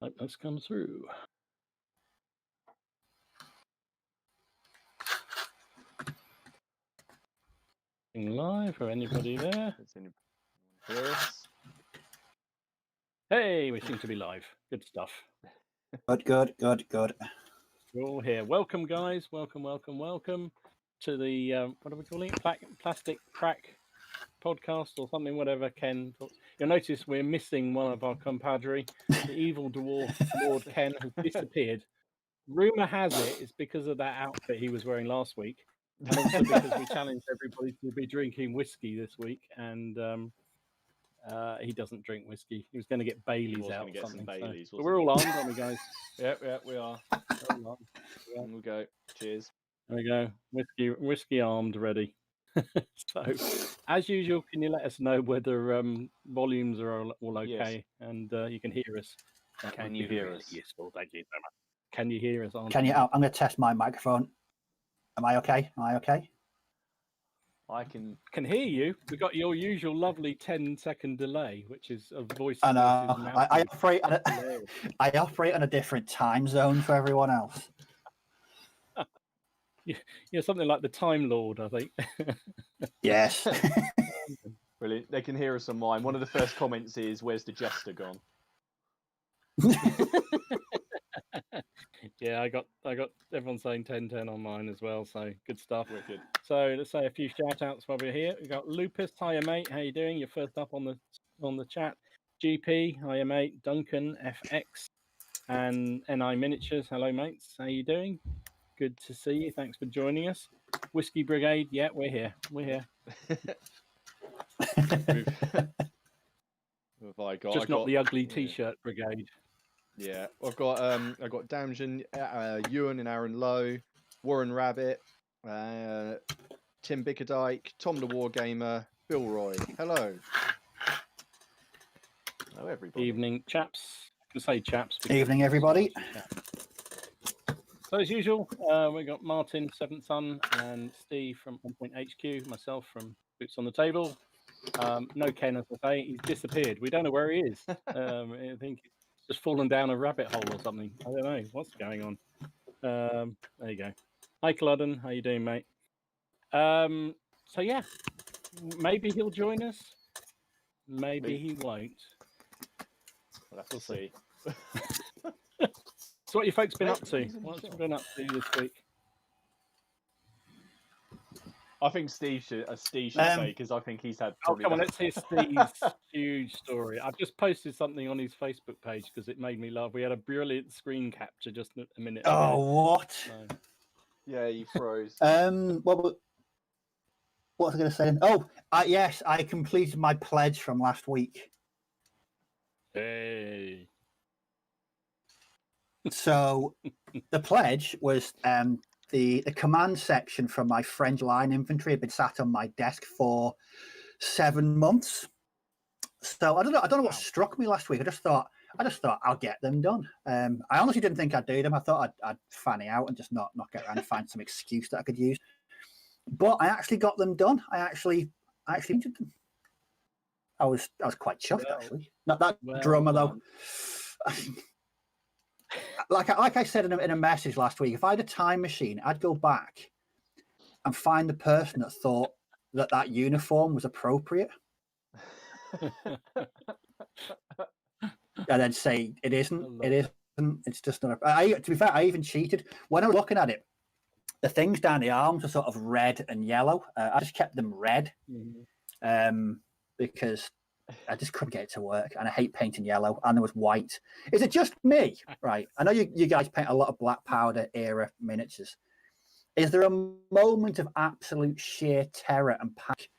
Hope that's come through. Live or anybody there? Does anyone hear us? Hey, we seem to be live. Good stuff. Good. We're all here. Welcome, guys. Welcome to the what are we calling it? Plastic Crack podcast or something, whatever. Ken, you'll notice we're missing one of our compadre. The evil dwarf Lord Ken has disappeared. Rumor has it it's because of that outfit he was wearing last week, and also because we challenged everybody to be drinking whiskey this week, and he doesn't drink whiskey. He was going to get Baileys out or something. Baileys, so we're all armed, aren't we, guys? Yep, we are. We'll go. Cheers. There we go. Whiskey armed, ready. So, as usual, can you let us know whether volumes are all okay and you can hear us? Can you hear us? Useful. Thank you so much. Can you hear us? Can you? I'm going to test my microphone. Am I okay? I can hear you. We've got your usual lovely 10-second delay, which is a voice. I know. I operate on a different time zone for everyone else. You're something like the Time Lord, I think. Yes. Brilliant. They can hear us on mine. One of the first comments is, "Where's the jester gone?" Yeah, I got everyone saying 10-10 on mine as well, so good stuff. Wicked. So let's say a few shout outs while we're here. We've got Lupus, hiya mate, how you doing? You're first up on the chat. GP, hiya mate. Duncan FX and NI Miniatures, hello mates, how you doing? Good to see you, thanks for joining us. Whiskey Brigade, yeah, we're here. Just not the ugly T-shirt brigade. Yeah, I've got Damjan, Ewan and Aaron Lowe, Warren Rabbit, Tim Bickerdike, Tom the Wargamer, Bill Roy. Hello. Hello, everybody. Evening, chaps. I can say chaps. Evening, everybody. So as usual, we got Martin, Seventh Son, and Steve from 1 HQ, myself from Boots on the Table. No Ken, as I say, he's disappeared. We don't know where he is. I think he's just fallen down a rabbit hole or something. I don't know what's going on. There you go. Hi, Culloden. How you doing, mate? So yeah, maybe he'll join us. Maybe he won't. We'll have to see. So what you folks been up to? What's you been up to this week? I think Steve should say, because I think he's had. Oh, come on, let's hear Steve's huge story. I've just posted something on his Facebook page because it made me laugh. We had a brilliant screen capture just a minute ago. Oh, what? So. Yeah, you froze. What was I going to say? Oh, yes, I completed my pledge from last week. Hey. So the pledge was the command section from my French line infantry had been sat on my desk for 7 months. So I don't know what struck me last week. I just thought I'll get them done. I honestly didn't think I'd do them. I thought I'd fanny out and just not get around and find some excuse that I could use. But I actually got them done. I actually did them. I was quite chuffed, actually. Not that drummer though. Like I said in a message last week, if I had a time machine, I'd go back and find the person that thought that uniform was appropriate, and then say it isn't. It isn't. It's just not. To be fair, I even cheated when I was looking at it. The things down the arms are sort of red and yellow. I just kept them red because I just couldn't get it to work, and I hate painting yellow. And there was white. Is it just me? Right. I know you guys paint a lot of black powder era miniatures. Is there a moment of absolute sheer terror and panic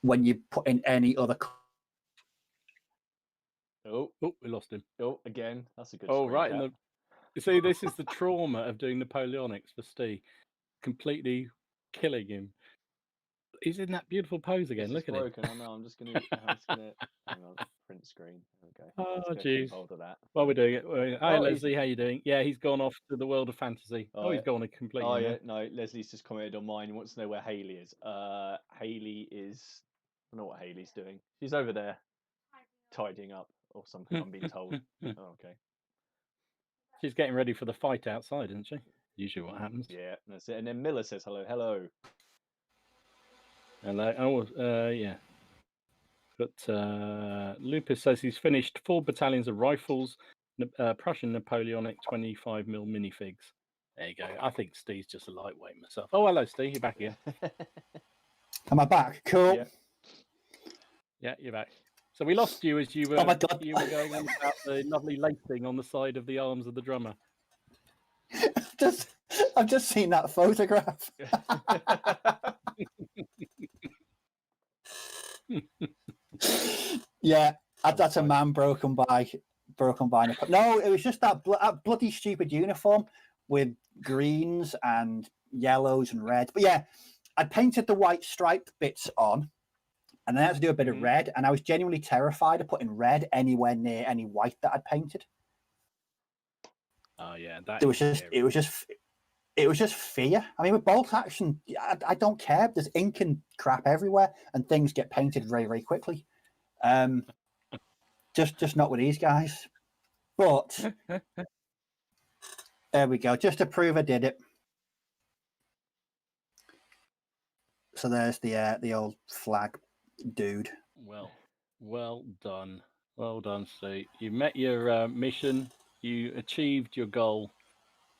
when you put in any other? Oh, we lost him. Oh, again. That's a good. Oh, right. You see, this is the trauma of doing Napoleonics for Steve, completely killing him. He's in that beautiful pose again. Look at it. I know. I'm just gonna hang on. Print screen. Okay. Oh, jeez. Hold of that. While we're doing it, hi Leslie, how you doing? Yeah, he's gone off to the world of fantasy. He's gone completely. Oh yeah, no. Leslie's just commented on mine. He wants to know where Hayley is. Hayley is. I don't know what Hayley's doing. She's over there, tidying up or something. I'm being told. Oh, okay. She's getting ready for the fight outside, isn't she? Usually what happens. Yeah, that's it. And then Miller says hello, hello. Hello. Yeah. But Lupus says he's finished 4 battalions of rifles, Prussian Napoleonic 25mm minifigs. There you go. I think Steve's just a lightweight myself. Oh, hello, Steve. You're back again. Am I back? Cool. Yeah. Yeah, you're back. So we lost you as you were, Oh my God. you were going on about the lovely lacing on the side of the arms of the drummer. I've just seen that photograph. Yeah, that's a man broken by. No, it was just that bloody stupid uniform with greens and yellows and reds. But yeah, I painted the white striped bits on, and then I had to do a bit of red. And I was genuinely terrified of putting red anywhere near any white that I'd painted. Oh yeah, it was just fear. I mean, with bolt action, I don't care. There's ink and crap everywhere, and things get painted very, very quickly. Just not with these guys. But there we go. Just to prove I did it. So there's the old flag dude. Well done. Well done, Steve. You met your mission. You achieved your goal.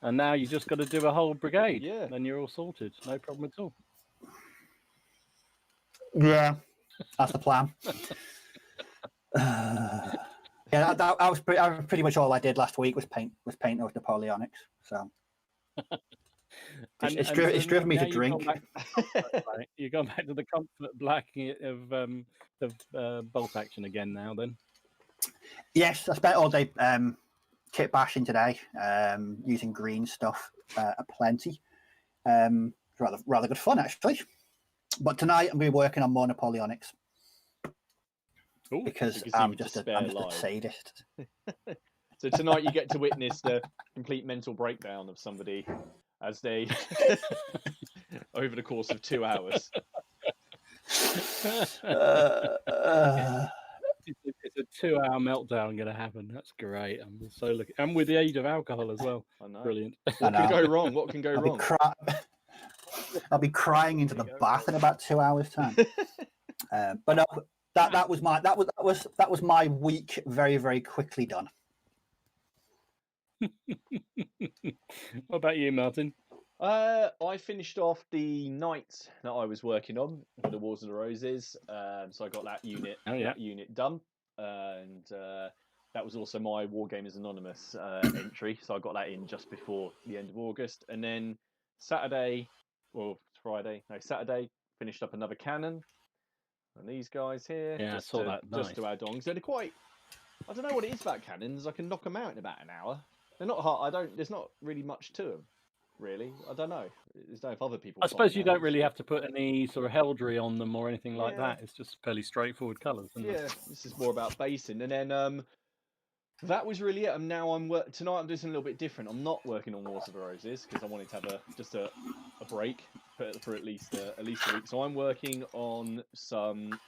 And now you just got to do a whole brigade. Yeah. Then you're all sorted. No problem at all. Yeah, that's the plan. Yeah, that was pretty much all I did last week was paint those Napoleonics. So it's driven me to drink. You're going back to the comfort black of bolt action again now. Then. Yes, I spent all day kit bashing today, using green stuff aplenty. Rather good fun actually. But tonight I'm going to be working on more Napoleonics. Ooh, because I'm just a sadist. So tonight you get to witness the complete mental breakdown of somebody as they over the course of 2 hours. It's a 2-hour meltdown going to happen. That's great. I'm so looking. And with the aid of alcohol as well. I know. Brilliant. What can go wrong? What can go wrong? I'll be crying into the bath in about 2 hours' time. But no, that was my week. Very, very quickly done. What about you, Martin? I finished off the night that I was working on for the Wars of the Roses, so I got that unit, unit done, and that was also my Wargamers Anonymous entry. So I got that in just before the end of August, and then Saturday, finished up another cannon, and these guys here, I saw that. Nice. Just to add on, so they're quite. I don't know what it is about cannons. I can knock them out in about an hour. They're not hard. There's not really much to them. Really, I don't know. There's no if other people. I suppose you don't really have to put any sort of heraldry on them or anything like that. It's just fairly straightforward colours. This is more about basing, and then that was really it. Tonight I'm doing something a little bit different. I'm not working on Wars of the Roses because I wanted to have a break for at least a week. So I'm working on some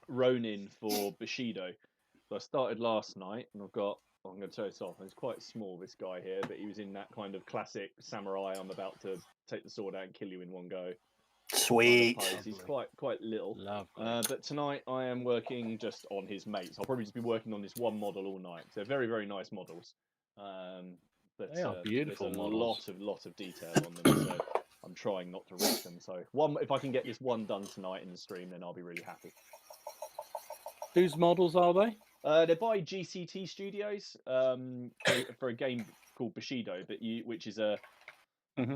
Ronin for Bushido. So I started last night, and I'm going to show this off. It's quite small, this guy here, but he was in that kind of classic samurai. I'm about to take the sword out and kill you in one go. Sweet. He's quite little. But tonight I am working just on his mates. I'll probably just be working on this one model all night. They're very, very nice models. But they are beautiful. There's a lot of detail on them. So I'm trying not to wreck them. So if I can get this one done tonight in the stream, then I'll be really happy. Whose models are they? They're by GCT Studios for a game called Bushido, which is a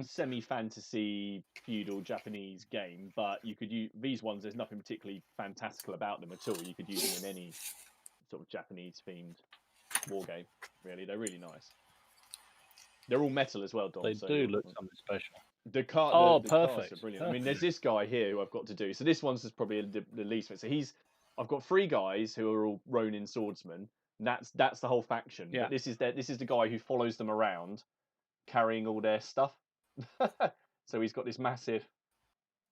semi-fantasy feudal Japanese game. But you could use these ones. There's nothing particularly fantastical about them at all. You could use them in any sort of Japanese-themed war game. Really, they're really nice. They're all metal as well, Dom. They do look something special. The perfect. Cards are brilliant. I mean, there's this guy here who I've got to do. So this one's just probably the least. So I've got 3 guys who are all Ronin swordsmen. And that's the whole faction. Yeah. But this is the guy who follows them around, carrying all their stuff. So he's got this massive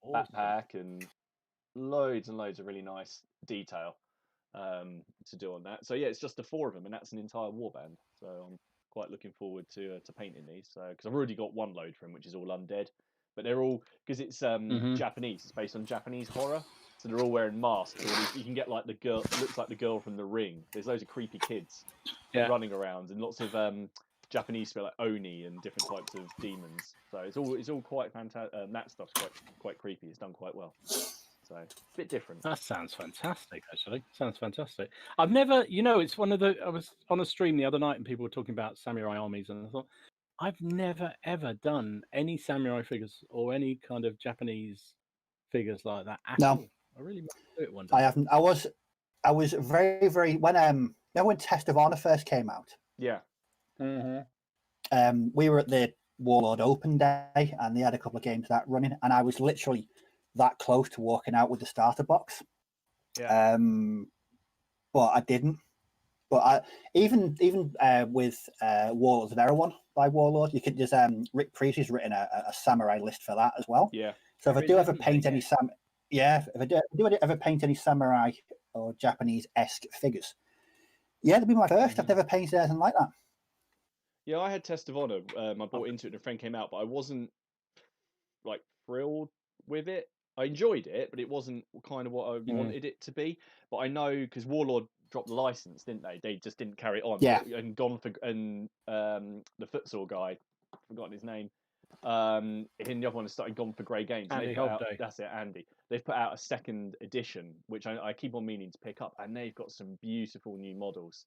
backpack and loads and loads of really nice detail to do on that. So yeah, it's just the 4 of them, and that's an entire warband. So I'm quite looking forward to painting these. So because I've already got one load for him, which is all undead, but they're all because it's Japanese. It's based on Japanese horror, so they're all wearing masks. So you can get like the girl looks like the girl from The Ring. There's loads of creepy kids running around, and lots of Japanese spell like oni and different types of demons. So it's all quite fantastic. That stuff's quite creepy. It's done quite well. So a bit different. That sounds fantastic, actually. Sounds fantastic. I've never, it's one of the. I was on a stream the other night and people were talking about samurai armies, and I thought, I've never ever done any samurai figures or any kind of Japanese figures like that at all. I really want to do it one day. I haven't. I was very, very when Test of Honor first came out. Yeah. We were at the Warlord Open Day, and they had a couple of games of that running, and I was literally that close to walking out with the starter box. Yeah. But I didn't. But even with Warlords of Erewhon by Warlord, you could just Rick Priestley's written a samurai list for that as well. Yeah. So if I do ever paint any if I do ever paint any samurai or Japanese-esque figures, that'd be my first. I've never painted anything like that. Yeah, I had Test of Honor. I bought into it and a friend came out, but I wasn't like thrilled with it. I enjoyed it, but it wasn't kind of what I wanted it to be. But I know because Warlord dropped the license, didn't they? They just didn't carry it on. Yeah. And the Footsore guy, I've forgotten his name. And the other one has started Gone for Grey Games. Andy Hobday. That's it, Andy. They've put out a second edition, which I keep on meaning to pick up, and they've got some beautiful new models.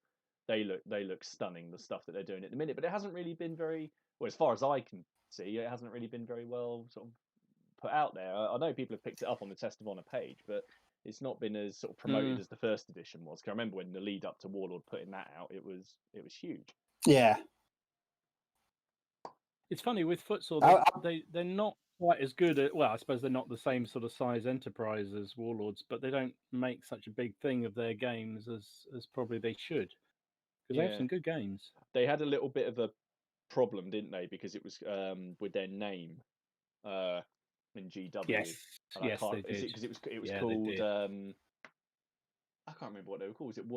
They look stunning, the stuff that they're doing at the minute. But it hasn't really been very well, as far as I can see, it hasn't really been very well sort of put out there. I know people have picked it up on the Test of Honor page, but it's not been as sort of promoted as the first edition was. Because I remember when the lead up to Warlord putting that out, it was huge. Yeah. It's funny with Footsore, they're not quite as good at. Well, I suppose they're not the same sort of size enterprise as Warlords, but they don't make such a big thing of their games as probably they should. Because they have some good games. They had a little bit of a problem, didn't they? Because it was with their name in GW. Yes, they did. Because it was called. I can't remember what they were called. Was it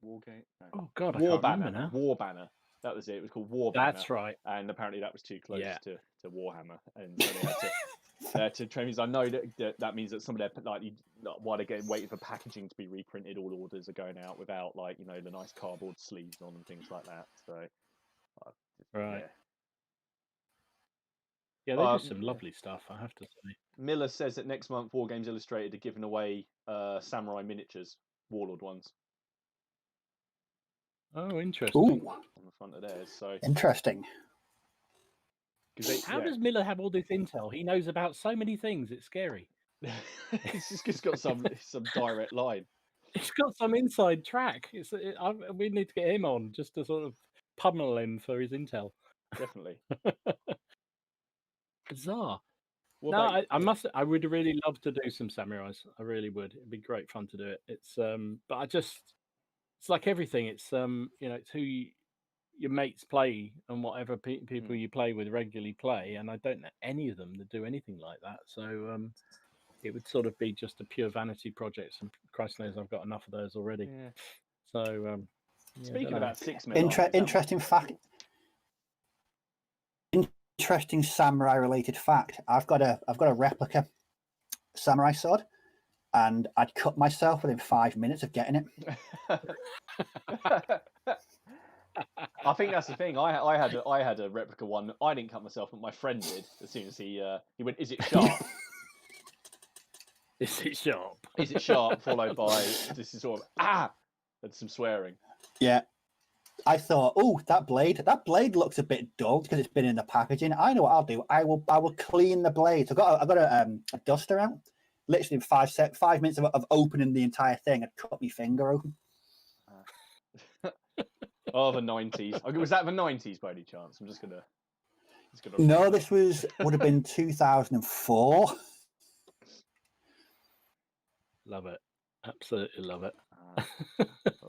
Wargate? No. Oh God, War I can't Banner. remember now. War Banner. That was it. It was called War Banner. That's right. And apparently that was too close to Warhammer, and so they had to train. I know that means that some of their while they're waiting for packaging to be reprinted, all orders are going out without the nice cardboard sleeves on and things like that. So right. Yeah, they do some lovely stuff, I have to say. Miller says that next month War Games Illustrated are giving away samurai miniatures, Warlord ones. Oh, interesting. Ooh. On the front of theirs. So interesting. How does Miller have all this intel? He knows about so many things. It's scary. It's got some direct line. It's got some inside track. We need to get him on just to sort of pummel him for his intel. Definitely. Bizarre. I would really love to do some samurais. I really would. It'd be great fun to do it. It's but it's like everything. It's it's who your mates play and whatever people you play with regularly play, and I don't know any of them that do anything like that. So it would sort of be just a pure vanity project. And Christ knows I've got enough of those already. Yeah. So speaking about 6 interesting fact. Interesting samurai related fact. I've got a replica samurai sword, and I'd cut myself within 5 minutes of getting it. I think that's the thing. I had a replica one. I didn't cut myself, but my friend did. As soon as he went, "Is it sharp? Is it sharp? Is it sharp?" Followed by this is sort of and some swearing. Yeah. I thought, oh, that blade looks a bit dull because it's been in the packaging. I know what I'll do. I will clean the blades. I've got a duster out. Literally in 5 minutes of opening the entire thing, I'd cut my finger open. Oh, the 90s. Was that the 90s by any chance? I'm just gonna. No, this would have been 2004. Love it. Absolutely love it.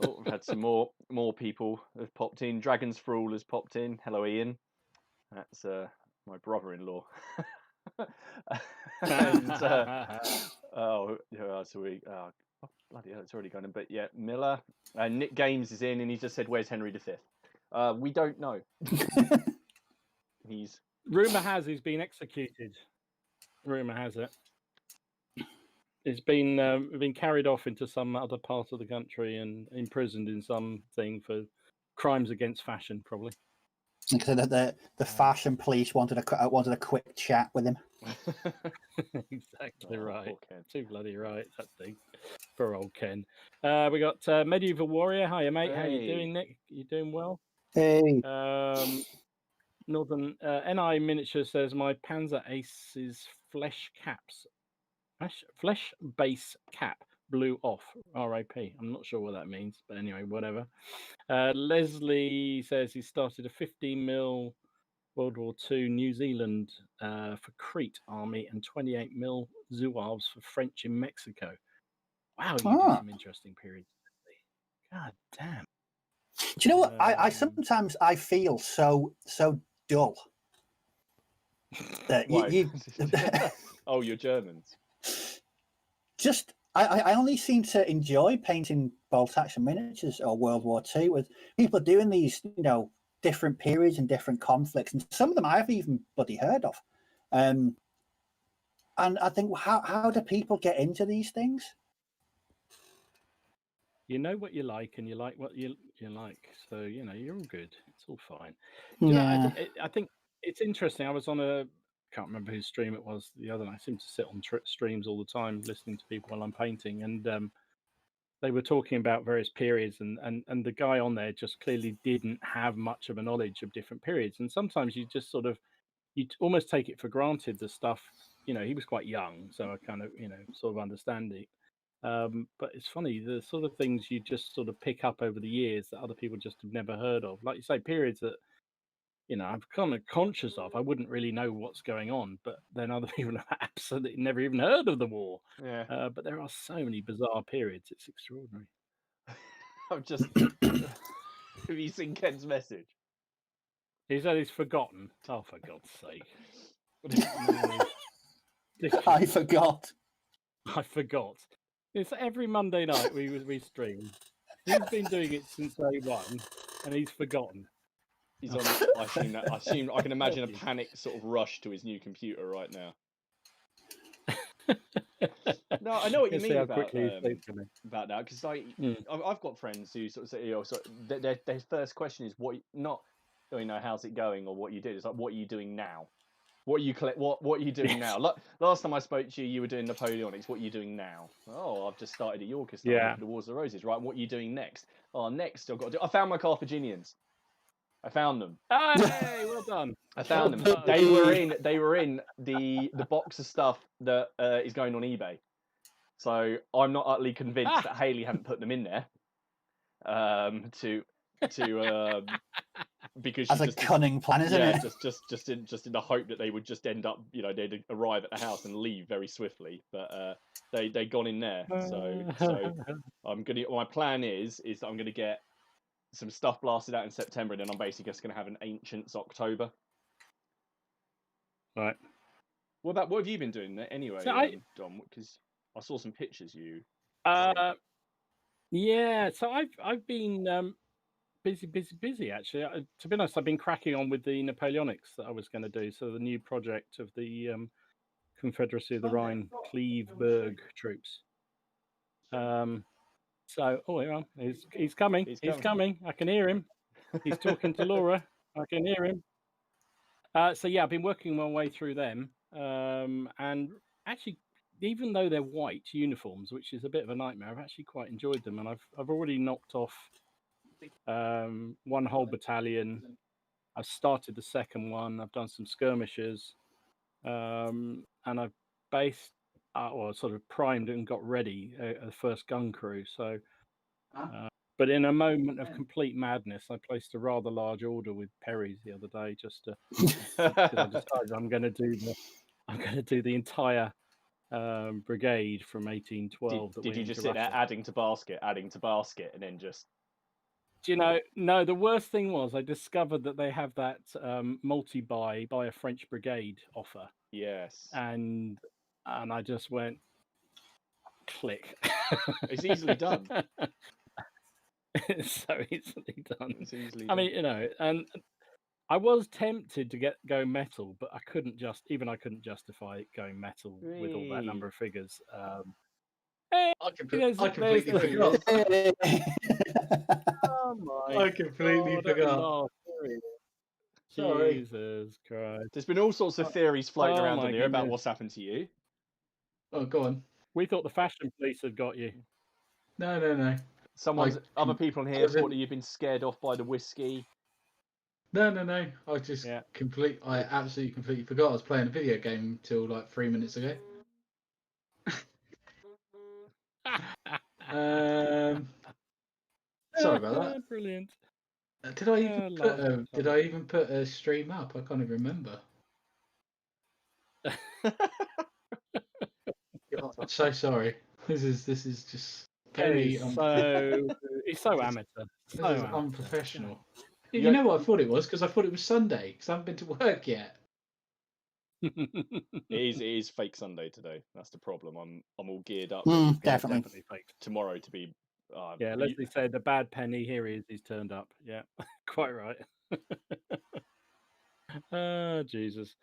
We've had some more people have popped in. Dragons for All has popped in. Hello, Ian. That's my brother-in-law. And, bloody hell, it's already gone in. But yeah, Miller. Nick Games is in, and he just said, "Where's Henry V?" We don't know. He's Rumor has he's been executed. Rumor has it. It's been carried off into some other part of the country and imprisoned in something for crimes against fashion, probably. The fashion police wanted a quick chat with him. Exactly Oh, right. poor Ken. Too bloody right, that thing. For old Ken. We got Medieval Warrior. Hiya, mate. How you Hey. doing, Nick? You doing well? Hey. Northern NI Miniature says my Panzer Ace's flesh base cap blew off. R.I.P. I'm not sure what that means, but anyway, whatever. Leslie says he started a 15mm World War II New Zealand for Crete Army and 28mm Zouaves for French in Mexico. Wow, you do some interesting periods. God damn. Do you know what? I sometimes I feel so dull. That you Oh, you're Germans. Just I only seem to enjoy painting bolt action miniatures or World War II with people doing these, different periods and different conflicts, and some of them I've even bloody heard of. And I think, how do people get into these things? You know what you like, and you like what you like. So you're all good. It's all fine. Yeah. I think it's interesting. I was on can't remember whose stream it was the other night. I seem to sit on streams all the time, listening to people while I'm painting, and they were talking about various periods, and the guy on there just clearly didn't have much of a knowledge of different periods. And sometimes you just you almost take it for granted, the stuff. He was quite young, so I kind of sort of understand it. But it's funny, the sort of things you just sort of pick up over the years that other people just have never heard of. Like you say, periods that I'm kind of conscious of. I wouldn't really know what's going on, but then other people have absolutely never even heard of the war. Yeah. But there are so many bizarre periods. It's extraordinary. I've just. Have you seen Ken's message? He said he's forgotten. Oh, for God's sake! I forgot. I forgot. It's every Monday night we stream. He's been doing it since day one, and he's forgotten. He's on. I've seen that. I can imagine a panic sort of rush to his new computer right now. No, I know what you mean about that, because I've got friends who sort of say, their first question is how's it going, or what you did. It's like, what are you doing now? What are you doing now? Like, last time I spoke to you, you were doing Napoleonics. What are you doing now? Oh, I've just started at Yorkist. Yeah. The Wars of the Roses. Right. What are you doing next? Oh, next I've got to do. I found my Carthaginians. I found them. Hey, well done. I found them. They were in the box of stuff that is going on eBay. So I'm not utterly convinced that Haley hadn't put them in there. Because as a cunning plan, isn't it? Just in the hope that they would just end up, they'd arrive at the house and leave very swiftly. But they'd gone in there. So my plan is that I'm gonna get some stuff blasted out in September, and then I'm basically just gonna have an Ancients October. Right. What have you been doing anyway, Dom? Because I saw some pictures you. Yeah. So I've been busy actually. To be honest, I've been cracking on with the Napoleonics that I was going to do. So the new project of the Confederacy of the Rhine Cleveberg troops. So he's coming. He's coming. I can hear him. He's talking to Laura. I can hear him. So yeah, I've been working my way through them, and actually, even though they're white uniforms, which is a bit of a nightmare, I've actually quite enjoyed them, and I've already knocked off one whole battalion. I've started the second one. I've done some skirmishes, and I've based or sort of primed and got ready a first gun crew. So. But in a moment of complete madness, I placed a rather large order with Perry's the other day, just because I decided I'm going to do the entire brigade from 1812. Did you just sit there adding to basket, and then just? Do you know? No, the worst thing was I discovered that they have that multi-buy by a French brigade offer. Yes. And I just went click. It's easily done. It's so easily done. It's easily I done. mean, you know, and I was tempted to go metal, but I couldn't justify going metal with all that number of figures. Hey, I there's- completely there's- forgot. Oh my I completely God, forgot. last period. Sorry. Jesus Christ. There's been all sorts of theories floating Oh around my on here about goodness. what's happened to you. Oh, go on. We thought the fashion police had got you. No. Other people on here wasn't- thought that you've been scared off by the whiskey. No. I just Yeah. I absolutely completely forgot I was playing a video game till like 3 minutes ago. Sorry about that. Brilliant. Did I even last did I even put a stream up? I can't even remember. I'm so sorry. This is just very He's so amateur. this So is amateur. unprofessional. You You got- know what I thought it was? Because I thought it was Sunday because I haven't been to work yet. It is fake Sunday today. That's the problem. I'm all geared up Definitely. fake. tomorrow to be. Yeah, Leslie said the bad penny. Here he is. He's turned up. Yeah, quite right. Oh, Jesus.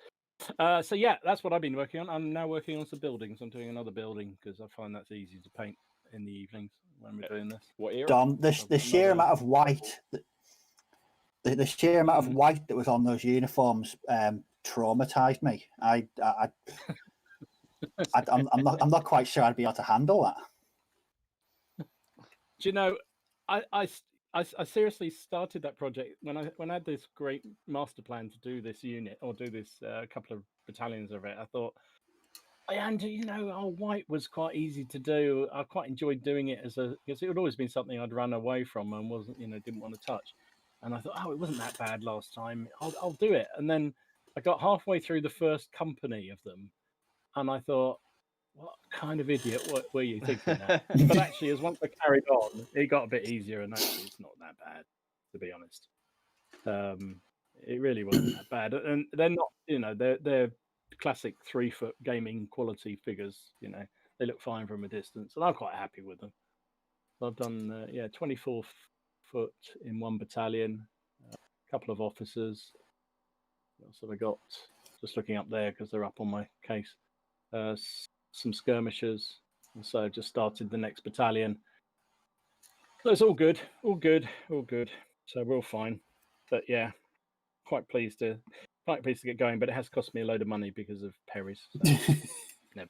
So yeah, that's what I've been working on. I'm now working on some buildings. I'm doing another building because I find that's easy to paint in the evenings when we're doing this. What era? Dom, the sheer amount of white, the sheer amount of white that was on those uniforms traumatized me. I'm not quite sure I'd be able to handle that. Do you know, I seriously started that project when I had this great master plan to do this unit or do this couple of battalions of it. I thought, and you know, white was quite easy to do. I quite enjoyed doing it because it had always been something I'd run away from and didn't want to touch. And I thought, it wasn't that bad last time. I'll do it. And then I got halfway through the first company of them, and I thought, what kind of idiot were you thinking that? But actually, as once I carried on, it got a bit easier, and actually, it's not that bad, to be honest. It really wasn't that bad, and they're not, they're classic 3-foot gaming quality figures. They look fine from a distance, and I'm quite happy with them. So I've done 24 foot in one battalion, a couple of officers. So I got, just looking up there because they're up on my case. Some skirmishers, and so just started the next battalion. So it's all good. So we're all fine. But yeah, quite pleased to get going. But it has cost me a load of money because of Perry's. So never.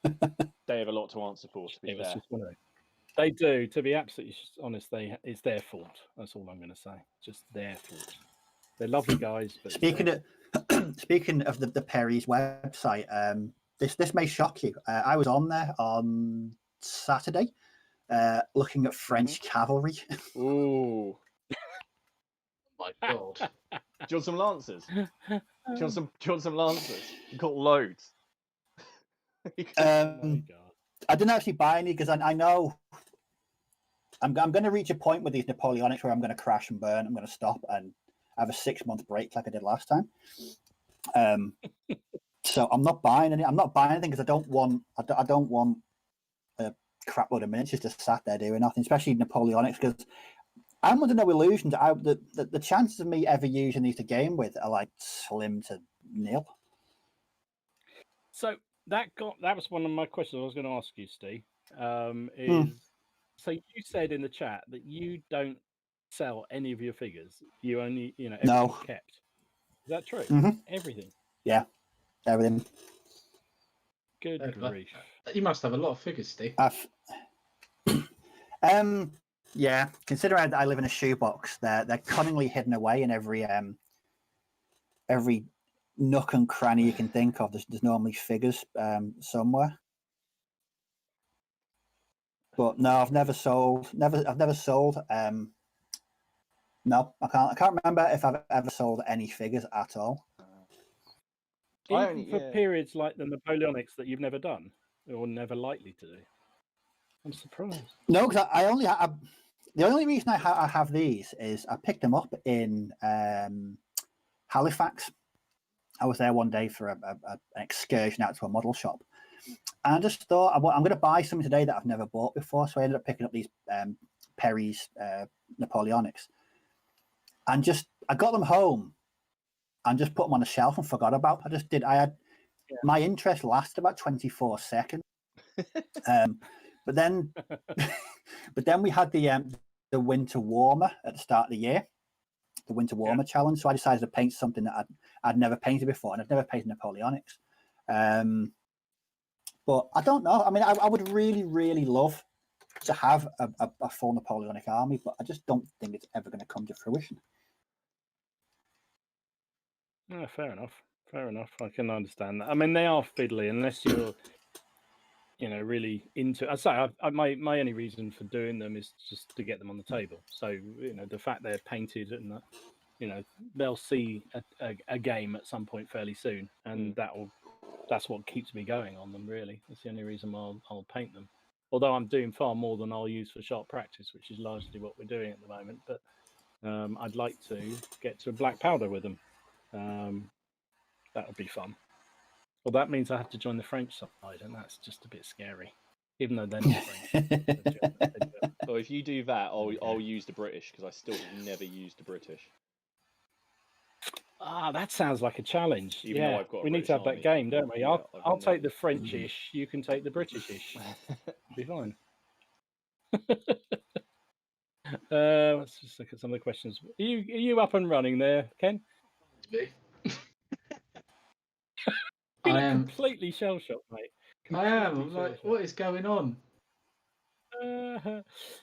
They have a lot to answer for. To be It was fair, just one of those. They do. To be absolutely honest, it's their fault. That's all I'm going to say. Just their fault. They're lovely guys. But speaking of the Perry's website, this may shock you. I was on there on Saturday, looking at French cavalry. ooh, My God. do you want some lancers? Do you want some lancers? You've got loads. oh my God. I didn't actually buy any because I know I'm going to reach a point with these Napoleonics where I'm going to crash and burn. I'm going to stop and have a 6-month break like I did last time. So I'm not buying any. I'm not buying anything because I don't want a crap load of miniatures just sat there doing nothing, especially Napoleonics. Because I'm under no illusions. The chances of me ever using these to game with are like slim to nil. So that was one of my questions I was going to ask you, Steve. So you said in the chat that you don't sell any of your figures. You only, everything's No. kept. Is that true? Mhm. Everything. Yeah, everything. Good grief. You must have a lot of figures, Steve. Yeah. Considering I live in a shoebox, they're cunningly hidden away in every nook and cranny you can think of. There's normally figures somewhere. But no, I've never sold. I've never sold. No, I can't remember if I've ever sold any figures at all. Even for periods like the Napoleonics that you've never done or never likely to do. I'm surprised. No, because I only have. The only reason I have these is I picked them up in Halifax. I was there one day for an excursion out to a model shop. And I just thought, I'm going to buy something today that I've never bought before. So I ended up picking up these Perry's Napoleonics, and I got them home and just put them on the shelf and forgot about. My interest lasted about 24 seconds. But then we had the winter warmer at the start of the year, the winter warmer challenge. So I decided to paint something that I'd never painted before, and I'd never painted Napoleonics. But I don't know. I mean, I would really, really love to have a full Napoleonic army, but I just don't think it's ever going to come to fruition. Yeah, fair enough. Fair enough. I can understand that. I mean, they are fiddly unless you're, really into. I say my only reason for doing them is just to get them on the table. So the fact they're painted and they'll see a game at some point fairly soon, and that's what keeps me going on them. Really, that's the only reason why I'll paint them. Although I'm doing far more than I'll use for sharp practice, which is largely what we're doing at the moment. But I'd like to get to a black powder with them. That would be fun. Well, that means I have to join the French side, and that's just a bit scary, even though they're not French. So if you do that, I'll use the British, because I still have never used the British. That sounds like a challenge. Even though I've got a we need to have British that army. game, don't we? Yeah, I'll take the French-ish. You can take the British-ish. Be fine. Let's just look at some of the questions. Are you up and running there, Ken? I am completely shell-shocked, mate. I am. I'm like, what is going on?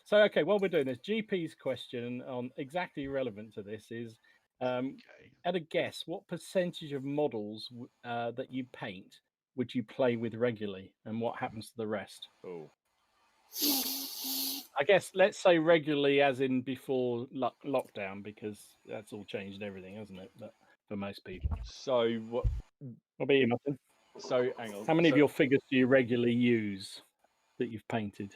So, okay, while we're doing this, GP's question on exactly relevant to this is, at a guess, what percentage of models that you paint would you play with regularly, and what happens to the rest? Oh. I guess let's say regularly, as in before lockdown, because that's all changed everything, hasn't it? But for most people. So what? What about you, Martin? So hang on. How many of your figures do you regularly use that you've painted?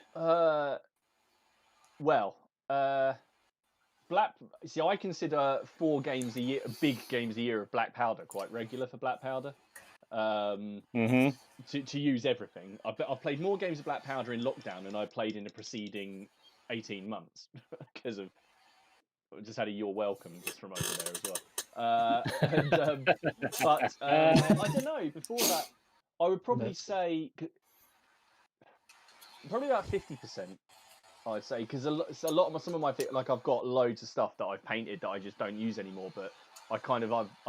See, I consider 4 games a year, big games a year of black powder, quite regular for black powder. To use everything. I've played more games of black powder in lockdown than I played in the preceding 18 months because of. I just had a "you're welcome" just from over there as well. But I don't know. Before that, I would probably say probably about 50%. I'd say, because some of my like I've got loads of stuff that I've painted that I just don't use anymore, but I've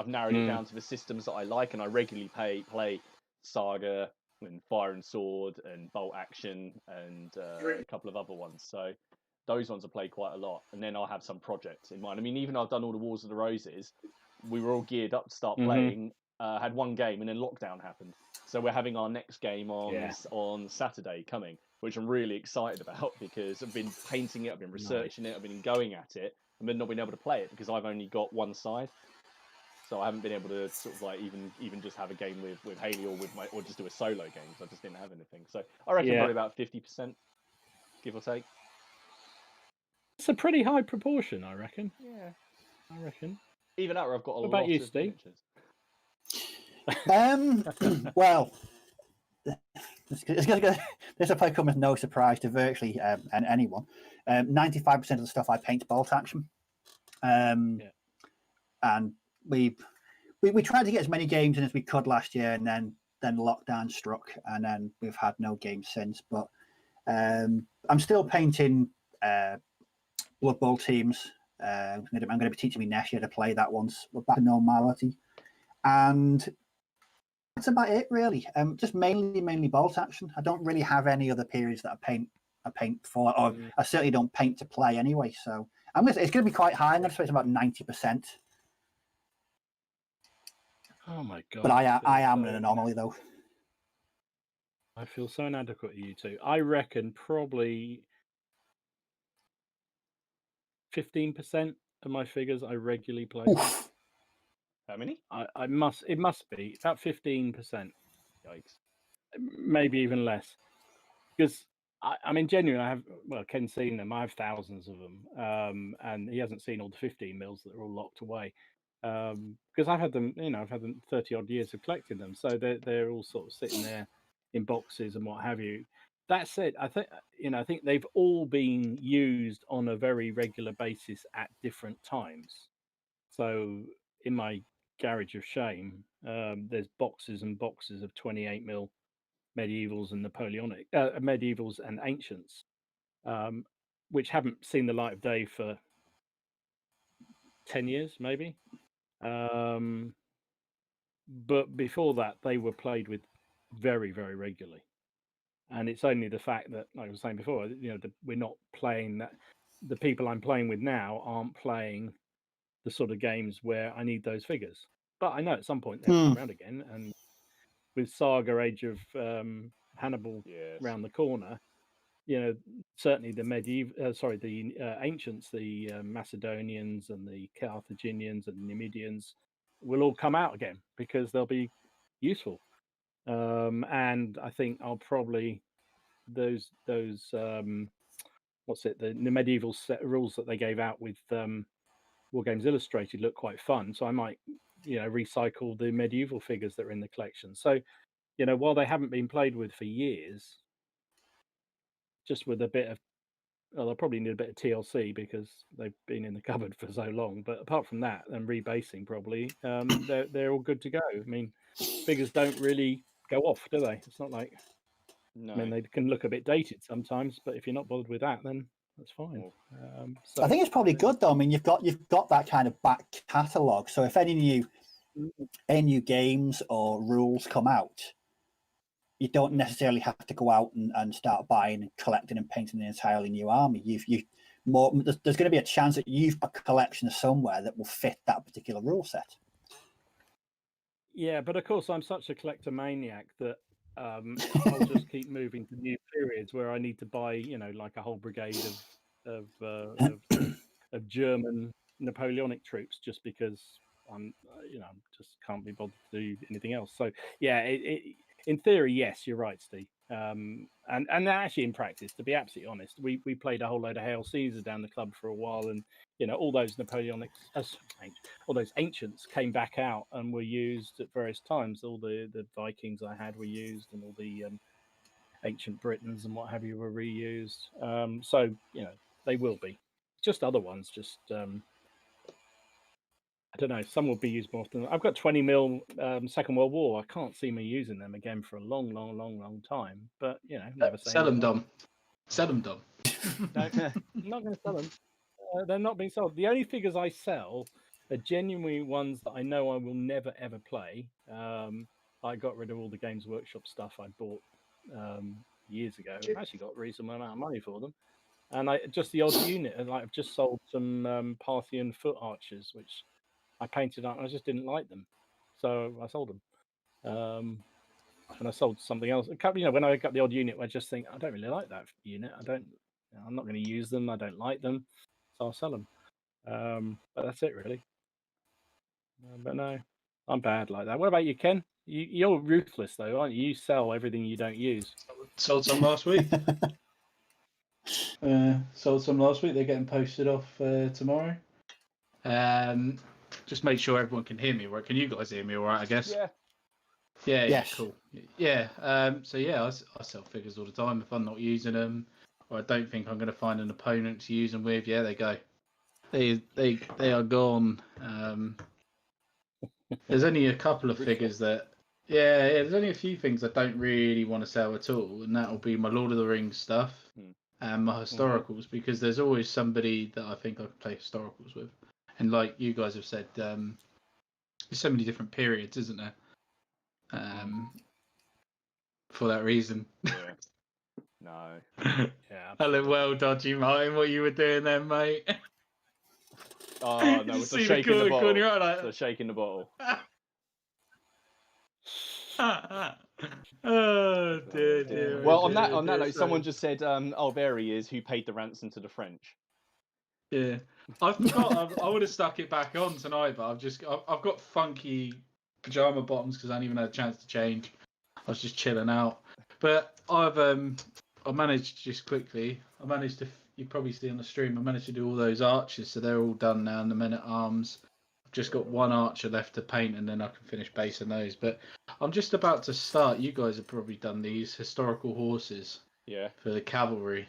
narrowed it down to the systems that I like, and I regularly play Saga and Fire and Sword and Bolt Action and a couple of other ones. So those ones I play quite a lot, and then I'll have some projects in mind. I mean, even though I've done all the Wars of the Roses, we were all geared up to start playing. Had one game, and then lockdown happened. So we're having our next game on Saturday coming, which I'm really excited about, because I've been painting it, I've been researching it, I've been going at it, and then not been able to play it because I've only got one side. So I haven't been able to sort of like even just have a game with Haley or just do a solo game, because I just didn't have anything. So I reckon probably about 50%, give or take. It's a pretty high proportion, I reckon. Yeah, I reckon. Even out where I've got a What lot about you, of Steve? miniatures. Well, this will probably come as no surprise to virtually anyone. 95% of the stuff I paint bolt action, and we tried to get as many games in as we could last year, and then lockdown struck, and then we've had no games since. But I'm still painting Blood Bowl teams. I'm going to be teaching me next year to play that once we're back to normality, and that's about it, really. Just mainly bolt action. I don't really have any other periods that I paint for, or I certainly don't paint to play anyway. So it's going to be quite high. I'm going to say it's about 90%. Oh my god! But I am an anomaly, though. I feel so inadequate at you two. I reckon probably 15% of my figures I regularly play. Oof. How many? It must be about 15%. Yikes. Maybe even less. Because I mean, genuinely, Ken's seen them. I have thousands of them, and he hasn't seen all the 15 mils that are all locked away. Because I've had them 30 odd years of collecting them, so they're all sort of sitting there in boxes and what have you. that said, I think they've all been used on a very regular basis at different times. So in my garage of shame, there's boxes and boxes of 28mm medievals and Napoleonic medievals and ancients, which haven't seen the light of day for 10 years, maybe. But before that, they were played with very, very regularly. And it's only the fact that, like I was saying before, we're not playing that. The people I'm playing with now aren't playing the sort of games where I need those figures. But I know at some point they'll come around again. And with Saga Age of Hannibal round the corner, certainly the ancients, the Macedonians and the Carthaginians and the Numidians will all come out again because they'll be useful. And I think I'll probably those what's it, the medieval set rules that they gave out with War Games Illustrated look quite fun. So I might recycle the medieval figures that are in the collection. So while they haven't been played with for years, just with a bit of, well, they'll probably need a bit of TLC because they've been in the cupboard for so long. But apart from that, and rebasing probably, they're all good to go. I mean, figures don't really go off, do they? It's not like, No. I mean, they can look a bit dated sometimes, but if you're not bothered with that, then that's fine. So, I think it's probably good though. I mean, you've got that kind of back catalogue. So if any new games or rules come out, you don't necessarily have to go out and start buying and collecting and painting an entirely new army. There's going to be a chance that you've got a collection somewhere that will fit that particular rule set. Yeah, but of course I'm such a collector maniac that I'll just keep moving to new periods where I need to buy, like a whole brigade of German Napoleonic troops just because I'm, just can't be bothered to do anything else. So yeah, in theory, yes, you're right, Steve. And actually in practice, to be absolutely honest, we played a whole load of Hail Caesar down the club for a while, and all those Napoleonics, all those ancients came back out and were used at various times. All the Vikings I had were used, and all the ancient Britons and what have you were reused. So they will be. Just other ones, just I don't know. Some will be used more often. I've got 20mm Second World War. I can't see me using them again for a long, long, long, long time. But never say Sell them, never. Dom. Sell them, Dom. No, I'm not going to sell them. They're not being sold. The only figures I sell are genuinely ones that I know I will never ever play. I got rid of all the Games Workshop stuff I bought years ago. I've actually got a reasonable amount of money for them. And just the odd unit. Like I've just sold some Parthian foot archers, which I painted up, and I just didn't like them, so I sold them. And I sold something else. When I got the odd unit, I just think I don't really like that unit. I'm not going to use them. I don't like them, so I'll sell them. But that's it, really. But no, I'm bad like that. What about you, Ken? You're ruthless, though, aren't you? You sell everything you don't use. Sold some last week. Sold some last week. They're getting posted off tomorrow. Just make sure everyone can hear me, right? Can you guys hear me all right, I guess? Yeah. Yeah, Yes. cool. Yeah, so yeah, I sell figures all the time if I'm not using them, or I don't think I'm going to find an opponent to use them with. Yeah, they go. They are gone. There's only a couple of figures that... Yeah, there's only a few things I don't really want to sell at all, and that'll be my Lord of the Rings stuff and my historicals, because there's always somebody that I think I could play historicals with. And like you guys have said, there's so many different periods, isn't there? For that reason. Yeah. No. Yeah. Hello, well, Dodgy Martin, what you were doing then, mate? Oh no, it's a See shake in the bottle. corner, like... It's a shake in the bottle. Oh dear. Well, on that note, someone just said, "Oh, there he is. Who paid the ransom to the French?" Yeah, I forgot. I would have stuck it back on tonight, but I've got funky pajama bottoms because I hadn't even had a chance to change. I was just chilling out, but I managed just quickly. You probably see on the stream. I managed to do all those archers, so they're all done now. And the men at arms. I've just got one archer left to paint, and then I can finish basing those. But I'm just about to start. You guys have probably done these historical horses. Yeah. for the cavalry.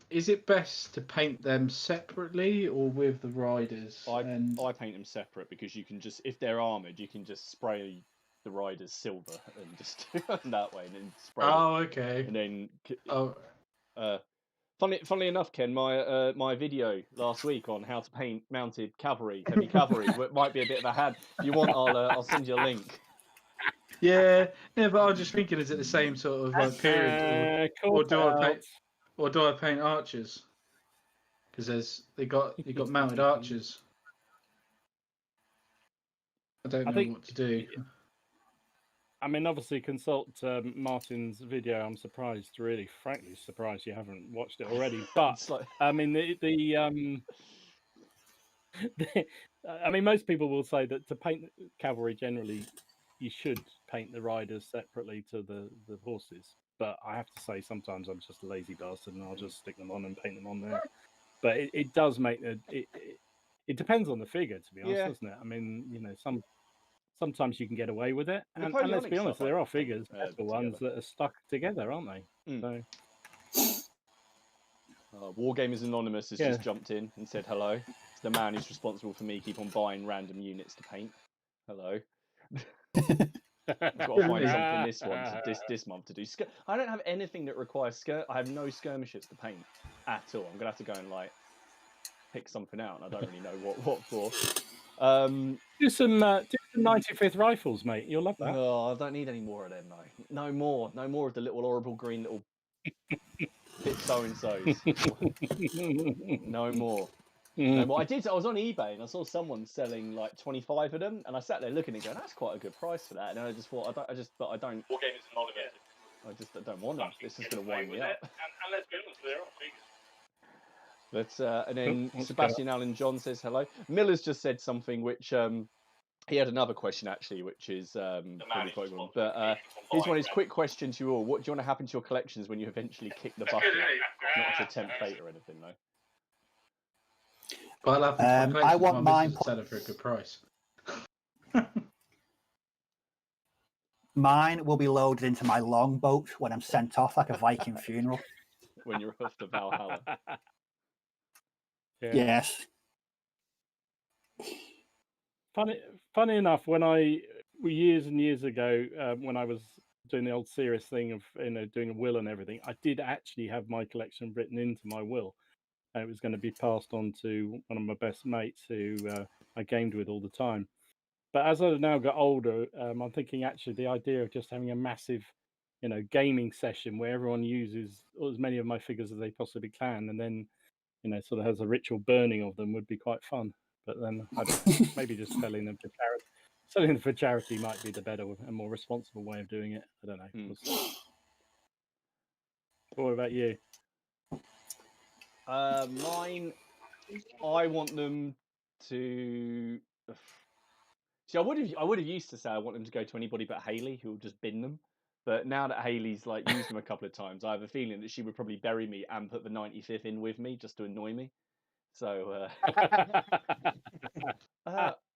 Is it best to paint them separately or with the riders? I paint them separate because you can just, if they're armored, you can just spray the riders silver and just do it that way, and then spray. Oh, okay. And then, Oh, funnily enough, Ken, my video last week on how to paint mounted cavalry, heavy cavalry, might be a bit of a had. If you want, I'll send you a link. yeah. But I was just thinking, is it the same sort of like period, or do I paint archers? Because you got mounted archers. I don't know what to do. I mean, obviously, consult Martin's video. I'm surprised, really, frankly, surprised you haven't watched it already. But like... I mean, I mean, most people will say that to paint cavalry, generally, you should paint the riders separately to the horses. But I have to say, sometimes I'm just a lazy bastard, and I'll just stick them on and paint them on there. But it does make it depends on the figure, to be honest, doesn't it? I mean, you know, sometimes you can get away with it, and let's be honest, there are figures, the ones that are stuck together, aren't they? So. Wargamers Anonymous has just jumped in and said hello. It's the man who's responsible for me keep on buying random units to paint. Hello. I've got to find something this month to do. I don't have anything that requires I have no skirmishers to paint at all. I'm gonna have to go and like pick something out, and I don't really know what for. Do some 95th rifles, mate. You'll love that. Oh, I don't need any more of them, though. No more of the little horrible green little bit so-and-sos. No more. No more. I was on eBay and I saw someone selling like 25 of them, and I sat there looking and going, "That's quite a good price for that." And then I just thought, I don't. Wargamers Anonymous. I don't want them. This is going to wind me up. And let's be honest, they're not figures. But and then Sebastian Allen John says hello. Miller's just said something which he had another question actually, which is pretty quite good. But here's one of his quick questions to you all. What do you want to happen to your collections when you eventually kick the bucket? Not to tempt fate or anything, though. Well, I want mine to sell it for a good price. Mine will be loaded into my longboat when I'm sent off like a Viking funeral. When you're off to Valhalla. Yeah. Yes. Funny enough, years and years ago, when I was doing the old serious thing of doing a will and everything, I did actually have my collection written into my will. And it was going to be passed on to one of my best mates who I gamed with all the time. But as I've now got older, I'm thinking actually the idea of just having a massive, gaming session where everyone uses as many of my figures as they possibly can, and then, sort of has a ritual burning of them would be quite fun. But then I don't know, maybe just selling them for charity. Selling them for charity might be the better and more responsible way of doing it. I don't know. We'll see. What about you? Mine, I want them to. See, I would have used to say I want them to go to anybody but Hayley, who will just bin them. But now that Hayley's like used them a couple of times, I have a feeling that she would probably bury me and put the 95th in with me just to annoy me. So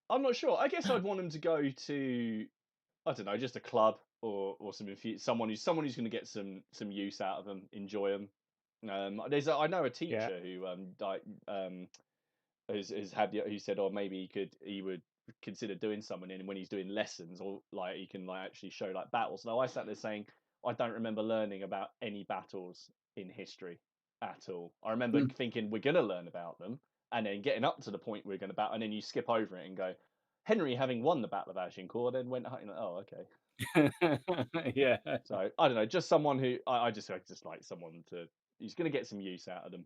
I'm not sure. I guess I'd want them to go to, I don't know, just a club or someone who's going to get some use out of them, enjoy them. I know a teacher who who said, maybe he would consider doing something in when he's doing lessons, or like he can like actually show like battles. Now I sat there saying I don't remember learning about any battles in history at all. I remember thinking we're going to learn about them, and then getting up to the point we're going to battle, and then you skip over it and go, Henry having won the Battle of Agincourt, then went, oh, okay. Yeah. So I don't know, just someone who I just like someone who's going to get some use out of them.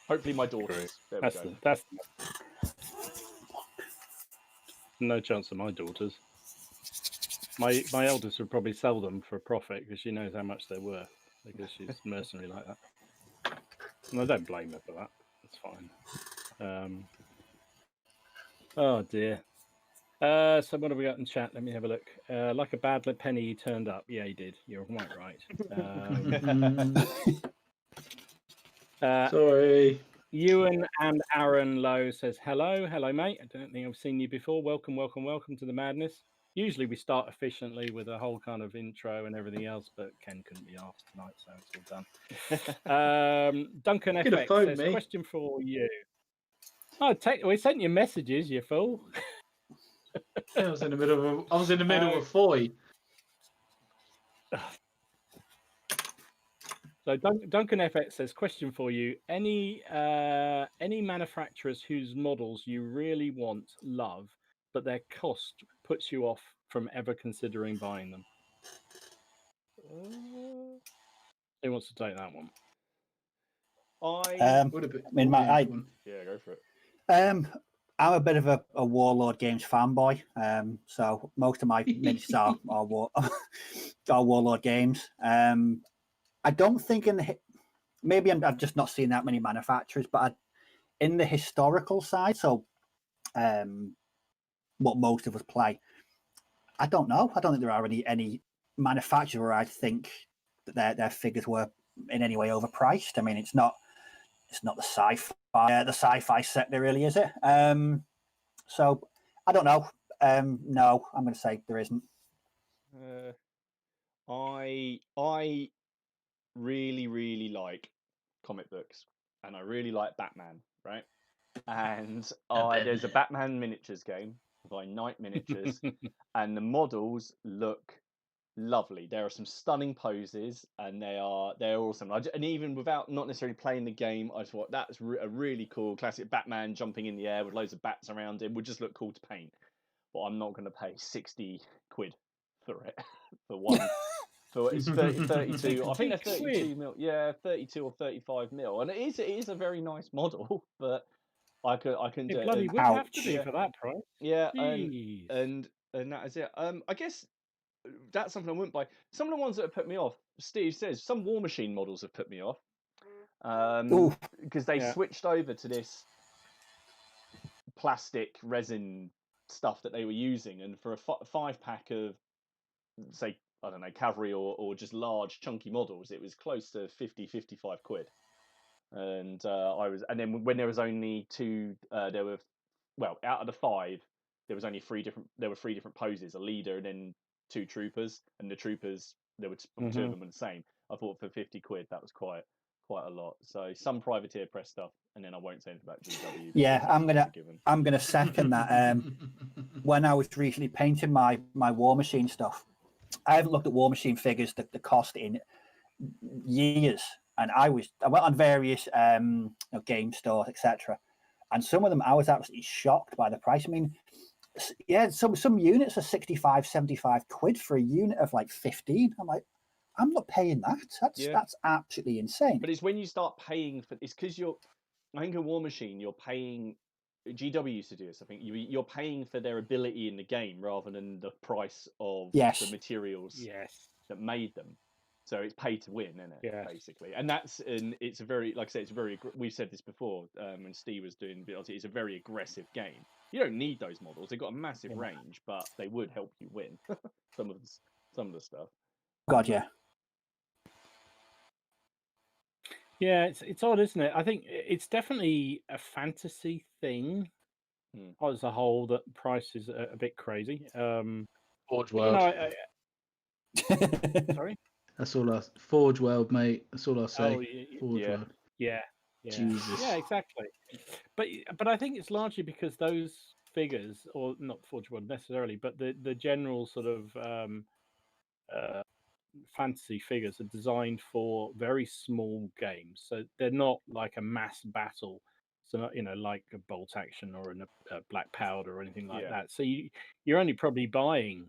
Hopefully my daughters. There we go. That's no chance of my daughters. My eldest would probably sell them for a profit because she knows how much they're worth, because she's mercenary like that. And I don't blame her for that. It's fine. Oh dear. So what have we got in chat? Let me have a look. Like a bad penny, you turned up. Yeah, he did. You're quite right. Sorry. Ewan and Aaron Lowe says hello, mate. I don't think I've seen you before. Welcome to the madness. Usually we start efficiently with a whole kind of intro and everything else, but Ken couldn't be asked tonight, so it's all done. Duncan You're gonna FX phone says, me. question for you. Oh, we sent you messages, you fool. Yeah, I was in the middle of a foy. So Duncan FX says, question for you: any manufacturers whose models you really love, but their cost puts you off from ever considering buying them? Who wants to take that one? I Would have been. I mean, yeah, go for it. I'm a bit of a Warlord Games fanboy, so most of my miniatures are Warlord Games. I don't think maybe I've just not seen that many manufacturers, but in the historical side, so what most of us play, I don't know. I don't think there are any manufacturer where I think that their figures were in any way overpriced. I mean, it's not the sci-fi sector, really, is it? So I don't know. No, I'm going to say there isn't. I really like comic books, and I really like Batman, right? And there's a Batman miniatures game by Night Miniatures, and the models look lovely. There are some stunning poses, and they're awesome. And even without not necessarily playing the game, I just thought that's a really cool classic Batman jumping in the air with loads of bats around him. Would just look cool to paint. But I'm not going to pay 60 quid for it for one. For it's 32. I think they're 32 mil. Yeah, 32 or 35 mil, and it is a very nice model, but I can do It it. bloody And, would have to be yeah. for that price. Yeah, Jeez. and that is it. I guess that's something I wouldn't buy. Some of the ones that have put me off, Steve says, some War Machine models have put me off. Because they switched over to this plastic resin stuff that they were using, and for a 5-pack of, say, I don't know, Cavalry or just large chunky models, it was close to 50-55 quid. And and then when there was only two, there were, well, out of the 5, there was only 3 different poses, a leader and then 2 troopers, and the troopers, there were 2 of them were the same. I thought for 50 quid that was quite a lot. So some privateer press stuff, and then I won't say anything about GW. Yeah, I'm gonna second that. When I was recently painting my War Machine stuff, I haven't looked at War Machine figures, the cost in years, and I went on various game stores, etc. And some of them I was absolutely shocked by the price. I mean, yeah, some units are 65, 75 quid for a unit of like 15. I'm like, I'm not paying that. That's absolutely insane. But it's when you start paying for it's because I think a War Machine, you're paying. GW used to do this. I think you're paying for their ability in the game rather than the price of the materials that made them. So it's pay to win, isn't it? Basically, and it's a very, like I said, we've said this before when Steve was doing BLT. It's a very aggressive game. You don't need those models. They've got a massive range, but they would help you win some of the stuff. God, yeah. Yeah, it's odd, isn't it? I think it's definitely a fantasy thing as a whole, that price is a bit crazy. Forge World. Sorry? That's all Forge World, mate. That's all I'll say. Forge World. Yeah. Jesus. Yeah, exactly. But I think it's largely because those figures, or not Forge World necessarily, but the general sort of fantasy figures are designed for very small games, so they're not like a mass battle, so not, like a bolt action or a black powder or anything like that. So you're only probably buying,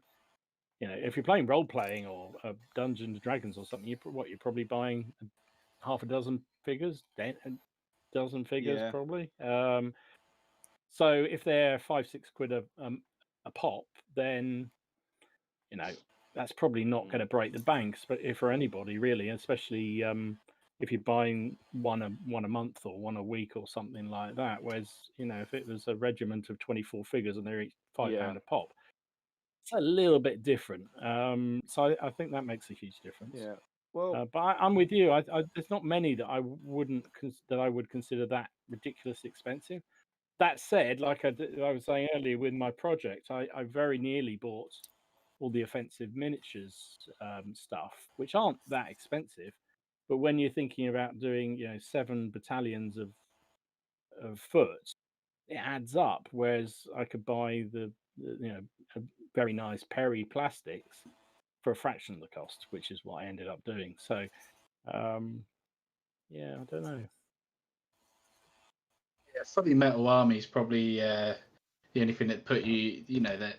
if you're playing role playing or Dungeons and Dragons or something, you're probably buying half a dozen figures, a dozen figures probably. So if they're 5-6 quid a pop, then that's probably not going to break the banks, but for anybody really, especially if you're buying one a month or one a week or something like that. Whereas if it was a regiment of 24 figures and they're each £5 a pop, it's a little bit different. So I think that makes a huge difference. Yeah. Well, but I'm with you. There's not many that I would consider that ridiculously expensive. that said, like I was saying earlier with my project, I very nearly bought all the offensive miniatures stuff, which aren't that expensive. But when you're thinking about doing, 7 battalions of foot, it adds up. Whereas I could buy a very nice Perry plastics for a fraction of the cost, which is what I ended up doing. So, yeah, I don't know. Yeah, fully metal army is probably the only thing that that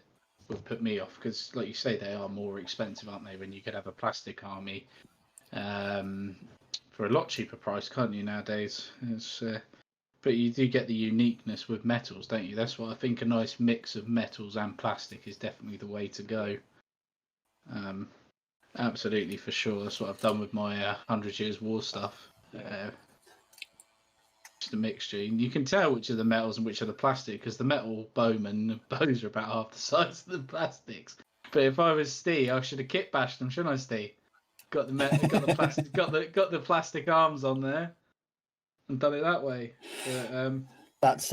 would put me off, because, like you say, they are more expensive, aren't they? When you could have a plastic army for a lot cheaper price, can't you, nowadays? But you do get the uniqueness with metals, don't you? That's what I think. A nice mix of metals and plastic is definitely the way to go. Absolutely, for sure. That's what I've done with my 100 Years War stuff. Just a mixture. You can tell which are the metals and which are the plastic, because the metal bowmen bows are about half the size of the plastics. But if I was Steve, I should have kit bashed them, shouldn't I, Steve? Got the plastic, got the plastic arms on there, and done it that way. But,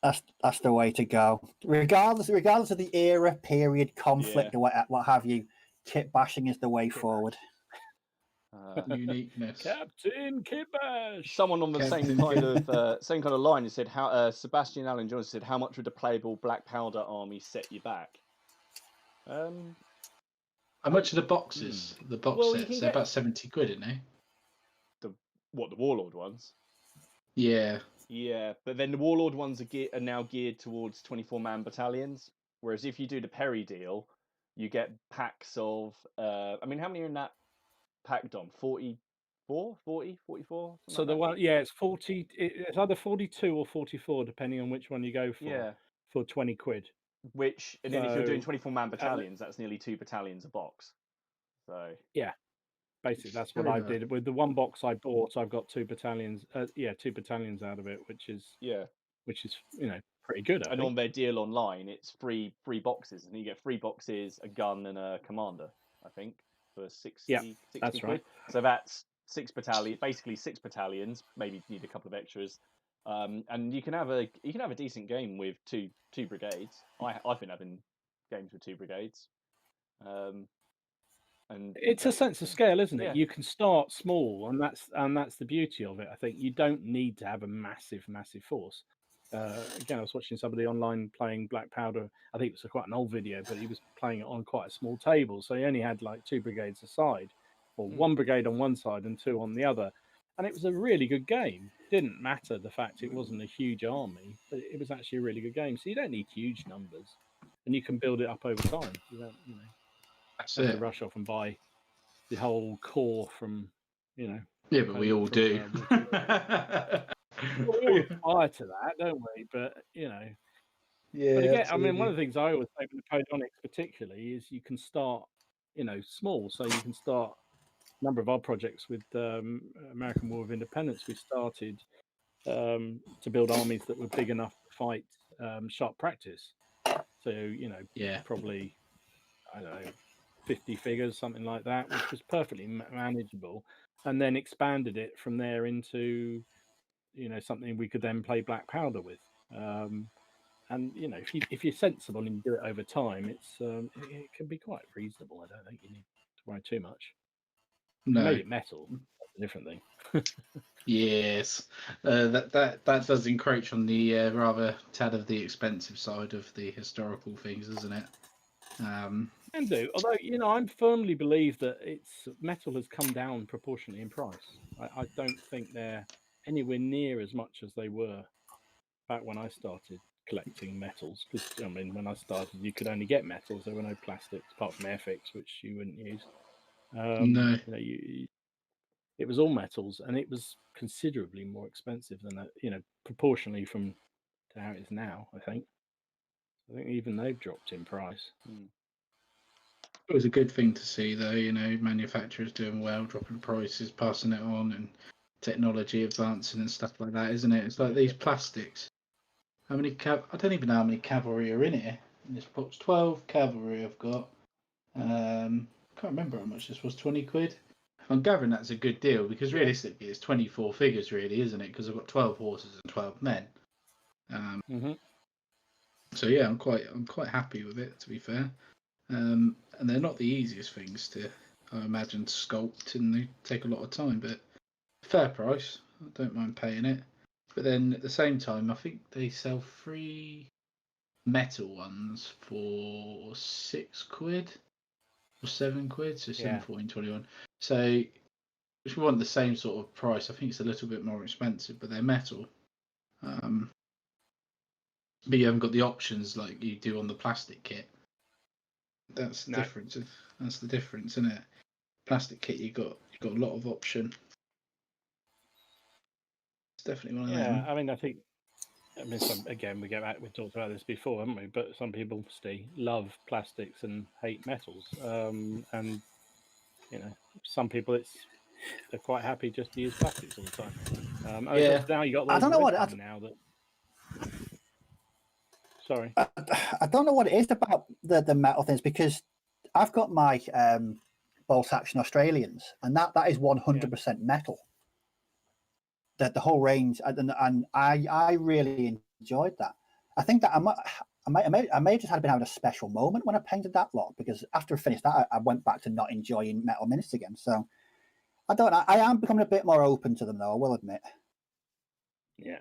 that's the way to go. Regardless of the era, period, conflict, or what have you, kit bashing is the way forward. Uniqueness. Captain Kitbash. Someone on the same kind of line has said, how Sebastian Allen Johnson said, how much would a playable black powder army set you back? How much are the boxes? The box sets, they're about 70 quid, isn't they? The Warlord ones? Yeah. Yeah, but then the Warlord ones are now geared towards 24-man battalions, whereas if you do the Perry deal, you get packs of, how many are in that pack, Dom? 44? 40? 44? So the one, it's 40. It's either 42 or 44, depending on which one you go for. Yeah. For 20 quid. And then if you're doing 24-man battalions, that's nearly 2 battalions a box. So yeah, basically that's what I did with the one box I bought. I've got 2 battalions. 2 battalions out of it, which is pretty good. On their deal online, it's free boxes, and you get 3 boxes, a gun, and a commander. I think for 60 that's quid. Right. So that's 6 battalions, basically 6 battalions. Maybe need a couple of extras. And you can have a decent game with two brigades. I've been having games with 2 brigades. And it's a sense of scale, isn't it? Yeah. You can start small, and that's the beauty of it. I think you don't need to have a massive force. Again, I was watching somebody online playing Black Powder. I think it was quite an old video, but he was playing it on quite a small table, so he only had like 2 brigades aside, or 1 brigade on one side and 2 on the other. And it was a really good game. Didn't matter the fact it wasn't a huge army, but it was actually a really good game. So you don't need huge numbers, and you can build it up over time. You don't, That's have it. to rush off and buy the whole core from, Yeah, but we all do. We all aspire to that, don't we? But Yeah. But again, Absolutely. one of the things I always say with the Podonics particularly is you can start, small. So you can start a number of our projects with American War of Independence. We started to build armies that were big enough to fight sharp practice. So, probably, I don't know, 50 figures, something like that, which was perfectly manageable, and then expanded it from there into, something we could then play Black Powder with. And if you're sensible and you do it over time, it can be quite reasonable. I don't think you need to worry too much. No. Made it metal. That's a different thing. Yes, that does encroach on the rather tad of the expensive side of the historical things, doesn't it? Can do. Although I firmly believe that metal has come down proportionally in price. I don't think they're anywhere near as much as they were back when I started collecting metals. Because when I started, you could only get metals. There were no plastics apart from Airfix, which you wouldn't use. No. It was all metals, and it was considerably more expensive than that. Proportionally to how it is now. I think even they've dropped in price. It was a good thing to see, though. Manufacturers doing well, dropping prices, passing it on, and technology advancing and stuff like that, isn't it? It's like these plastics. How many I don't even know how many cavalry are in here. In this box, 12 cavalry I've got. Can't remember how much this was. 20 quid. I'm gathering that's a good deal, because realistically it's 24 figures, really, isn't it? Because I've got 12 horses and 12 men. Mm-hmm. So yeah, I'm quite happy with it, to be fair. And they're not the easiest things to, I imagine, sculpt, and they take a lot of time. But fair price, I don't mind paying it. But then at the same time, I think they sell 3 metal ones for £6 or £7, so 7, Yeah. 14, 21. So if you want the same sort of price, I think it's a little bit more expensive, but they're metal. But you haven't got the options like you do on the plastic kit. That's the No. difference. That's the difference, isn't it? Plastic kit, you got a lot of option. It's definitely one of them. Yeah, I mean, again, we talked about this before, haven't we? But some people, Steve, love plastics and hate metals, and some people they're quite happy just to use plastics all the time. Yeah. Now you got I those don't know what written now that. Sorry. I don't know what it is about the metal things, because I've got my bolt action Australians, and that is 100% metal. That the whole range, and I really enjoyed that. I think that I may have just been having a special moment when I painted that lot, because after I finished that, I went back to not enjoying metal minutes again. So I don't know. I am becoming a bit more open to them, though, I will admit. Yeah,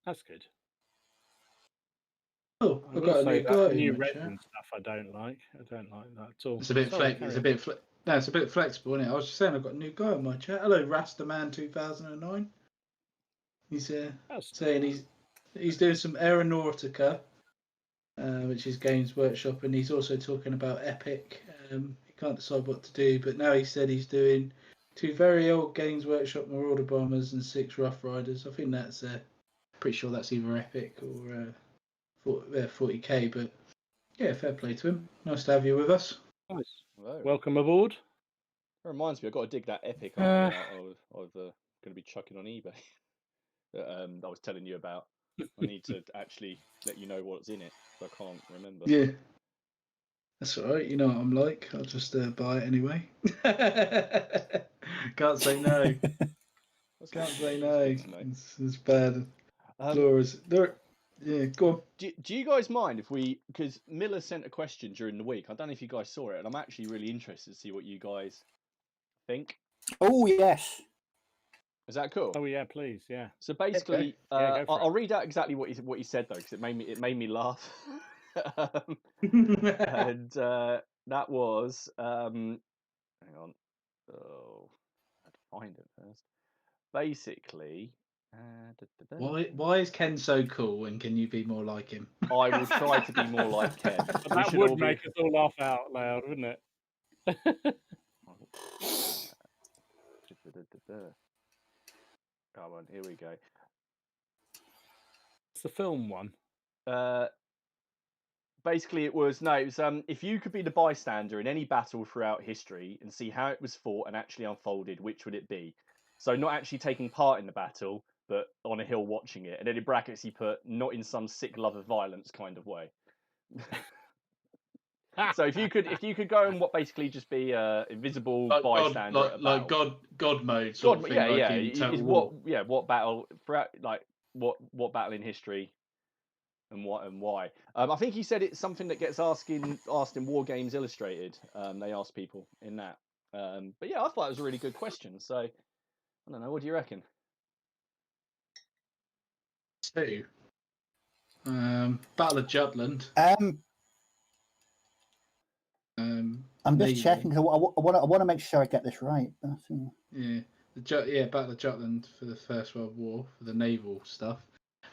that's good. Oh, I I've will got a say new that guy the in new my chat. resin stuff I don't like. I don't like that at all. It's a bit Sorry, flexible. It's a bit flexible, isn't it? I was just saying, I've got a new guy in my chat. Hello, Rasterman 2009. He's saying he's doing some Aeronautica, which is Games Workshop, and he's also talking about Epic. He can't decide what to do, but now he said he's doing 2 very old Games Workshop Marauder Bombers and 6 Rough Riders. I think that's pretty sure that's either Epic or 40k. But yeah, fair play to him. Nice to have you with us. Nice. Hello. Welcome aboard. It reminds me, I've got to dig that Epic army out of going to be chucking on eBay that I was telling you about. I need to actually let you know what's in it. I can't remember. Yeah, that's all right. You know what I'm like. I'll just buy it anyway. Can't say no. Can't say no. It's bad. Flora's there. Yeah, go on. Do you guys mind if because Miller sent a question during the week. I don't know if you guys saw it, and I'm actually really interested to see what you guys think. Oh yes. Is that cool? Oh yeah, please, yeah. So basically, go for I'll it. read out exactly what he said though, because it made me laugh. And that was hang on. Oh, I had to find it first. Basically, Why is Ken so cool, and can you be more like him? I will try to be more like Ken. That would make us all laugh out loud, wouldn't it? Come on, here we go. It's the film one. Basically, it was if you could be the bystander in any battle throughout history and see how it was fought and actually unfolded, which would it be? So not actually taking part in the battle, but on a hill watching it. And then in brackets he put, not in some sick love of violence kind of way. So if you could go and basically just be invisible bystander at a battle. God mode sort of thing. What battle throughout, like what battle in history and why. I think he said it's something that gets asked in War Games Illustrated. They ask people in that. But yeah, I thought it was a really good question. So I don't know. What do you reckon? 2. Battle of Jutland. I'm just checking because I want to make sure I get this right. Yeah, Battle of Jutland for the First World War for the naval stuff,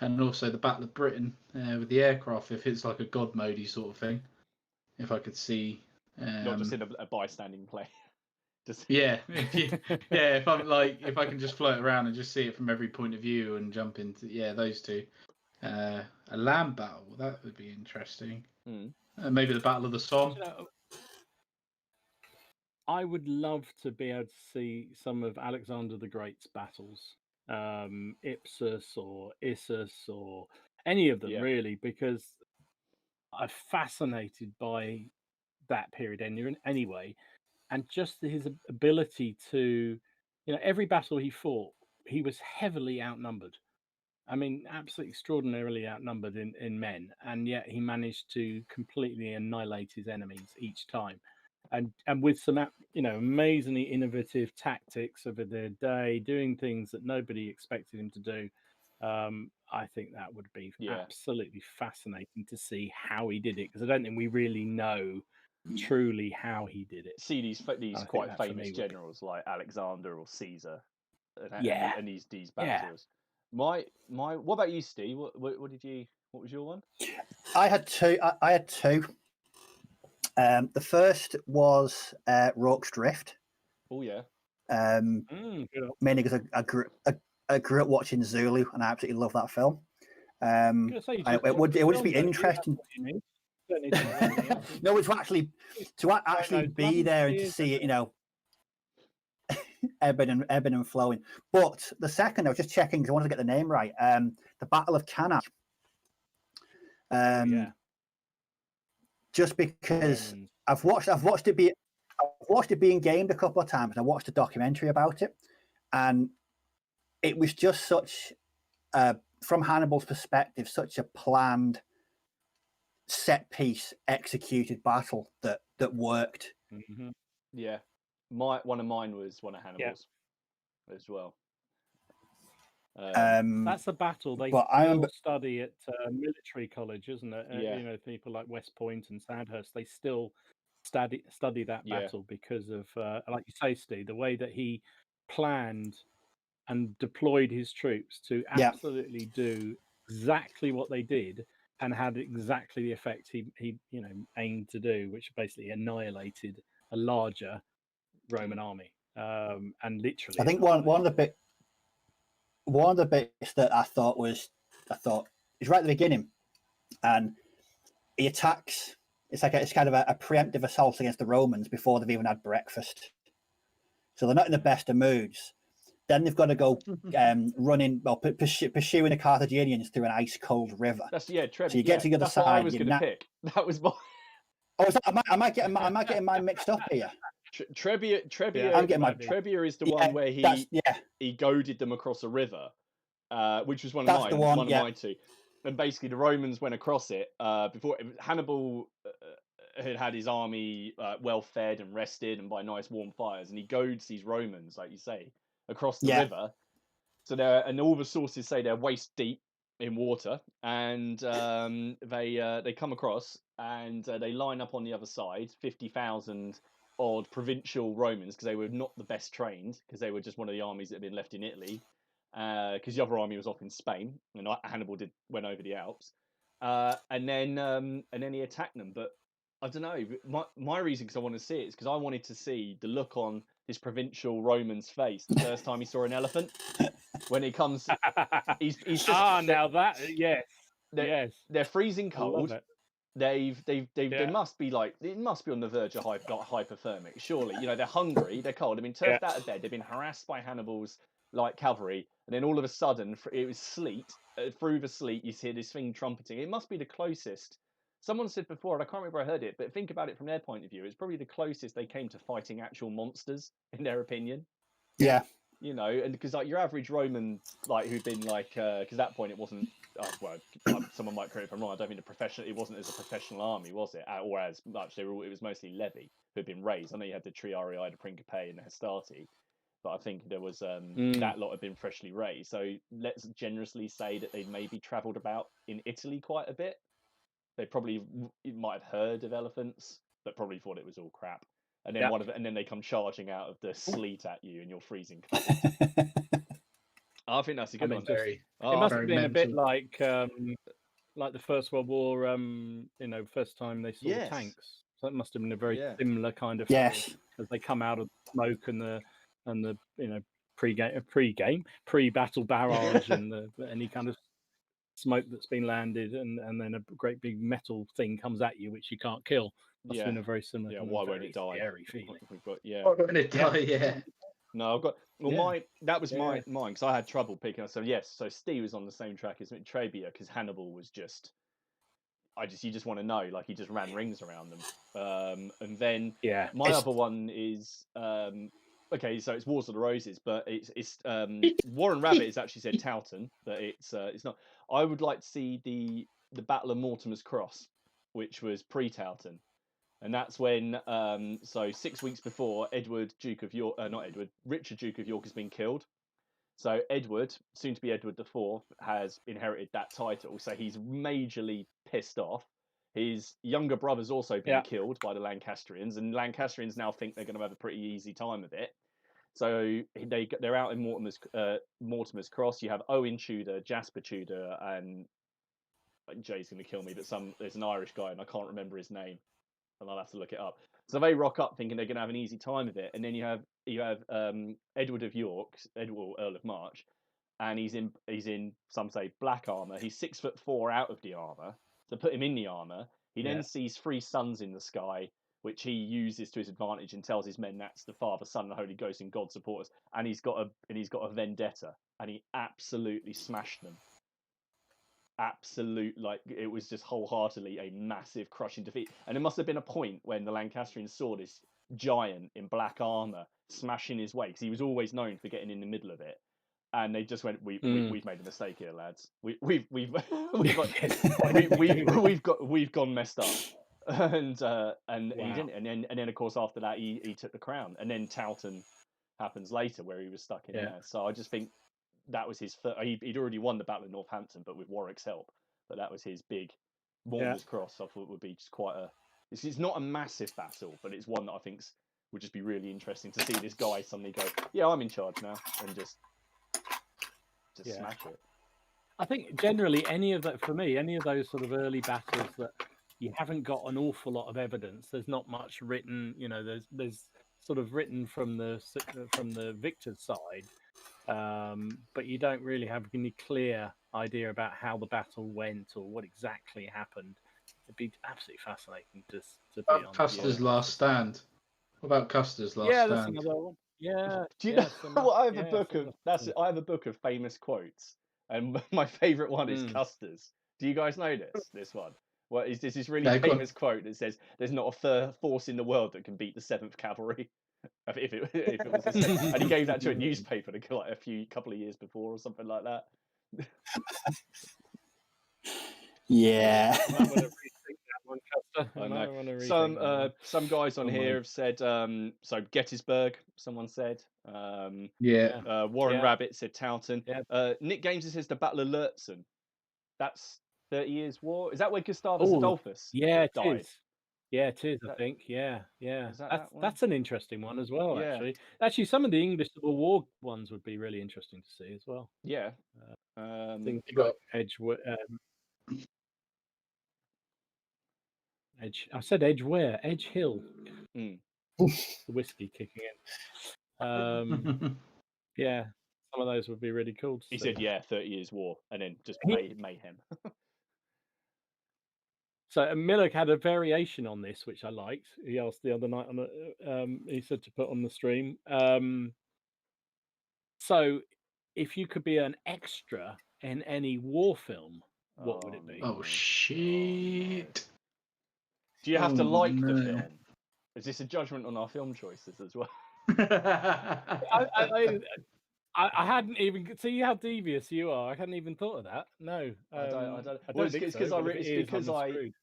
and also the Battle of Britain with the aircraft. If it's like a God modey sort of thing, if I could see, Not just in a bystanding play. If I can just float around and just see it from every point of view and jump into those 2. A land battle, that would be interesting. Maybe the Battle of the Somme. I would love to be able to see some of Alexander the Great's battles, Ipsus or Issus or any of them really, because I'm fascinated by that period anyway, and just his ability to, every battle he fought, he was heavily outnumbered, I mean, absolutely extraordinarily outnumbered in men, and yet he managed to completely annihilate his enemies each time, and with some amazingly innovative tactics over the day, doing things that nobody expected him to do. I think that would be absolutely fascinating to see how he did it, because I don't think we really know truly how he did it. See these I quite think that for famous me would be- generals like Alexander or Caesar, Yeah. and these Yeah. battles. My what about you, Steve? What was your one? I had two. I had two. The first was Rourke's Drift. Oh yeah. Good. Mainly because I grew up watching Zulu, and I absolutely love that film. Gonna say, And it would just be interesting. No, it's actually be there and to see it, ebbing and flowing. But the second, I was just checking because I wanted to get the name right. The Battle of Cantna. Just because I've watched it being gamed a couple of times, and I watched a documentary about it, and it was just such, from Hannibal's perspective, such a planned, set piece, executed battle that worked. Mm-hmm. Yeah, one of mine was one of Hannibal's as well. That's a battle they still study at military college, isn't it? Yeah. People like West Point and Sandhurst, they still study that battle because of, like you say, Steve, the way that he planned and deployed his troops to absolutely do exactly what they did, and had exactly the effect he aimed to do, which basically annihilated a larger Roman army, and literally. I think one of the bits that I thought is right at the beginning, and he attacks. It's kind of a preemptive assault against the Romans before they've even had breakfast, so they're not in the best of moods. Then they've got to go running, pursuing the Carthaginians through an ice cold river. Trevor. So you get to the other side. What I was going to pick. That was my. Oh, am I getting mine mixed up here? Trebia. I'm getting Trebia is the one where he goaded them across a river, which was one of mine. One of my two. And basically, the Romans went across it before Hannibal had his army well fed and rested, and by nice warm fires, and he goads these Romans, like you say, across the river. So and all the sources say they're waist deep in water, and they come across and they line up on the other side, 50,000 odd provincial Romans, because they were not the best trained, because they were just one of the armies that had been left in Italy, because the other army was off in Spain, and Hannibal went over the Alps, and then he attacked them. But I don't know. My reason because I want to see it is because I wanted to see the look on this provincial Roman's face the first time he saw an elephant. When he comes, he's just now that yes, they're freezing cold. They must be it must be on the verge of hypothermic. Surely, they're hungry, they're cold. They've been turfed out of bed. They've been harassed by Hannibal's cavalry, and then all of a sudden it was sleet. Through the sleet, you hear this thing trumpeting. It must be the closest. Someone said before, and I can't remember I heard it, but think about it from their point of view. It's probably the closest they came to fighting actual monsters, in their opinion. Yeah. And because your average Roman, who'd been because at that point it wasn't. Someone might correct if I'm wrong. I don't think it wasn't as a professional army, was it? Or as much it was mostly levy who'd been raised. I know you had the Triarii, the Principae, and the Hastati, but I think there was that lot had been freshly raised. So let's generously say that they'd maybe travelled about in Italy quite a bit. They probably might have heard of elephants, but probably thought it was all crap. And then and then they come charging out of the sleet at you, and you're freezing cold. I think that's a good one. It must have been a bit like the First World War. First time they saw tanks. So it must have been a very similar kind of feel as they come out of the smoke and the pre-battle barrage and any kind of smoke that's been landed, and then a great big metal thing comes at you which you can't kill. Must have been a very similar. Yeah, why won't it die? Scary feeling. Why won't it die? Yeah. No, I've got that was mine because I had trouble picking up. So so Steve was on the same track as Trebia because Hannibal was just. You just want to know, he just ran rings around them. And then my other one is okay, so it's Wars of the Roses, but it's Warren Rabbit has actually said Towton, but it's not. I would like to see the Battle of Mortimer's Cross, which was pre-Towton, and that's when so 6 weeks before Edward Duke of York, not Edward, Richard Duke of York has been killed. So Edward, soon to be Edward IV, has inherited that title, so he's majorly pissed off. His younger brother's also been killed by the Lancastrians, and Lancastrians now think they're going to have a pretty easy time of it. So they're out in Mortimer's Cross. You have Owen Tudor, Jasper Tudor, and Jay's going to kill me, but there's an Irish guy, and I can't remember his name, and I'll have to look it up. So they rock up thinking they're going to have an easy time of it, and then you have Edward of York, Earl of March, and he's in some say black armor. He's 6'4" out of the armor. To put him in the armor, he then sees 3 suns in the sky, which he uses to his advantage and tells his men that's the Father, Son, and the Holy Ghost, and God support us. And he's got a vendetta, and he absolutely smashed them. Like it was just wholeheartedly a massive crushing defeat. And there must have been a point when the Lancastrians saw this giant in black armor smashing his way, because he was always known for getting in the middle of it. And they just went, we've made a mistake here, lads. We've gone messed up. And he didn't. And then of course after that he took the crown. And then Towton happens later, where he was stuck in there. So I just think that was his first. He'd already won the Battle of Northampton, but with Warwick's help. But that was his big Mortimer's Cross. I thought would be just quite a. It's not a massive battle, but it's one that I think would just be really interesting to see this guy suddenly go, yeah, I'm in charge now, and just smash it. I think generally any of those sort of early battles that you haven't got an awful lot of evidence. There's not much written. There's sort of written from the victor's side. But you don't really have any clear idea about how the battle went or what exactly happened. It'd be absolutely fascinating to be on. Custer's Last Stand. What about Custer's Last Stand? That's another one. Yeah. Do you know what? I have a book of famous quotes, and my favourite one is Custer's. Do you guys know this one? Well, is this really famous quote that says, "There's not a force in the world that can beat the 7th Cavalry." If it was, and he gave that to a newspaper like a couple of years before or something like that. Yeah. I know. Some guys on here have said so Gettysburg. Someone said Warren Rabbit said Towton. Nick Games says the Battle of Lurtzen. That's 30 Years' War. Is that where Gustavus Adolphus died? It is. Yeah, it is. I think. Yeah. That's an interesting one as well. Actually, some of the English Civil War ones would be really interesting to see as well. Yeah. Things like I said Edgeware, Edge Hill. The whiskey kicking in. Yeah, some of those would be really cool. He said, 30 Years' War, and then just mayhem. So Millock had a variation on this, which I liked. He asked the other night he said to put on the stream. So if you could be an extra in any war film, what would it be? Oh shit. Do you have to like the film? Is this a judgment on our film choices as well? I hadn't even see how devious you are. I hadn't even thought of that. No, I don't.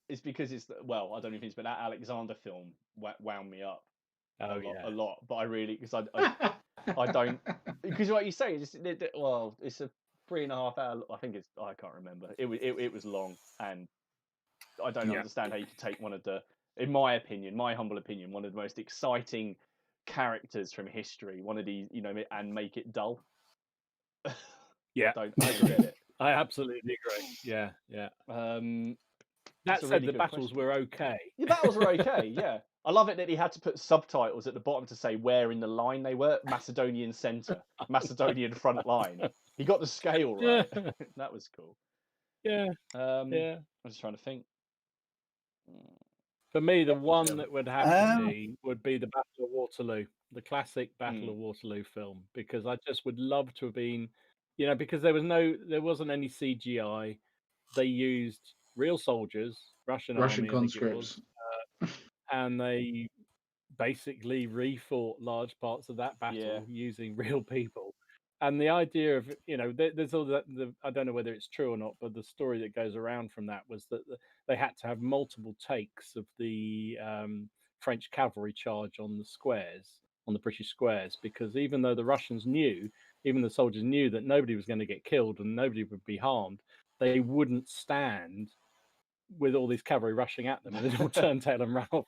It's because it's well, I don't know if it's, but that Alexander film wound me up a lot. But I really because I don't because what you say is it's a 3.5 hour. I think I can't remember. It was long, and I don't understand how you could take one of the, in my humble opinion, one of the most exciting characters from history, one of these, and make it dull. Yeah, I get it. I absolutely agree. Yeah. That said, the battles were okay. The battles were okay. Yeah, I love it that he had to put subtitles at the bottom to say where in the line they were. Macedonian center, Macedonian front line. He got the scale right. Yeah. That was cool. Yeah. I'm just trying to think. For me, the one that would have to be would be the Battle of Waterloo, the classic Battle of Waterloo film, because I just would love to have been, because there wasn't any CGI. They used real soldiers, Russian conscripts, and they basically refought large parts of that battle Yeah. using real people. And the idea of, there's all that, I don't know whether it's true or not, but the story that goes around from that was that they had to have multiple takes of the French cavalry charge on the squares, on the British squares, because even though the Russians knew, even the soldiers knew that nobody was going to get killed and nobody would be harmed, they wouldn't stand with all these cavalry rushing at them, and they'd all turn tail and run off.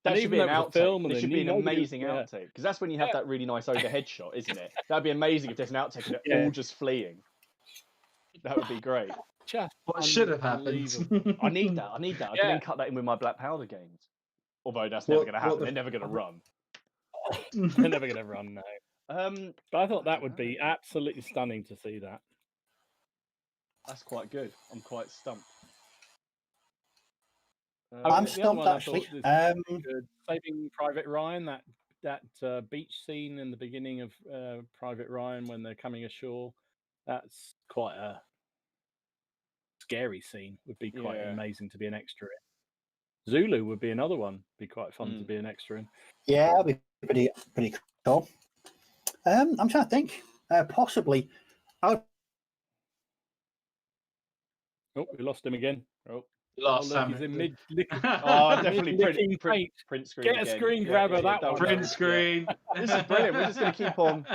That should be an outtake. And This should be an amazing yeah. outtake, because that's when you have that really nice overhead shot, isn't it? That'd be amazing if there's an outtake and they're all just fleeing. That would be great. Just What should have happened? unbelievable. I need that. I can then cut that in with my black powder games. Although that's never going to happen. They're never going to run. They're never going to run now. But I thought that would be absolutely stunning to see that. That's quite good. I'm quite stumped. I'm stumped actually. Saving Private Ryan, that beach scene in the beginning of Private Ryan when they're coming ashore, that's quite a scary scene. Would be quite amazing to be an extra in. Zulu would be another one. Be quite fun to be an extra in. Yeah, that'd be pretty cool. I'm trying to think. Possibly. Oh, we lost him again. Oh. Last time he's in mid. Definitely print screen. Get a screen grabber that one. Print screen. This is brilliant. We're just going to keep on.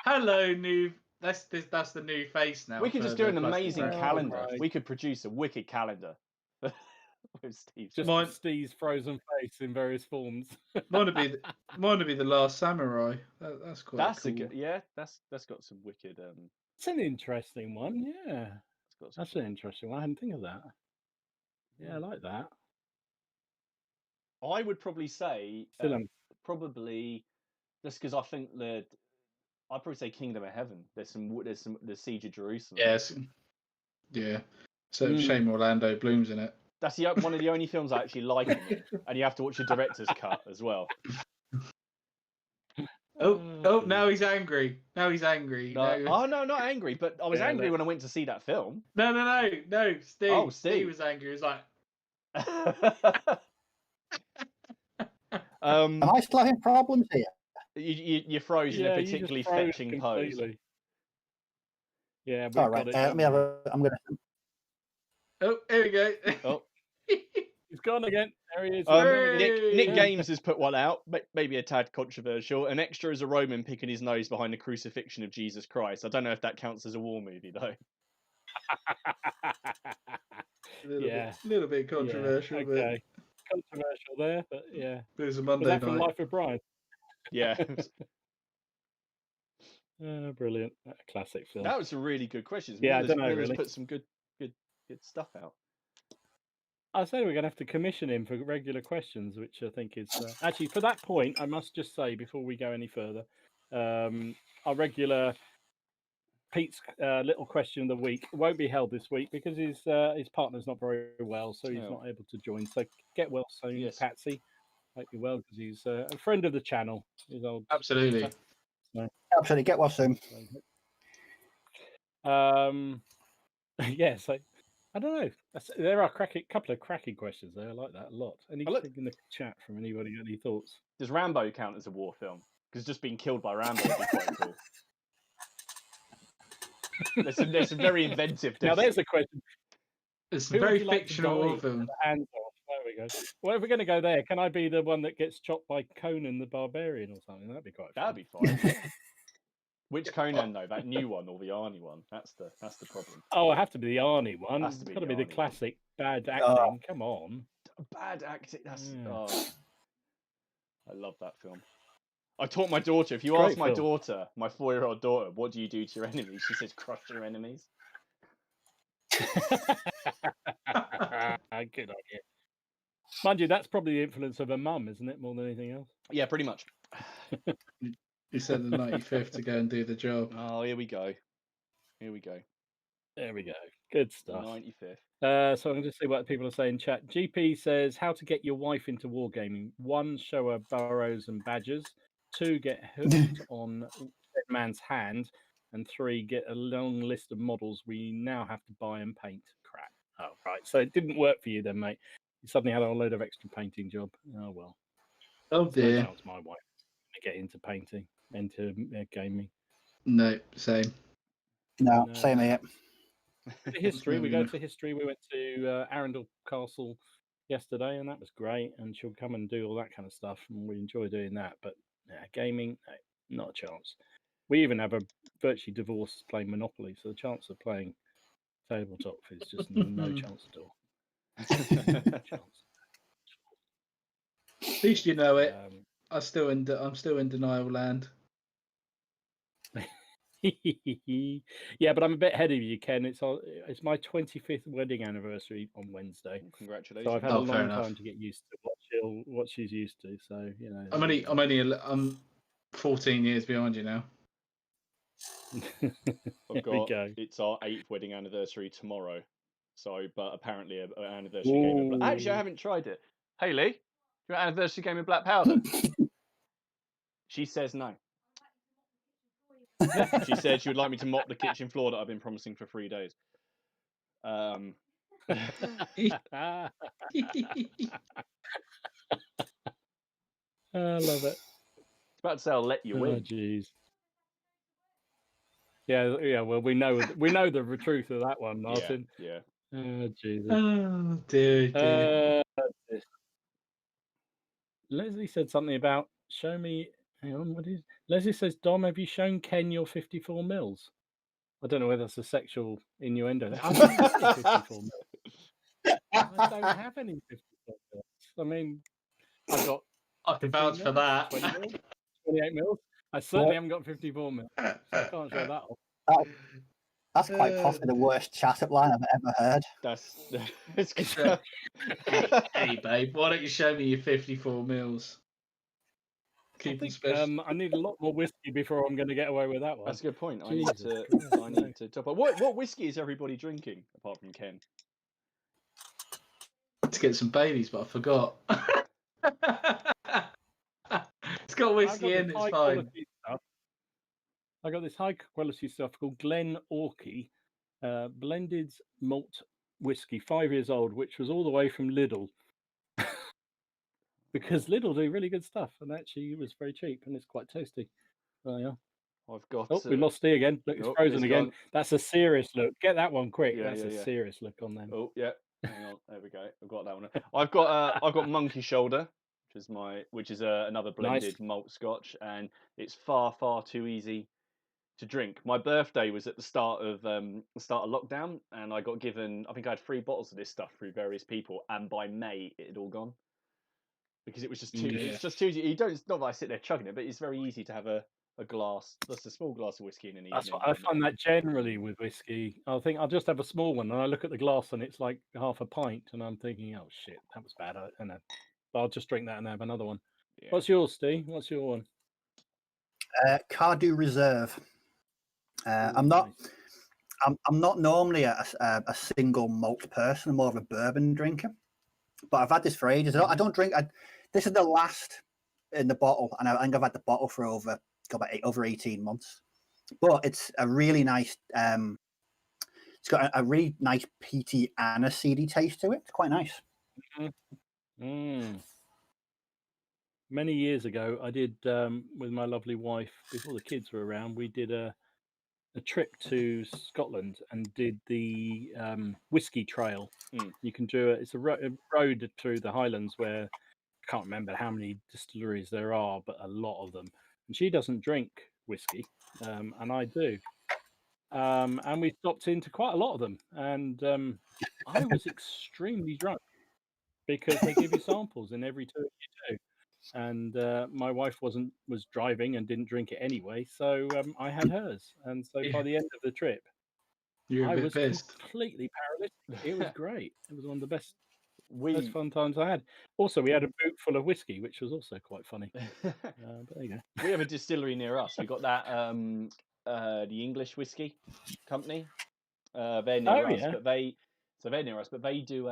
Hello, new. That's the new face now. We could just do an amazing calendar. We could produce a wicked calendar with Steve. Just Steve's frozen face in various forms. Mine would be the Last Samurai. That's quite. That's cool. a good. Yeah, that's got some wicked. It's an interesting one. Yeah, that's an interesting one. I hadn't think of that. Yeah, I like that. I would probably say probably just because I think that I'd probably say Kingdom of Heaven. There's the Siege of Jerusalem. Yes. Yeah. So shame Orlando Bloom's in it. That's one of the only films I actually like in it, and you have to watch the director's cut as well. Oh! Now he's angry. No. Oh no, not angry. But I was angry when I went to see that film. No. Steve. Oh, Steve was angry. He was like. Am I still having problems here? You're frozen in a particularly fetching pose. Yeah, all right. Let me have a. I'm gonna. Oh, here we go. Oh, he's gone again. There he is. Nick Games has put one out, maybe a tad controversial. An extra is a Roman picking his nose behind the crucifixion of Jesus Christ. I don't know if that counts as a war movie though. A little bit controversial. Yeah, okay. Controversial there, but yeah. There's a Monday night. From Life of Brian. Yeah. Brilliant. Classic film. That was some really good questions. Yeah, I don't know really. Put some good stuff out. I say we're going to have to commission him for regular questions, which I think is actually for that point. I must just say before we go any further, our regular Pete's little question of the week won't be held this week because his partner's not very well, so he's not able to join. So get well soon, Patsy. Hope you're well because he's a friend of the channel. His old absolutely, absolutely get well soon. Yeah, so I don't know. There are a couple of cracking questions there. I like that a lot. Anything in the chat from anybody? Got any thoughts? Does Rambo count as a war film? Because just being killed by Rambo would be quite cool. There's some very inventive. Now there's a question. It's a very fictional war film. Hands off. There we go. Well, if we're going to go there, can I be the one that gets chopped by Conan the Barbarian or something? That'd be quite. That'd be fine. Which Conan though? That new one or the Arnie one? That's the problem. Oh, I have to be the Arnie one. Has to be got to the be the Arnie classic bad acting. Come on. Bad acting. That's. Oh, I love that film. I taught my daughter. If you ask my daughter, my 4-year-old daughter, what do you do to your enemies? She says, crush your enemies. Good idea. Mind you, that's probably the influence of her mum, isn't it? More than anything else. Yeah, pretty much. He said the 95th to go and do the job. Oh, here we go. There we go. Good stuff. 95th. So I'm going to see what people are saying in chat. GP says, how to get your wife into wargaming. 1, show her burrows and badgers. 2, get hooked on Dead Man's Hand. And 3, get a long list of models we now have to buy and paint. Crap. Oh, right. So it didn't work for you then, mate. You suddenly had a load of extra painting job. Oh, well. Oh No dear. doubt my wife to get into painting, into gaming. No, same. No, No same doubt. here. To history, we never go to history. We went to Arundel Castle yesterday, and that was great. And she'll come and do all that kind of stuff, and we enjoy doing that. But gaming, no, not a chance. We even have a virtually divorced playing Monopoly, so the chance of playing tabletop is just no chance at all. No chance. At least you know it. Um, I'm still in denial land. yeah, but I'm a bit ahead of you, Ken. It's my 25th wedding anniversary on Wednesday, Congratulations. so I've had Oh, a fair long enough. time to get used to what she's used to. So you know, I'm 14 years behind you now. Here I've we got go. it's our 8th wedding anniversary tomorrow. So, but apparently an anniversary game of Black... Actually, I haven't tried it. Hayley, do you want an anniversary game of Black Powder? She says no. She said she would like me to mop the kitchen floor that I've been promising for 3 days. I love it. It's about to say I'll let you Oh, win. jeez. Yeah. Well, we know the truth of that one, Martin. Yeah. Oh, Jesus. Oh dear. Leslie said something about show me. Hang on, what is Leslie says? Dom, have you shown Ken your 54 mils? I don't know whether that's a sexual innuendo. I don't have any 54 mils. I don't have any 54 mils. I mean, I've got I can 15 vouch for mils, that. 20 mils, 28 mils. I certainly haven't got 54 mils, so I can't show that off. That's quite possibly the worst chat-up line I've ever heard. That's Hey babe, why don't you show me your 54 mils? I think I need a lot more whiskey before I'm going to get away with that one. That's a good point. I Jesus need to top up. What whiskey is everybody drinking apart from Ken? To get some Baileys, but I forgot. It's got whiskey in, it's fine. I got this high quality stuff called Glen Orkey, blended malt whiskey, 5 years old, which was all the way from Lidl. Because Lidl do really good stuff, and actually it was very cheap and it's quite tasty. Oh yeah. I've got. Oh, we lost Steve again. Look, it's frozen again. Gone. That's a serious look. Get that one quick. Yeah, That's a serious look on them. Oh yeah. Hang on. There we go. I've got that one. I've got Monkey Shoulder, which is another blended malt Scotch, and it's far too easy to drink. My birthday was at the start of lockdown, and I got given. I think I had 3 bottles of this stuff through various people, and by May it had all gone. Because it was just too. Yeah. It's just too. You don't. It's not that I sit there chugging it, but it's very easy to have a glass. Just a small glass of whiskey in an evening. That's what I find that generally with whiskey. I think I'll just have a small one, and I look at the glass, and it's like half a pint, and I'm thinking, oh shit, that was bad. I'll just drink that and have another one. Yeah. What's yours, Steve? What's your one? Cardew Reserve. I'm not normally a single malt person. I'm more of a bourbon drinker. But I've had this for ages. I don't drink. This is the last in the bottle, and I think I've had the bottle for over 18 months. But it's a really nice. It's got a really nice peaty aniseedy taste to it. It's quite nice. Many years ago, I did with my lovely wife before the kids were around. We did a trip to Scotland and did the whiskey trail. You can do it. It's a road through the Highlands where I can't remember how many distilleries there are, but a lot of them. And she doesn't drink whiskey, and I do. And we stopped into quite a lot of them, and I was extremely drunk because they give you samples in every tour you do. And my wife was driving and didn't drink it anyway, so I had hers. And so by the end of the trip, I was completely paralytic. It was great. It was one of the best fun times I had. Also, we had a boot full of whiskey, which was also quite funny. But there you go. We have a distillery near us. We got that the English whiskey company. They're near us, but they're near us, but they do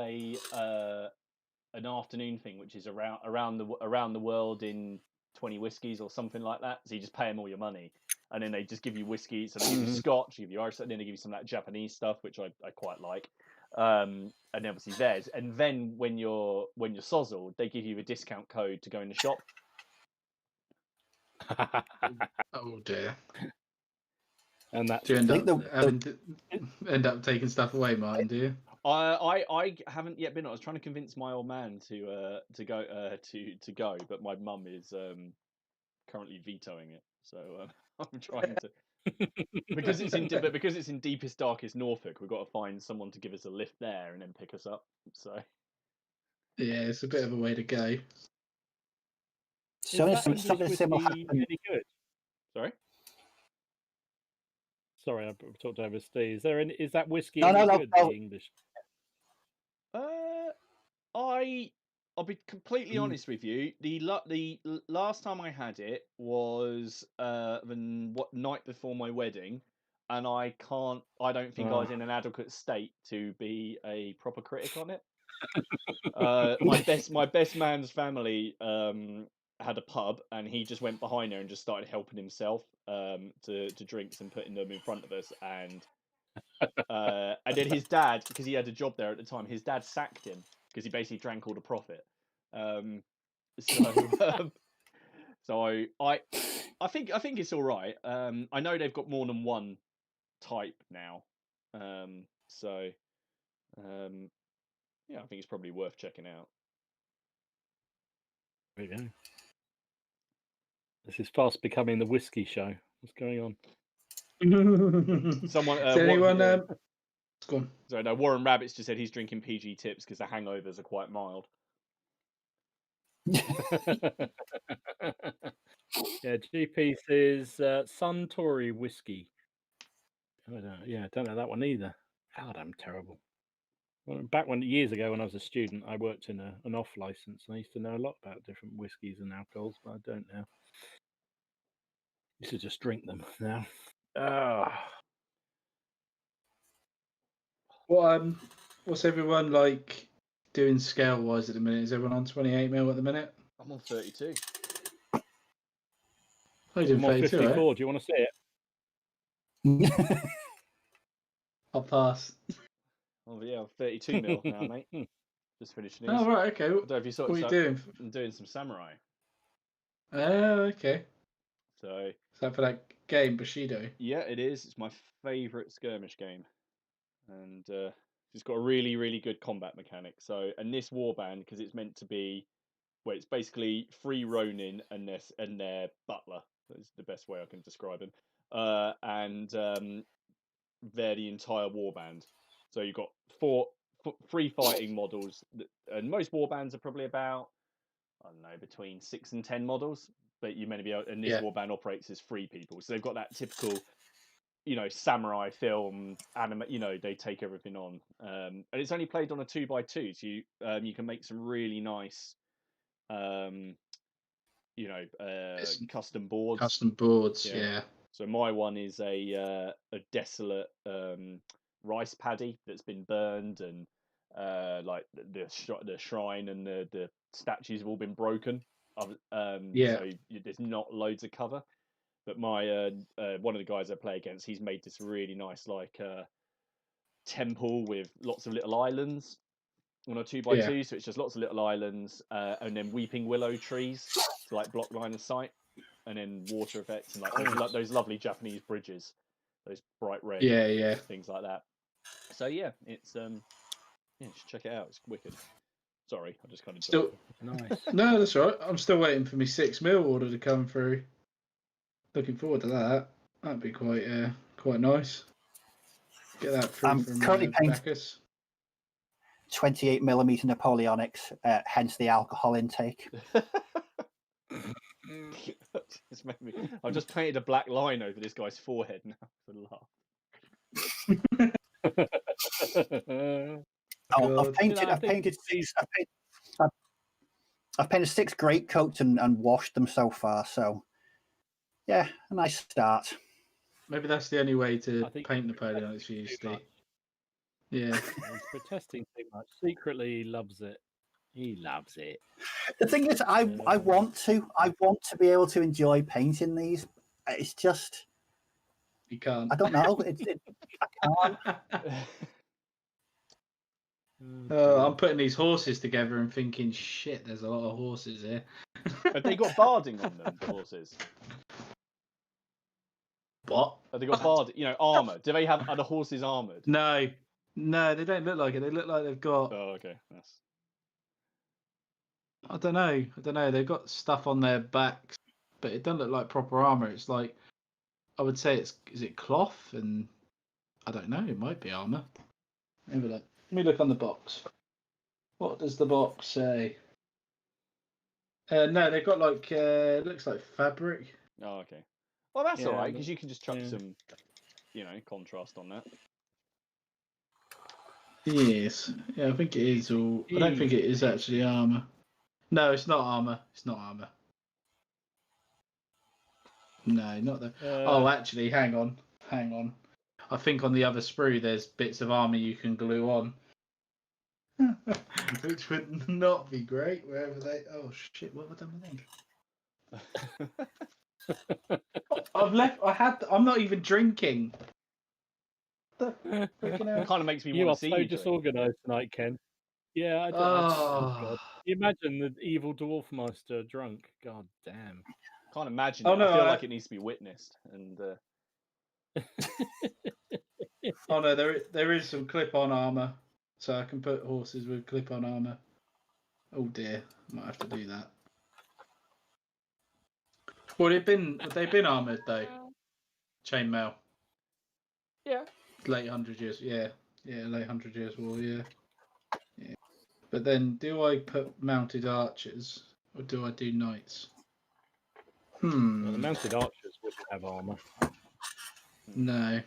an afternoon thing, which is around the world in 20 whiskies or something like that. So you just pay them all your money, and then they just give you whiskey. So they give you Scotch, they give you Irish, and then they give you some of that Japanese stuff, which I quite like. And obviously theirs. And then when you're sozzled, they give you a discount code to go in the shop, Oh dear. And that's Do you end think up the- end up taking stuff away, Martin? Do you? I haven't yet been. I was trying to convince my old man to go, but my mum is currently vetoing it. So I'm trying to because it's in deepest darkest Norfolk. We've got to find someone to give us a lift there and then pick us up. So Yeah, it's a bit of a way to go. something, Is that English something similar whiskey happened. any good? sorry. Sorry, I talked over Steve. Is that whiskey No, any no, good? no. The English. I'll be completely honest with you. The last time I had it was night before my wedding, and I don't think I was in an adequate state to be a proper critic on it. My best man's family had a pub, and he just went behind there and just started helping himself to drinks and putting them in front of us, and then his dad, because he had a job there at the time, his dad sacked him because he basically drank all the profit. So I think it's all right. I know they've got more than one type now, so yeah, I think it's probably worth checking out. There we go. This is fast becoming the whiskey show. What's going on? Someone, Is anyone? Go on. Sorry, no. Warren Rabbits just said he's drinking PG tips because the hangovers are quite mild. Yeah, GP says Suntory whiskey. I don't know that one either. God, I'm terrible. Well, back years ago when I was a student, I worked in an off license, and I used to know a lot about different whiskies and alcohols, but I don't now. Used to just drink them now. What's everyone like doing scale wise at the minute? Is everyone on 28mm at the minute? I'm on 32. Oh, you're doing I'm on 32, 54. Do you want to see it? I'll pass. Oh yeah, 32 mil now, mate. Just finishing these. Oh right, okay. I don't know if you saw it. What are you doing? I'm doing some samurai. Oh, okay. So Is that for that game, Bushido? yeah, it is. It's my favourite skirmish game, and it's got a really, really good combat mechanic. So, and this warband, because it's meant to be, well, it's basically 3 Ronin and their butler. That's the best way I can describe him. And they're the entire warband. So you've got 3 fighting models, and most warbands are probably about, I don't know, between 6 and 10 models. But you may be able, and this warband operates as 3 people, so they've got that typical, samurai film anime. They take everything on, and it's only played on a 2x2, so you can make some really nice, custom boards. Custom boards, yeah. So my one is a desolate rice paddy that's been burned, and like the shrine and the statues have all been broken. So there's not loads of cover. But my one of the guys I play against, he's made this really nice temple with lots of little islands on a 2x2. So it's just lots of little islands, and then weeping willow trees to like block line of sight, and then water effects and like those lovely Japanese bridges, those bright red things like that. So yeah, it's just check it out. It's wicked. Sorry, I just kind of still nice. No, that's right. I'm still waiting for my 6mm order to come through. Looking forward to that. That'd be quite nice. Get that through I'm from currently painting Bacchus. 28mm Napoleonics, hence the alcohol intake. It's made me. I've just painted a black line over this guy's forehead now for the laugh. I've painted 6 greatcoats and washed them so far. So yeah, a nice start. Maybe that's the only way to paint Napoleonics for you, Steve. Yeah. He's protesting too much. Secretly, he loves it. He loves it. The thing is, I want to be able to enjoy painting these. It's just you can't. I don't know. I can't. I'm putting these horses together and thinking, shit, there's a lot of horses here. Have they got barding on them, the horses? What? Have they got bard? Armor. Do they have? Are the horses armored? No, they don't look like it. They look like they've got. Oh, okay. That's... I don't know. They've got stuff on their backs, but it doesn't look like proper armor. It's like, I would say is it cloth? And I don't know. It might be armor. Let me look on the box. What does the box say? No, they've got like looks like fabric. Oh, okay. Well, that's all right, because but- you can just chuck yeah. some, contrast on that. Yes. Yeah, I think it is all. I don't think it is actually armor. No, it's not armor. It's not armor. No, not that. Oh, actually, hang on. I think on the other sprue there's bits of armor you can glue on. Which would not be great wherever they. Oh shit! What have I done with them? I'm not even drinking. It kind of makes me You want are to see so you drink. disorganized tonight, Ken. Yeah, I don't. Oh, God. You imagine the evil dwarf master drunk. God damn. Can't imagine. Oh, it. no, I feel like it needs to be witnessed. And Oh no, there is some clip-on armor, so I can put horses with clip-on armor. Oh dear, I might have to do that. Well, they've been armored though. Chainmail. yeah, Late 100 years, yeah, late 100 years war, yeah. But then, do I put mounted archers or do I do knights? Well, the mounted archers wouldn't have armor. No.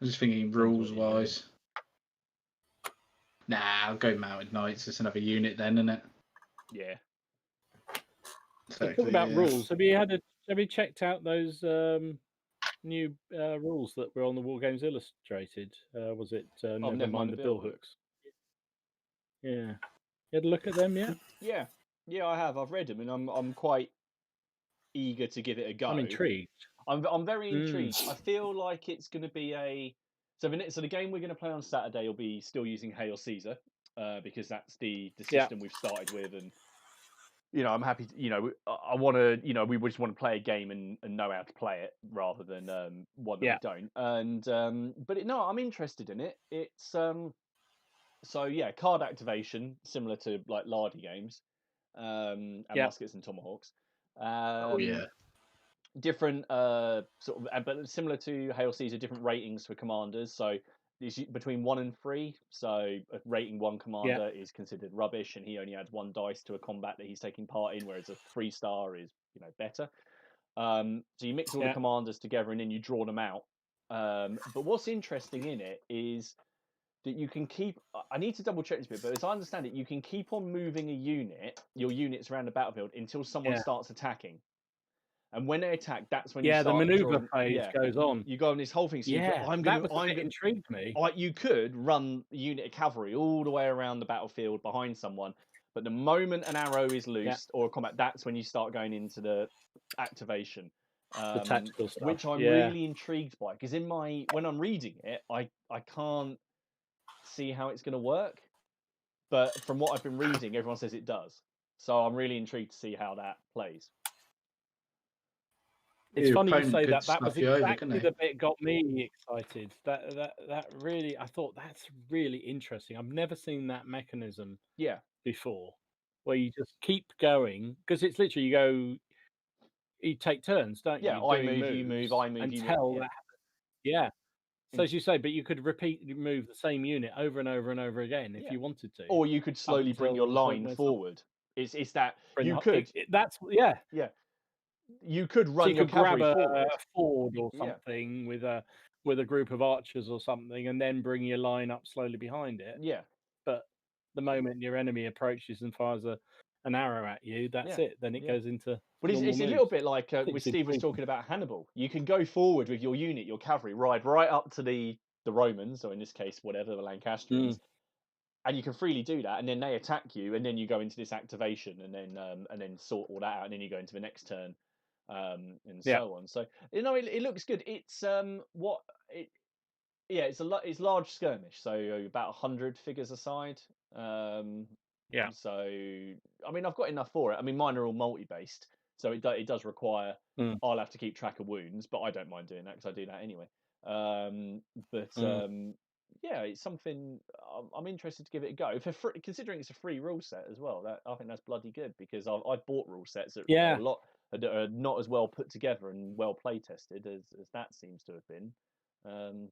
I'm just thinking Depends what rules you do. wise. Nah, I'll go mounted knights. It's another unit then, isn't it? yeah. Talk about rules. Have you checked out those new rules that were on the War Games Illustrated? Was it Never Mind the Bill Hooks? Yeah. You had a look at them yet? Yeah, I have. I've read them, and I'm quite eager to give it a go. I'm intrigued. I'm very intrigued. I feel like it's going to be so the game we're going to play on Saturday will be still using Hail Caesar, because that's the system we've started with, and I'm happy to, I want to, we just want to play a game and know how to play it rather than one that we don't. And but I'm interested in it. It's card activation similar to like Lardy games, and muskets and tomahawks. Different sort of, but similar to Hail Caesar, different ratings for commanders. So between 1 and 3. So a rating 1 commander is considered rubbish, and he only adds 1 dice to a combat that he's taking part in, whereas a 3-star is better. So you mix all the commanders together and then you draw them out. But what's interesting in it is that you can keep. I need to double check this bit, but as I understand it, you can keep on moving your units around the battlefield until someone starts attacking. And when they attack, that's when you start the maneuver drawing, phase goes on. You go on this whole thing. So intrigued me. You could run a unit of cavalry all the way around the battlefield behind someone, but the moment an arrow is loosed or a combat, that's when you start going into the activation. The tactical stuff, which I'm really intrigued by, because when I'm reading it, I can't see how it's going to work, but from what I've been reading, everyone says it does. So I'm really intrigued to see how that plays. It's funny you say that. That was exactly the bit got me excited. That really, I thought that's really interesting. I've never seen that mechanism before, where you just keep going, because it's literally you take turns, don't you? I move, you move, I move, you move. So as you say, but you could move the same unit over and over and over again if you wanted to, or you could slowly bring your line forward. It's that you could. That's You could run your grab cavalry forward. a ford or something with a group of archers or something, and then bring your line up slowly behind it. Yeah. But the moment your enemy approaches and fires an arrow at you, that's it. Then it goes into. But it's a little bit like with Steve was talking about Hannibal. You can go forward with your unit, your cavalry, ride right up to the Romans, or in this case, whatever, the Lancastrians. And you can freely do that, and then they attack you, and then you go into this activation, and then sort all that out, and then you go into the next turn. And so on. So it looks good. It's it's large skirmish, so about 100 figures aside. So I mean, I've got enough for it. I mean, mine are all multi-based, So it does require. Mm. I'll have to keep track of wounds, but I don't mind doing that because I do that anyway. Yeah, it's something I'm interested to give it a go. For free, considering it's a free rule set as well, I think that's bloody good because I've bought rule sets that Yeah. are a lot are not as well put together and well play tested as that seems to have been.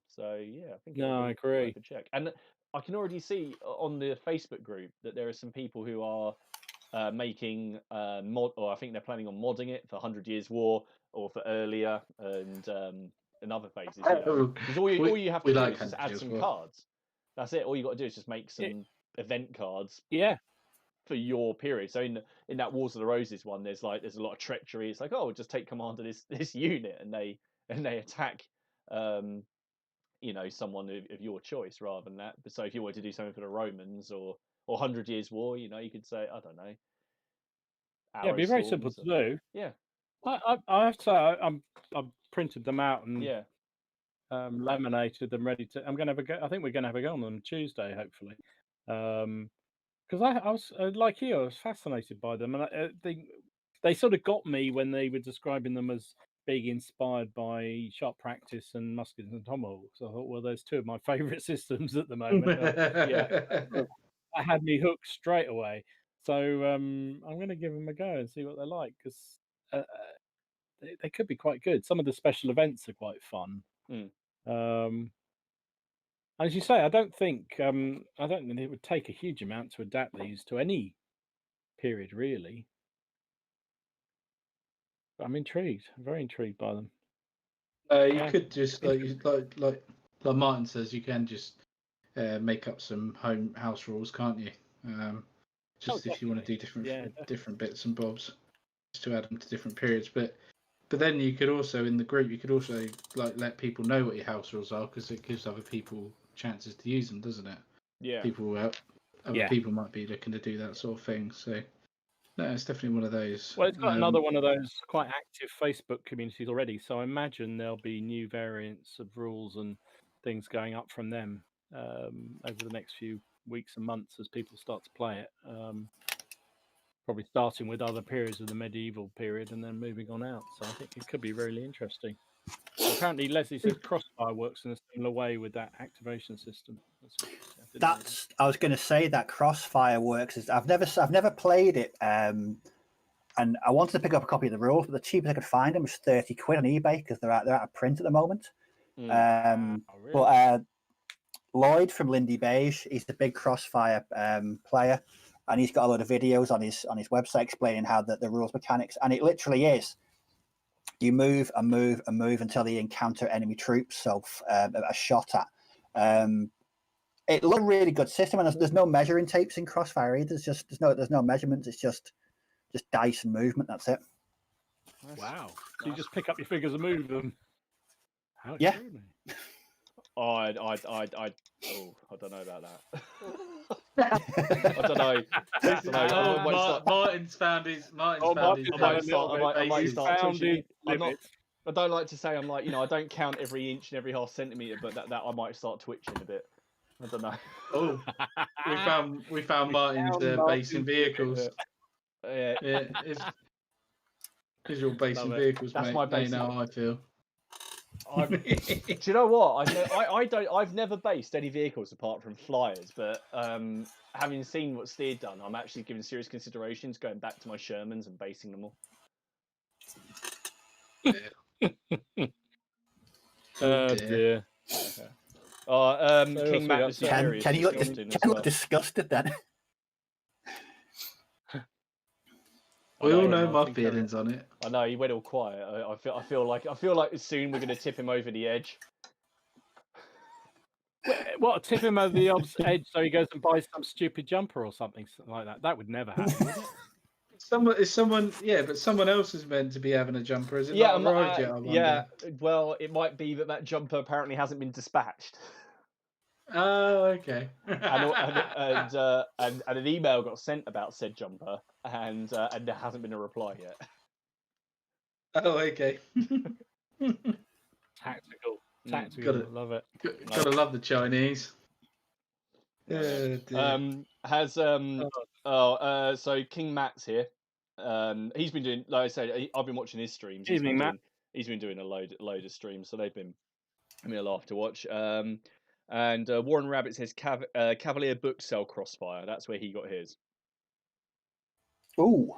So yeah, I think No, I it'll be agree. worth a check. And I can already see on the Facebook group that there are some people who are making mod, or I think they're planning on modding it for 100 Years War or for earlier and other phases. Because all you have to do is just add some cards. That's it. All you got to do is just make some event cards. Yeah. For your period. So in that Wars of the Roses one, there's a lot of treachery. It's like, oh, just take command of this unit, and they attack. Someone of your choice rather than that. But so if you wanted to do something for the Romans or 100 Years War, you could say, I don't know. Yeah, it'd be very simple to do. Yeah. I have to say I've printed them out and laminated them ready to. I'm going to have a go. I think we're going to have a go on them Tuesday, hopefully. Because I was like you, I was fascinated by them, and they sort of got me when they were describing them as being inspired by Sharp Practice and Muskets and Tomahawks. I thought, well, there's two of my favourite systems at the moment. I had me hooked straight away. So I'm going to give them a go and see what they're like because they could be quite good. Some of the special events are quite fun. As you say, I don't think it would take a huge amount to adapt these to any period, really. But I'm intrigued. I'm very intrigued by them. You could just like Martin says, you can just make up some house rules, can't you? If you want to do different bits and bobs, just to add them to different periods. But then you could also in the group let people know what your house rules are because it gives other people chances to use them, doesn't it? Yeah. Other people might be looking to do that sort of thing. So no, it's definitely one of those. Well, it's got another one of those quite active Facebook communities already, so I imagine there'll be new variants of rules and things going up from them over the next few weeks and months as people start to play it. Probably starting with other periods of the medieval period and then moving on out. So I think it could be really interesting. Apparently, Leslie says Crossfire works in a similar way with that activation system. I was going to say that Crossfire works. I've never played it, and I wanted to pick up a copy of the rules, but the cheapest I could find them was £30 on eBay because they're out of print at the moment. Really? But Lloyd from Lindy Beige, he's the big Crossfire player, and he's got a lot of videos on his website explaining how the rules mechanics, and it literally is. You move and move and move until they encounter enemy troops, so a shot at. It looks a really good system, and there's no measuring tapes in Crossfire either. There's no measurements. It's just dice and movement. That's it. Wow! So you just pick up your figures and move them. How yeah. extraordinary. I don't know about that. I don't know. Martin's found his. I don't like to say I'm like, I don't count every inch and every half centimetre, but that I might start twitching a bit. I don't know. Oh, we found Martin's base in vehicles. Yeah, your base in vehicles. That's mate. my base. Now I feel. Do you know what? I've never based any vehicles apart from flyers, but having seen what Steer done, I'm actually giving serious considerations going back to my Shermans and basing them all. Oh dear. Okay. King Matt was hilarious. Can you look disgusted then? We all know my feelings on it. I know he went all quiet. I feel like soon we're going to tip him over the edge. What, tip him over the edge so he goes and buys some stupid jumper or something like that? That would never happen, would it? But someone else is meant to be having a jumper. Is it not arrived yet? Yeah, well, it might be that jumper apparently hasn't been dispatched. Oh, okay. and an email got sent about said jumper, and there hasn't been a reply yet. Oh, okay. Tactical. Love it. Gotta love the Chinese. So King Matt's here. He's been doing, like I said, I've been watching his streams. Evening, Matt. He's been doing a load of streams, so they've been a laugh to watch. And Warren Rabbit says Cavalier book sell Crossfire. That's where he got his. Ooh.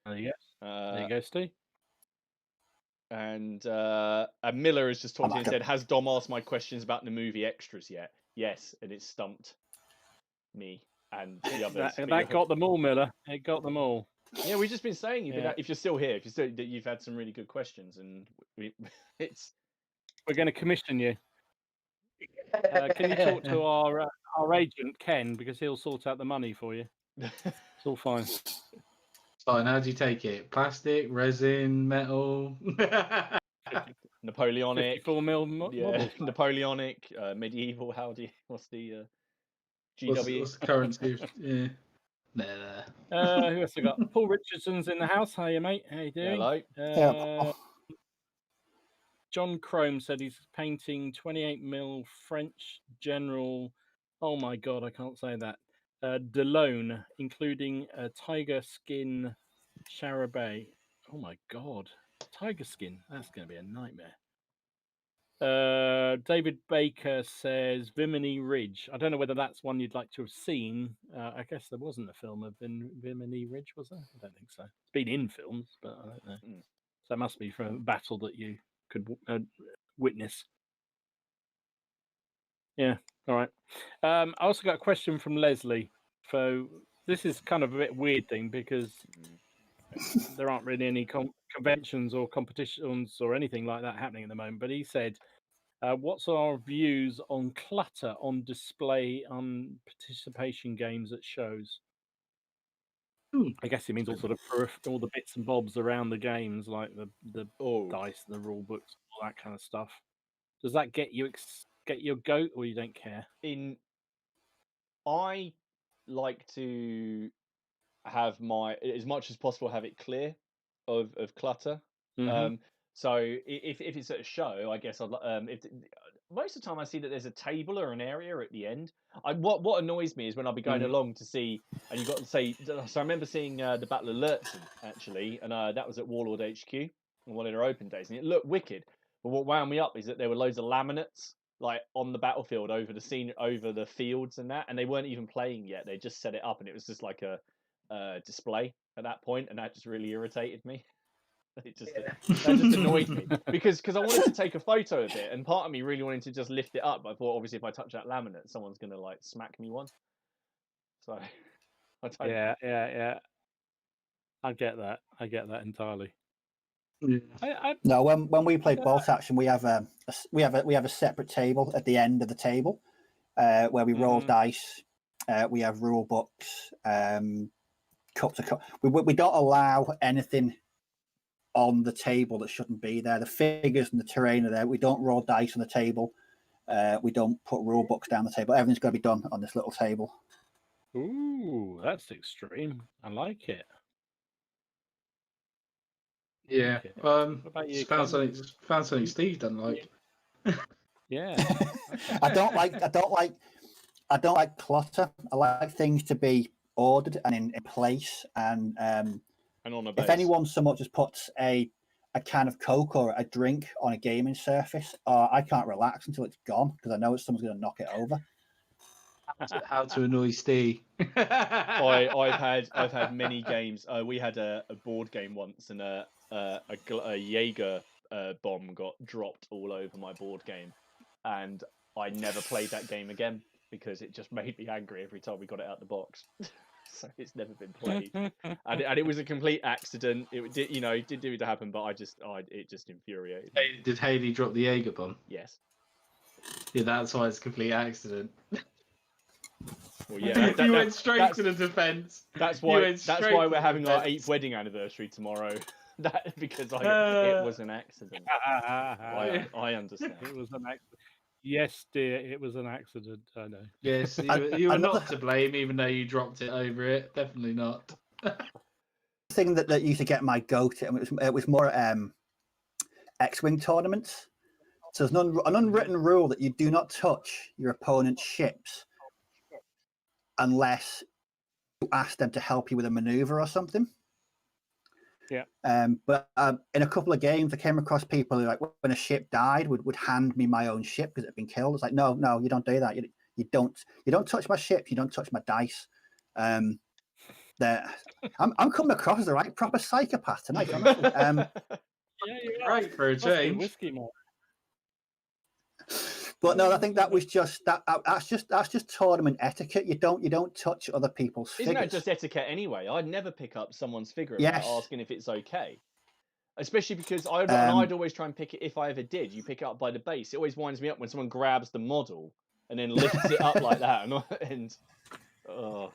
There you go. There you go, Steve. And Miller has just talked to me and said, "Has Dom asked my questions about the movie extras yet?" Yes, and it stumped me and the others. that got them all, Miller. It got them all. Yeah, we've just been saying if you're still here, you've had some really good questions, and we're going to commission you. Can you talk to our agent Ken, because he'll sort out the money for you. It's all fine. Fine. How do you take it? Plastic, resin, metal. Napoleonic. 54 mil model. Napoleonic, medieval. What's the GW? What's the currency? Yeah. Who else we got? Paul Richardson's in the house. How you, mate? How you doing? Hello. John Crome said he's painting 28 mil French General. Oh my God, I can't say that. Delone, including a tiger skin Charabay. Oh my God, tiger skin. That's going to be a nightmare. David Baker says Vimini Ridge. I don't know whether that's one you'd like to have seen. I guess there wasn't a film of Vimini Ridge, was there? I don't think so. It's been in films, but I don't know. So it must be from a battle that you could witness. Yeah, all right. I also got a question from Leslie. So this is kind of a bit weird thing because there aren't really any conventions or competitions or anything like that happening at the moment. But he said, what's our views on clutter on display on participation games at shows? I guess it means all sort of all the bits and bobs around the games, like the dice, the rule books, all that kind of stuff. Does that get your goat, or you don't care? I like to have as much as possible have it clear of clutter. Mm-hmm. So if it's at a show, I guess most of the time I see that there's a table or an area at the end. What annoys me is when I'll be going along to see, and you've got to say. So I remember seeing the Battle of Lurtzen actually, and that was at Warlord HQ on one of their open days, and it looked wicked. But what wound me up is that there were loads of laminates like on the battlefield over the fields and that, and they weren't even playing yet. They just set it up, and it was just like a display at that point, and that just really irritated me. That just annoyed me because I wanted to take a photo of it, and part of me really wanted to just lift it up. But I thought, obviously, if I touch that laminate, someone's gonna like smack me one. So I don't. Yeah. I get that entirely. No, when we play Bolt Action, we have a separate table at the end of the table where we roll dice. We have rule books, cup to cup. We don't allow anything on the table that shouldn't be there. The figures and the terrain are there. We don't roll dice on the table. We don't put rule books down the table. Everything's got to be done on this little table. Ooh, that's extreme. I like it. Yeah. What about you, found something Steve doesn't like. Yeah. I don't like clutter. I like things to be ordered and in place. And on a base. If anyone so much as puts a can of Coke or a drink on a gaming surface, I can't relax until it's gone because I know someone's going to knock it over. How to annoy Steve. I've had many games. We had a board game once, and a Jaeger bomb got dropped all over my board game, and I never played that game again because it just made me angry every time we got it out the box. So it's never been played, and it was a complete accident. It did do to happen, but it just infuriated me. Did Haley drop the Jaeger bomb? Yes. Yeah, that's why it's a complete accident. Well, yeah, you went straight to the defence. That's why we're having our 8th wedding anniversary tomorrow. Because it was an accident. I understand. It was an accident. Yes, dear, it was an accident. I know. Yes, you were not to blame, even though you dropped it over it. Definitely not. The thing that used to get my goat, it was more X-wing tournaments. So there's an unwritten rule that you do not touch your opponent's ships unless you ask them to help you with a maneuver or something. Yeah. But in a couple of games, I came across people who, like, when a ship died, would hand me my own ship because it had been killed. It's like, no, you don't do that. You don't touch my ship. You don't touch my dice. I'm coming across as the right proper psychopath tonight, honestly. Yeah, you are. Great for a Must be change. whiskey, man. But no, I think that was just that's just tournament etiquette. You don't touch other people's figures. Isn't that just etiquette anyway? I'd never pick up someone's figure without Yes. asking if it's okay. Especially because I'd always try and pick it if I ever did. You pick it up by the base. It always winds me up when someone grabs the model and then lifts it up like that, and oh.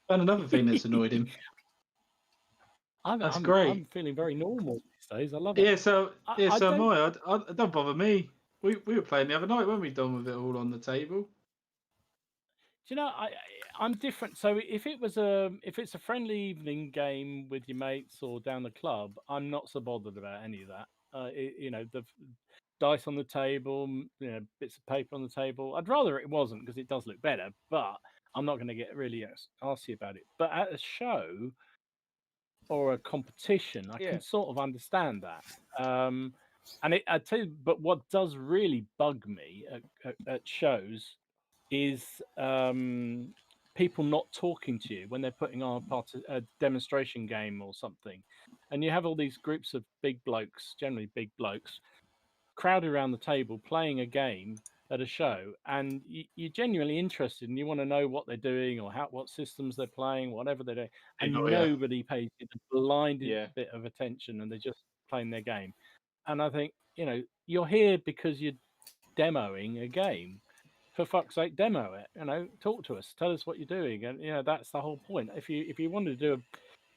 And another thing that's annoyed him. That's great. I'm feeling very normal these days. I love it. Yeah, so I so am don't- I. It don't bother me. We were playing the other night, weren't we? Done with it all on the table. Do you know, I'm different. So if it's a friendly evening game with your mates or down the club, I'm not so bothered about any of that. The dice on the table, bits of paper on the table. I'd rather it wasn't because it does look better, but I'm not going to get really arsy about it. But at a show or a competition, I Yeah. can sort of understand that. And I tell you, but what does really bug me at shows is people not talking to you when they're putting on a demonstration game or something. And you have all these groups of big blokes, generally big blokes, crowded around the table playing a game at a show, and you're genuinely interested and you want to know what they're doing or what systems they're playing, whatever they're doing, and Oh, yeah. nobody pays you the blinded Yeah. bit of attention, and they're just playing their game. And I think, you're here because you're demoing a game. For fuck's sake, demo it. Talk to us, tell us what you're doing, and that's the whole point. If you wanted to do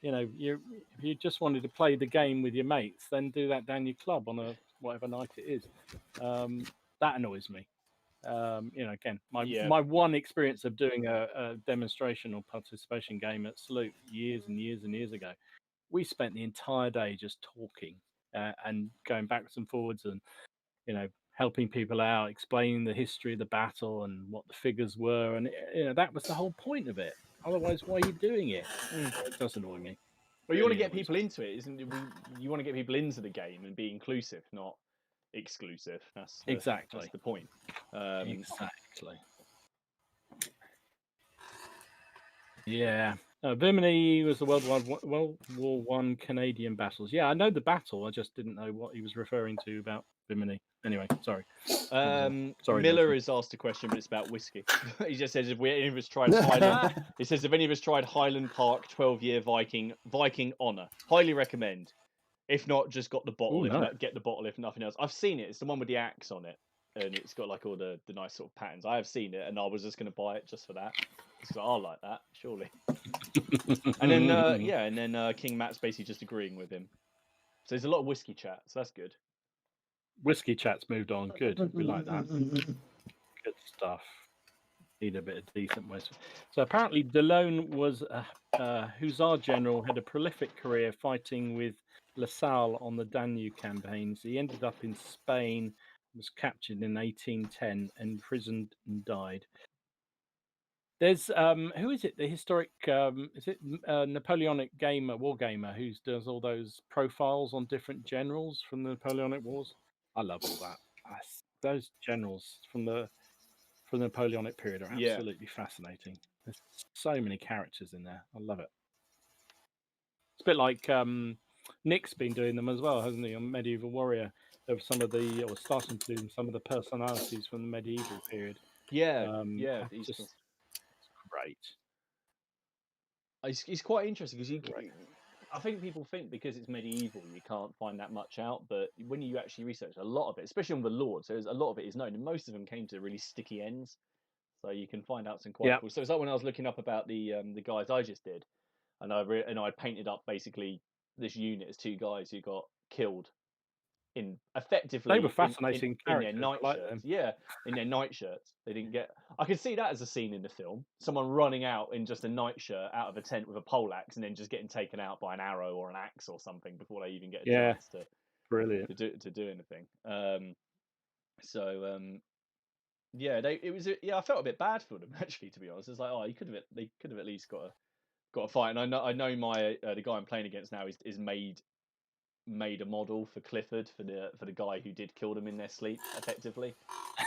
if you just wanted to play the game with your mates, then do that down your club on a whatever night it is. That annoys me. Again, my one experience of doing a demonstration or participation game at Salute years and years and years ago, we spent the entire day just talking and going backwards and forwards and helping people out, explaining the history of the battle and what the figures were, and that was the whole point of it. Otherwise, why are you doing it? It does annoy me. Well, you want to Really get annoys people me. into it, isn't it? You want to get people into the game and be inclusive, not exclusive. That's Exactly. That's the point. Exactly. Yeah. Bimini was the World War One Canadian battles. Yeah, I know the battle. I just didn't know what he was referring to about Bimini. Anyway, sorry. Sorry, Miller Nathan. has asked a question, but it's about whiskey. He just says, "If any of us tried Highland," he says, "If any of us tried Highland Park 12-year Viking Honor, highly recommend. If not, just got the bottle. Ooh, no. Get the bottle if nothing else." I've seen it. It's the one with the axe on it, and it's got like all the nice sort of patterns. I have seen it, and I was just going to buy it just for that. So I like that, surely. And then and then King Matt's basically just agreeing with him. So there's a lot of whiskey chat, so that's good. Whiskey chat's moved on. Good. We like that. Good stuff. Need a bit of decent whiskey. So apparently Delone was a Hussar general, had a prolific career fighting with LaSalle on the Danube campaigns. He ended up in Spain, was captured in 1810, imprisoned and died. There's who is it? The historic is it Napoleonic war gamer who does all those profiles on different generals from the Napoleonic Wars? I love all that. Those generals from the Napoleonic period are Yeah. absolutely fascinating. There's so many characters in there. I love it. It's a bit like Nick's been doing them as well, hasn't he? On Medieval Warrior, of some of the or starting to do some of the personalities from the medieval period. Yeah, Just great. It's quite interesting because I think people think because it's medieval you can't find that much out, but when you actually research a lot of it, especially on the Lords, a lot of it is known, and most of them came to really sticky ends, so you can find out some quite cool. So it's like when I was looking up about the guys I just did, and I painted up basically this unit as two guys who got killed in effectively They were fascinating in their characters. night I like shirts. them. Yeah, in their night shirts. They didn't get. I could see that as a scene in the film. Someone running out in just a night shirt out of a tent with a poleaxe, and then just getting taken out by an arrow or an axe or something before they even get a chance to Brilliant. to do anything. Yeah, I felt a bit bad for them actually. To be honest, it's like, oh, they could have at least got got to fight. And I know my the guy I'm playing against now is made a model for Clifford for the guy who did kill them in their sleep, effectively.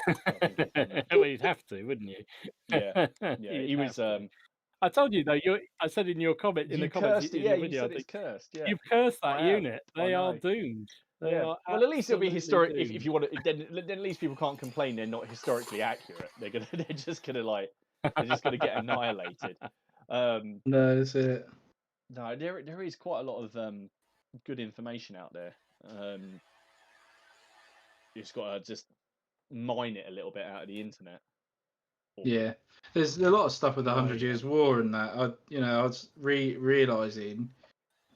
So I think he's done Well, you'd have to, wouldn't you? yeah, You'd he was. have to. I told you though. I said in your comment in You the comments cursed it. in Yeah, your you video. said it's cursed. Yeah, You've cursed that I have. unit. I They are know. doomed. They Yeah. are Well, at least it'll be absolutely historic. If doomed. you want to, then at least people can't complain. They're not historically accurate. They're just gonna get annihilated. No, that's it. No, there is quite a lot of good information out there. You just gotta just mine it a little bit out of the internet. Yeah, there's a lot of stuff with the Oh, 100 yeah. Years' War and that. I was realizing,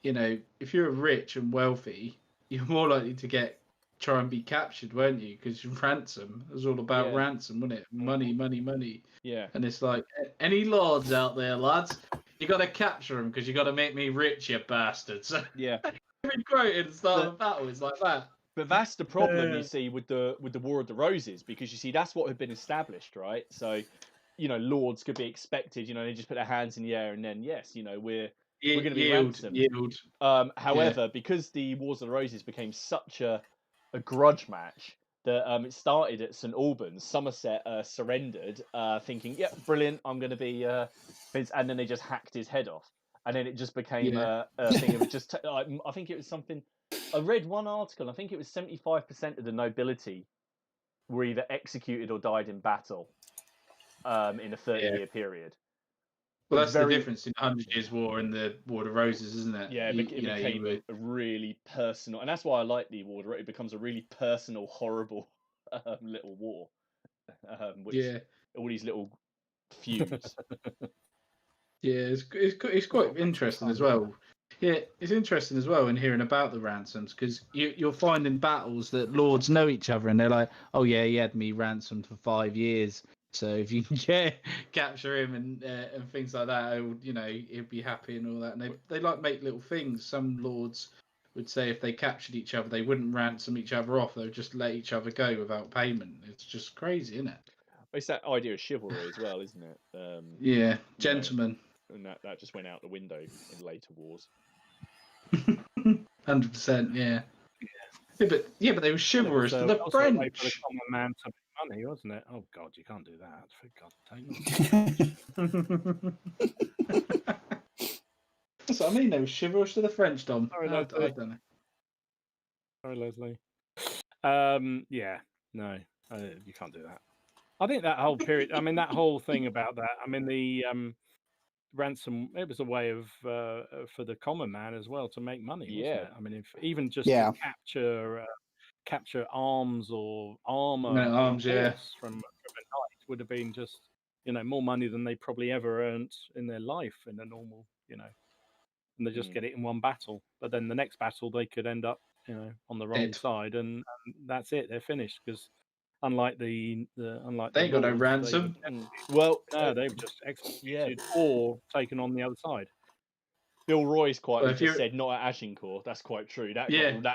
if you're rich and wealthy, you're more likely to try and be captured, weren't you? Because ransom. It was all about Yeah. ransom, wasn't it? Money, money, money. Yeah. And it's like, any lords out there, lads, you got to capture them because you got to make me rich, you bastards. Yeah. Every quote at the start of a battle is like that. But that's the problem you see with the War of the Roses, because you see that's what had been established, right? So, lords could be expected. They just put their hands in the air, and then yes, we're going to be ransomed. Yield. However, because the Wars of the Roses became such a grudge match that it started at St Albans, Somerset surrendered, thinking, "Yep, brilliant, I'm going to be," and then they just hacked his head off, and then it just became a thing of just. I think it was something. I read one article. I think it was 75% of the nobility were either executed or died in battle in a 30-year period. Well, that's the difference in 100 Years' War and the War of the Roses, isn't it? Yeah, it became a really personal, and that's why I like the war. It becomes a really personal, horrible little war. All these little feuds. Yeah, it's quite interesting as well. Yeah, it's interesting as well in hearing about the ransoms, because you'll find in battles that lords know each other and they're like, "Oh yeah, he had me ransomed for 5 years. So if you can capture him and things like that, he'll be happy and all that." And they like make little things. Some lords would say if they captured each other, they wouldn't ransom each other off. They would just let each other go without payment. It's just crazy, isn't it? It's that idea of chivalry as well, isn't it? Yeah, gentlemen. And that just went out the window in later wars. 100%, yeah. Yeah, but they were chivalrous to the also a way for the French. common man to make money, wasn't it? Oh God, you can't do that. For God's sake. That's what I mean. They were chivalrous to the French, Dom. Sorry, I don't know. Sorry, Leslie. Yeah, no, you can't do that. I think that whole period. I mean, that whole thing about that. I mean, the ransom. It was a way of for the common man as well to make money. Yeah. Wasn't it? I mean, if even just to capture arms or armor, arms, from a knight would have been just more money than they probably ever earned in their life in a normal and they just get it in one battle. But then the next battle they could end up on the wrong side, and that's it. They're finished because. Unlike they ain't got no ransom. They were just executed or taken on the other side. Bill Roy's just said not at Agincourt. That's quite true. That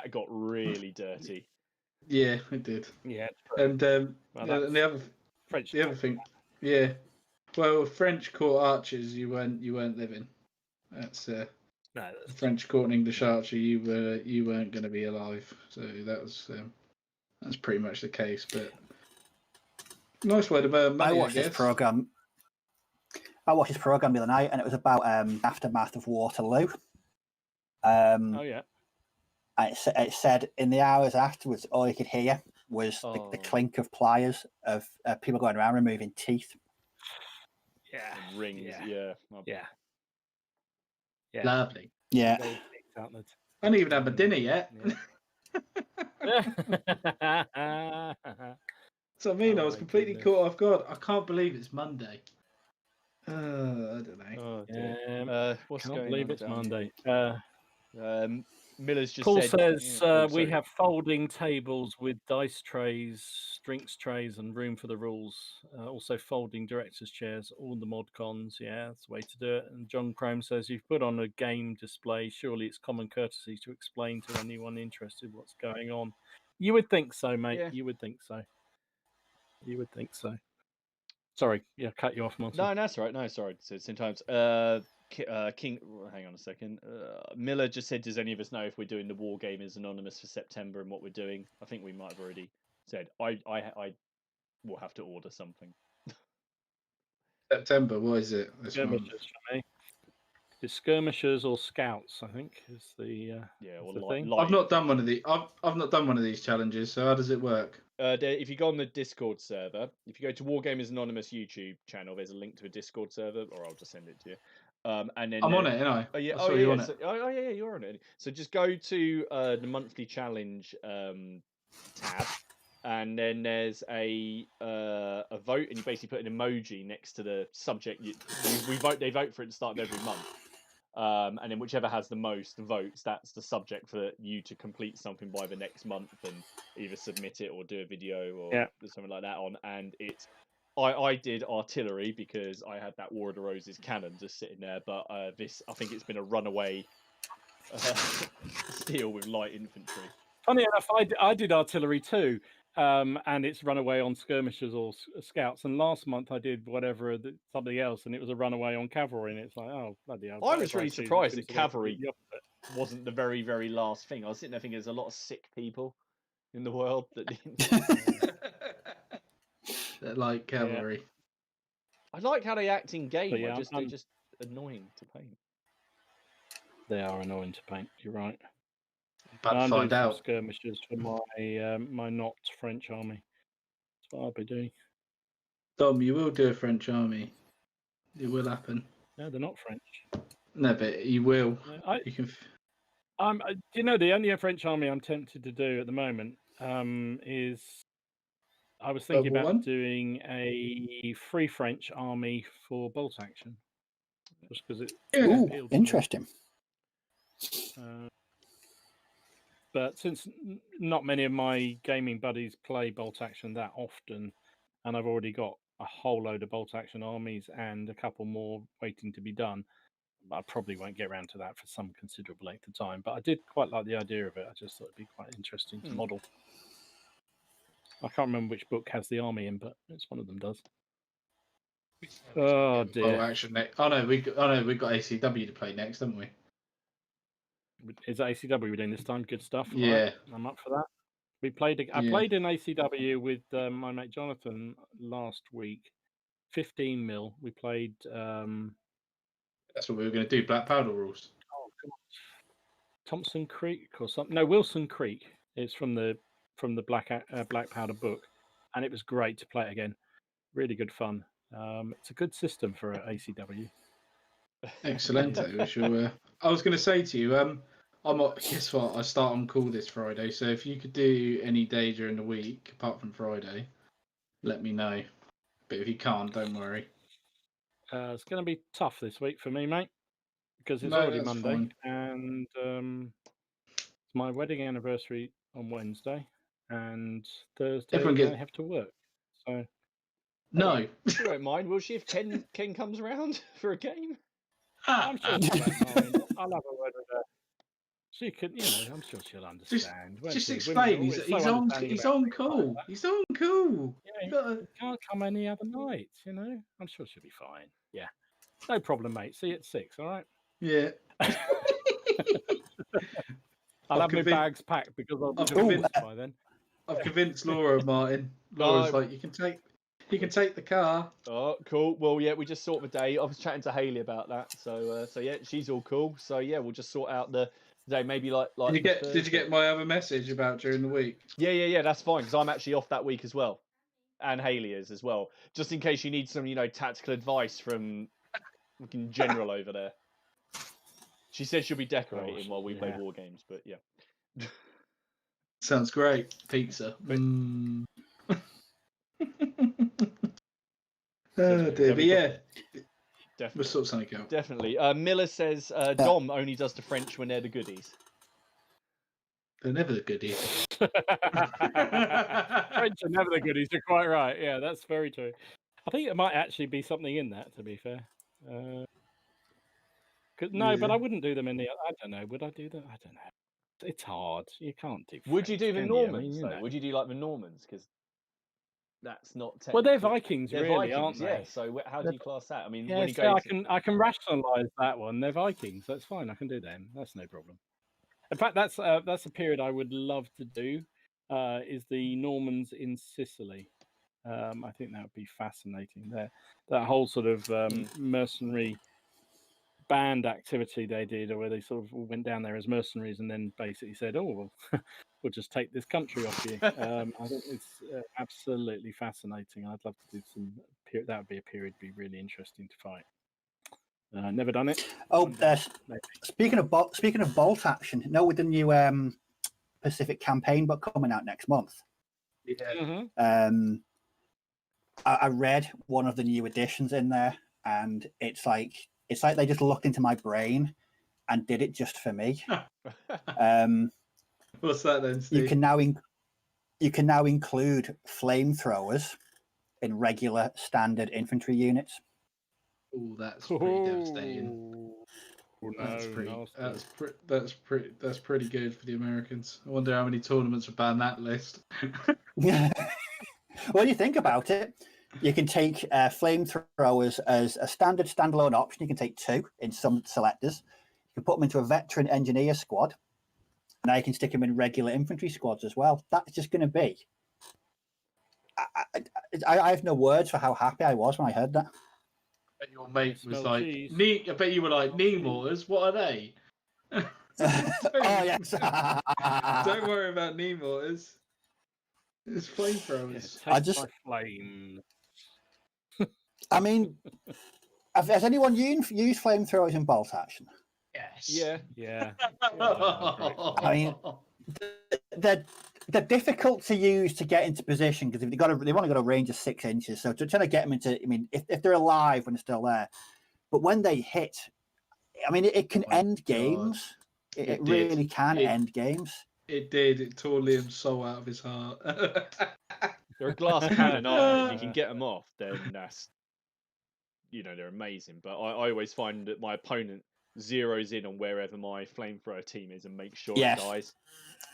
got really dirty. Yeah, it did. Yeah, and the other thing, yeah. Well, French court archers, you weren't living. That's French court and English archer. You weren't going to be alive. So that's pretty much the case, but nice way to earn money. I watched this program the other night, and it was about aftermath of Waterloo. Oh yeah. And it said in the hours afterwards, all you could hear was the clink of pliers of people going around removing teeth. Yeah. And rings. Yeah. Lovely. Yeah. I haven't even had my dinner yet. So I mean, I was completely caught off guard. I can't believe it's Monday. I don't know. What's can't going believe on it's Monday. Miller's just Paul said, says we have folding tables with dice trays, drinks trays, and room for the rules. Also folding directors' chairs, all the mod cons. Yeah, that's the way to do it. And John Crome says you've put on a game display. Surely it's common courtesy to explain to anyone interested what's going on. You would think so, mate. Yeah. You would think so. Sorry, cut you off, Martin. No, that's all right. No, sorry. So sometimes King, hang on a second. Miller just said, "Does any of us know if we're doing the War Gamers Anonymous for September and what we're doing?" I think we might have already said. I will have to order something. September, what is it? This month? Skirmishers for me. It's skirmishers or scouts, I think, is the Or the thing. I've not done one of the. I've not done one of these challenges. So how does it work? If you go on the Discord server, if you go to War Gamers Anonymous YouTube channel, there's a link to a Discord server, or I'll just send it to you. And then I'm on it, ain't I? Oh yeah, I saw you on it. So, yeah, you're on it. So just go to the monthly challenge tab, and then there's a vote, and you basically put an emoji next to the subject. They vote for it at the start of every month. And then whichever has the most votes, that's the subject for you to complete something by the next month and either submit it or do a video or something like that on. And I did artillery because I had that War of the Roses cannon just sitting there, but I think it's been a runaway steal with light infantry. Funny enough, I did artillery too, and it's runaway on skirmishers or scouts. And last month I did something else, and it was a runaway on cavalry. And it's like, oh bloody hell! I was really surprised that cavalry wasn't the very, very last thing. I was sitting there thinking there's a lot of sick people in the world that that like cavalry. Yeah. I like how they act in game. Yeah, they're just annoying to paint. They are annoying to paint. You're right. But I'm find doing out. Skirmishers for my not French army. That's what I'll be doing. Dom, you will do a French army. It will happen. No, they're not French. No, but you will. You can. The only French army I'm tempted to do at the moment is I was thinking about doing a free French army for bolt action, just because it. Ooh, interesting. But since not many of my gaming buddies play bolt action that often, and I've already got a whole load of bolt action armies and a couple more waiting to be done, I probably won't get around to that for some considerable length of time. But I did quite like the idea of it. I just thought it'd be quite interesting to model. I can't remember which book has the army in, but it's one of them does. Oh dear! Well, actually, we've got ACW to play next, haven't we? Is that ACW we're doing this time? Good stuff. Yeah, right. I'm up for that. I played in ACW with my mate Jonathan last week. 15 mil. We played. That's what we were going to do. Black powder rules. Oh God. Thompson Creek or something. No, Wilson Creek. It's from the Black Powder book, and it was great to play it again. Really good fun. It's a good system for ACW. Excellent. I was going to say to you, guess what? I start on call this Friday, so if you could do any day during the week apart from Friday, let me know. But if you can't, don't worry. It's going to be tough this week for me, mate, because it's already Monday, and it's my wedding anniversary on Wednesday, and Thursday I have to work. So no, she won't mind, will she? If Ken comes around for a game, I'm sure she won't mind. I'll have a word with her. She could, I'm sure she'll understand. Just explain. He's on call. He's on call. Yeah, he can't come any other night. I'm sure she'll be fine. Yeah, no problem, mate. See you at 6. All right. Yeah. I'll have my bags packed because I'll be convinced by then. I've convinced Laura, Martin. Laura's like, you can take the car. Oh, cool. Well, yeah, we just sort the day. I was chatting to Haley about that, so yeah, she's all cool. So yeah, we'll just sort out the day. Maybe like. Did you get my other message about during the week? Yeah. That's fine because I'm actually off that week as well, and Haley is as well. Just in case you need some, tactical advice from fucking general over there. She said she'll be decorating while we play war games, but yeah. Sounds great. Pizza. Oh dear, but yeah. Definitely. We'll sort something out. Definitely. Miller says Dom only does the French when they're the goodies. They're never the goodies. French are never the goodies. You're quite right. Yeah, that's very true. I think there might actually be something in that, to be fair. But I wouldn't do them in the. I don't know. Would I do them? I don't know. It's hard. You can't do. Would you do the Normans though? Would you do like the Normans? Because that's not technically. Well, they're Vikings, They're really, Vikings, aren't they? yeah. So how do you class that? I mean, Yeah, when you so go, I can rationalise that one. They're Vikings. That's fine. I can do them. That's no problem. In fact, that's a period I would love to do. Is the Normans in Sicily? I think that would be fascinating. That whole sort of mercenary band activity they did, or where they sort of all went down there as mercenaries and then basically said, "Oh, well, we'll just take this country off you." I think it's absolutely fascinating. I'd love to do some. That would be a period be really interesting to fight. Never done it. Oh, One day, maybe. speaking of bolt action, with the new Pacific campaign book coming out next month. Yeah. Mhm. I read one of the new editions in there, and it's like they just looked into my brain and did it just for me. What's that then, Steve? You can now include flamethrowers in regular standard infantry units. Oh, that's pretty devastating. That's That's pretty good for the Americans. I wonder how many tournaments would ban that list. Well, you think about it, you can take flamethrowers as a standard standalone option. You can take 2 in some selectors. You can put them into a veteran engineer squad, and now you can stick them in regular infantry squads as well. That's just going to be. I have no words for how happy I was when I heard that. I bet your mate was Smell like, cheese. I bet you were like, knee mortars, what are they? Oh, yes. Don't worry about knee mortars. It's flamethrowers. Yeah, I just- my flame. I mean, has anyone used flamethrowers in bolt action? Yes. yeah, Yeah. I mean, they're difficult to use to get into position because they've only got a range of 6 inches. So to trying to get them into, I mean, if they're alive when they're still there, but when they hit, I mean, it can end games. It really can end games. It did. It tore Liam's soul out of his heart. they're a glass cannon, aren't they? If you can get them off, then that's, they're amazing. But I always find that my opponent zeroes in on wherever my flamethrower team is and makes sure it dies.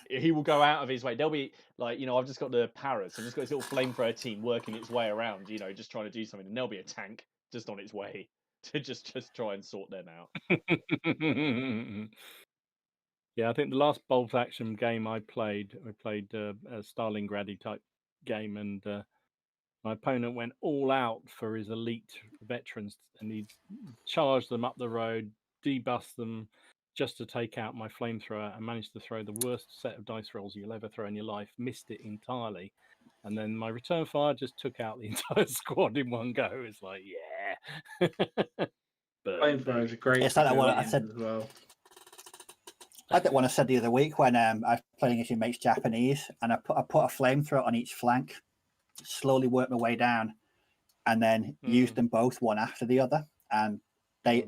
He will go out of his way. They'll be like, I've just got the Paras. I've just got this little flamethrower team working its way around, just trying to do something. And there'll be a tank just on its way to just try and sort them out. Yeah, I think the last bolt action game I played a Stalingrad type game, and my opponent went all out for his elite veterans, and he charged them up the road, debussed them just to take out my flamethrower, and managed to throw the worst set of dice rolls you'll ever throw in your life. Missed it entirely, and then my return fire just took out the entire squad in one go. It's like, yeah. Flamethrower is a great. It's like what I said as well. I did one I said the other week when I was playing against your mates Japanese, and I put a flamethrower on each flank, slowly worked my way down, and then used them both one after the other, and they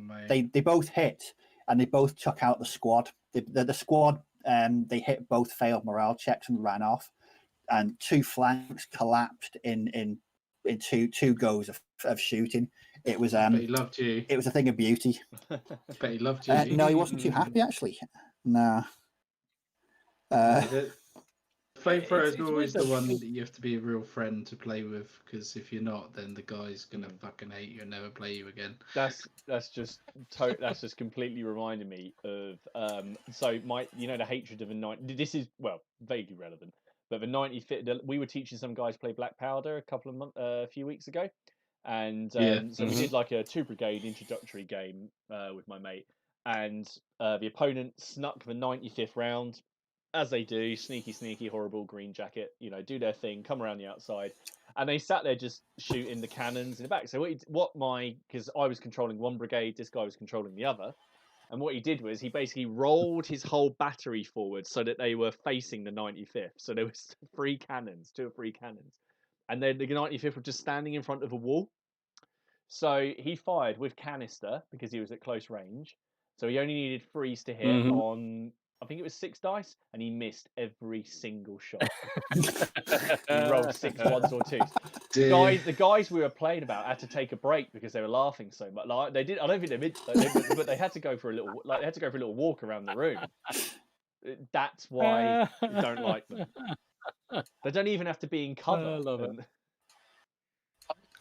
both hit, and they both took out the squad. The squad they hit both failed morale checks and ran off, and 2 flanks collapsed in two goes of shooting. It was But he loved you. It was a thing of beauty. But he loved you. No, he wasn't too happy actually. No. Flamethrower is always the weird, one that you have to be a real friend to play with, because if you're not, then the guy's gonna fucking hate you and never play you again. That's just completely reminded me of so the hatred of a night. This is vaguely relevant, but the 95th. We were teaching some guys play Black Powder a few weeks ago, and so we did like a 2 brigade introductory game with my mate, and the opponent snuck the 95th round. As they do, sneaky, horrible green jacket, do their thing, come around the outside, and they sat there just shooting the cannons in the back. So because I was controlling one brigade, this guy was controlling the other, and what he did was he basically rolled his whole battery forward so that they were facing the 95th. So there was 2 or 3 cannons, and then the 95th were just standing in front of a wall. So he fired with canister because he was at close range. So he only needed 3s to hit on, I think it was 6 dice, and he missed every single shot. He rolled 6 1s or 2s. The guys we were playing about had to take a break because they were laughing so much. Like they did, I don't think they did, but they had to go for a little walk around the room. That's why I don't like them. They don't even have to be in cover. I love it.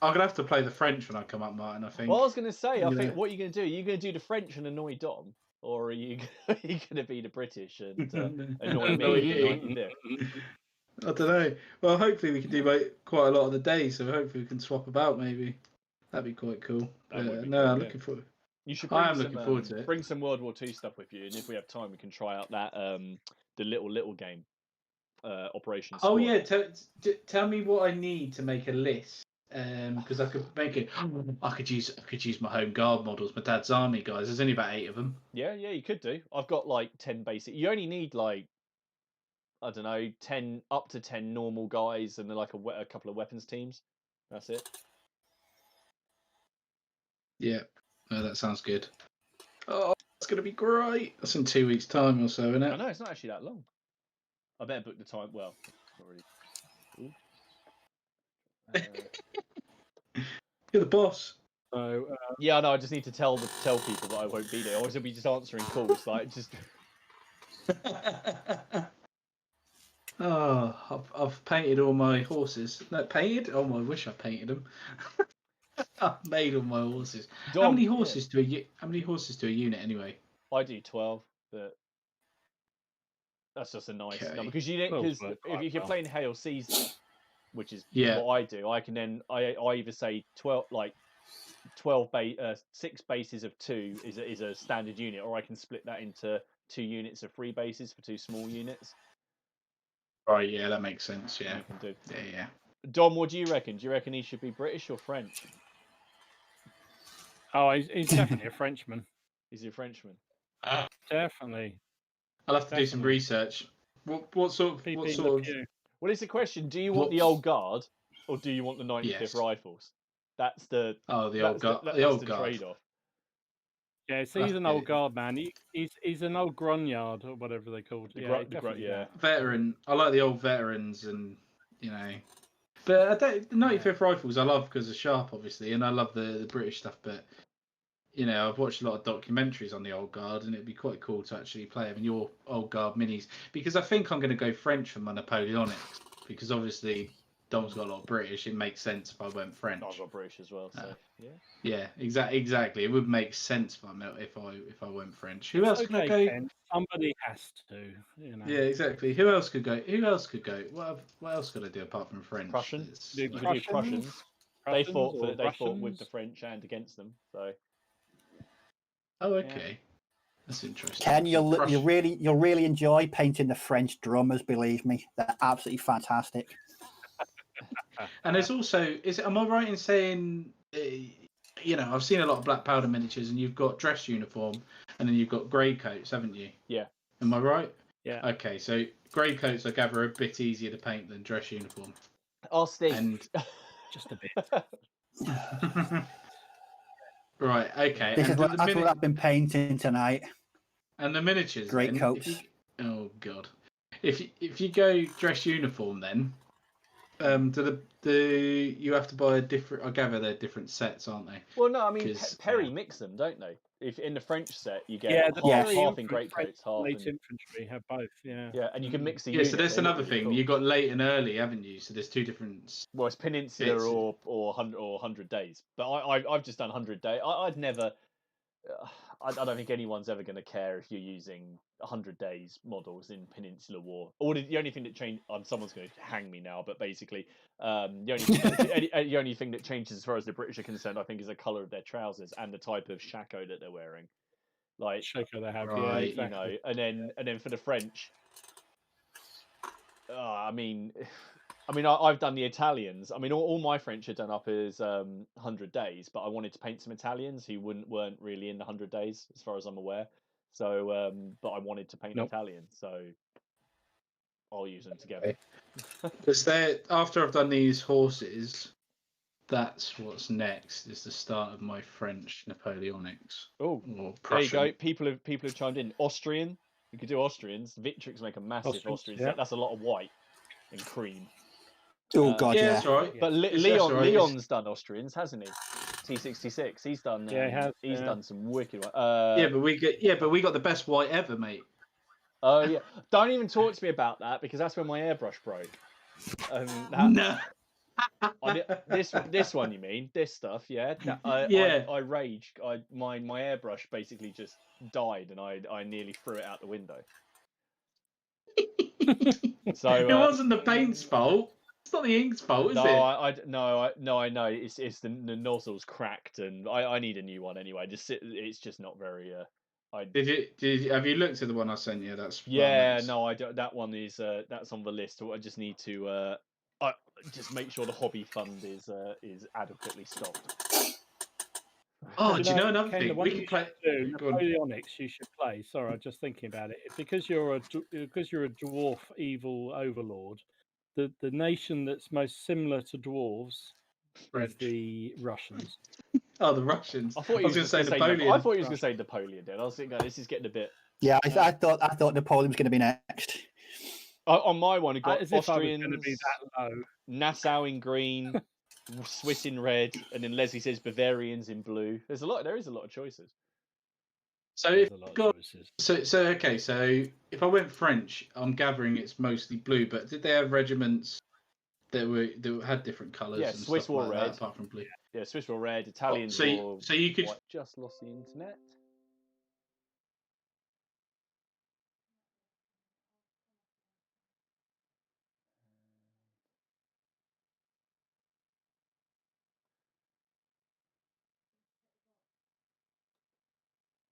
I'm gonna have to play the French when I come up, Martin. I think. Well, I was going to say, I Yeah. think what are you going to do? Are you going to do the French and annoy Dom, or are you going to be the British and annoy me? Annoy in the you. 95th? I don't know. Well, hopefully we can do quite a lot of the day, so hopefully we can swap about. Maybe that'd be quite cool. That would be no, cool, I'm yeah. looking forward. You should I bring am some, looking forward to it. bring some World War II stuff with you, and if we have time, we can try out that the little game, Operation Squad. Oh yeah, tell me what I need to make a list. Because I could make it. I could use my home guard models, my dad's army guys. There's only about 8 of them. Yeah, you could do. I've got like 10 basic. You only need like, I don't know, 10 up to 10 normal guys and then like a couple of weapons teams. That's it. Yeah, no, that sounds good. Oh, it's gonna be great. That's in 2 weeks' time or so, isn't I it? know it's not actually that long. I better book the time. Well, not really. You're the boss. So Yeah, no, I just need to tell people that I won't be there. Otherwise, I'll be just answering calls. Like, just Oh, I've painted all my horses. No, painted? Oh, I wish I painted them. I've made all my horses. How many horses do a unit anyway? I do 12, but that's just a nice number because Twelve's worked quite if you're well. playing Hail Caesar, which is Yeah. what I do, I can then I either say 12 6 bases of 2 is a standard unit, or I can split that into 2 units of 3 bases for 2 small units. Right, yeah, that makes sense. Yeah. You can do. Yeah. Dom, what do you reckon? Do you reckon he should be British or French? oh, he's definitely a Frenchman. Is he a Frenchman? Definitely. I'll have to do some Definitely. research. What sort of PP. Well, it's a question. Do you want the old guard or do you want the 95th Yes. Rifles? That's the old guard. That's The old the guard. trade-off. Yeah, so he's an old guard man. He's an old grunyard or whatever they called. Yeah. Veteran. I like the old veterans, and But the 95th Rifles I love because of Sharp, obviously, and I love the British stuff. But I've watched a lot of documentaries on the old guard, and it'd be quite cool to actually play them in your old guard minis. Because I think I'm going to go French for my Napoleonics, because obviously Dom's got a lot of British. It makes sense if I went French. I've got British as well, so yeah. Yeah, exactly. It would make sense if I went French. Who else Okay, can I go? Ken, somebody has to. Yeah, exactly. Who else could go? What else could I do apart from French? Prussian. It's- You could do Prussians. They fought with the French and against them. So Oh, okay. That's interesting. Ken, you'll Prussian- really enjoy painting the French drummers. Believe me, they're absolutely fantastic. And there's also, am I right in saying, I've seen a lot of black powder miniatures, and you've got dress uniform, and then you've got grey coats, haven't you? Yeah. Am I right? Yeah. Okay, so grey coats, I gather, are a bit easier to paint than dress uniform. Steve. And Just a bit. right, okay. That's And what I've been painting tonight. And the miniatures. Great then, coats. Oh god. If you go dress uniform, then you have to buy a different? I gather they're different sets, aren't they? Well, no, I mean Perry yeah. mix them, don't they? If in the French set you get Yeah, half in great coats, half late in infantry have both. Yeah. yeah, and you can mix the Yeah, units. so that's They look another really thing. cool. You got late and early, haven't you? So there's 2 different. Well, it's Peninsula It's- or 100 days, but I've just done 100 days. I'd never. I don't think anyone's ever going to care if you're using 100 days models in Peninsular War. Or the only thing that changed, someone's going to hang me now, but basically, the only thing that changes as far as the British are concerned, I think, is the colour of their trousers and the type of shako that they're wearing. Like, Shaker they have. Right, Yeah, you exactly. know, and then for the French, I've done the Italians. I mean, all my French are done up as 100 days, but I wanted to paint some Italians who weren't really in the 100 days, as far as I'm aware. So, but I wanted to paint Italians, so I'll use them together. Because after I've done these horses, that's what's next. Is the start of my French Napoleonics. Oh, Or there you Prussian. go. People have chimed in. Austrian. You could do Austrians. Victrix make a massive Austrians, Austrian yeah. set. That's a lot of white and cream. Oh God, Yeah, yeah. that's right. But Yes, that's right. Leon's done Austrians, hasn't he? T66. He's done. Yeah, he has, He's yeah. done some wicked. Yeah, but we got the best white ever, mate. Oh yeah. Don't even talk to me about that because that's when my airbrush broke. No. This one, you mean? This stuff, yeah. Yeah. I raged. My airbrush basically just died, and I nearly threw it out the window. So it wasn't the paint's fault. It's not the ink's fault, is no, it? I know. It's the nozzle's cracked, and I need a new one anyway. It's just not very. Have you looked at the one I sent you? That's Yeah, no, I don't. That one is that's on the list. I just need to just make sure the hobby fund is adequately stocked. Oh, do you know another Ken, thing? the one We can you play. should do, Go on. Napoleonics. You should play. Sorry, I'm just thinking about it. Because you're a dwarf evil overlord. The nation that's most similar to dwarves French. is the Russians. Oh, the Russians. I thought you was going to say Napoleon. Napoleon. I thought you was going to say Napoleon. Then I was thinking, this is getting a bit. Yeah, I thought Napoleon was going to be next. On my one, it got As if I was Austrians, going to be that low. Nassau in green, Swiss in red, and then Leslie says Bavarians in blue. There is a lot of choices. So There's if a lot of got, choices. so okay, so if I went French, I'm gathering it's mostly blue. But did they have regiments that had different colours? Yeah, and Swiss stuff wore like red. That, apart from blue. Yeah, Swiss wore red. Italians so wore. you could. White. Just lost the internet.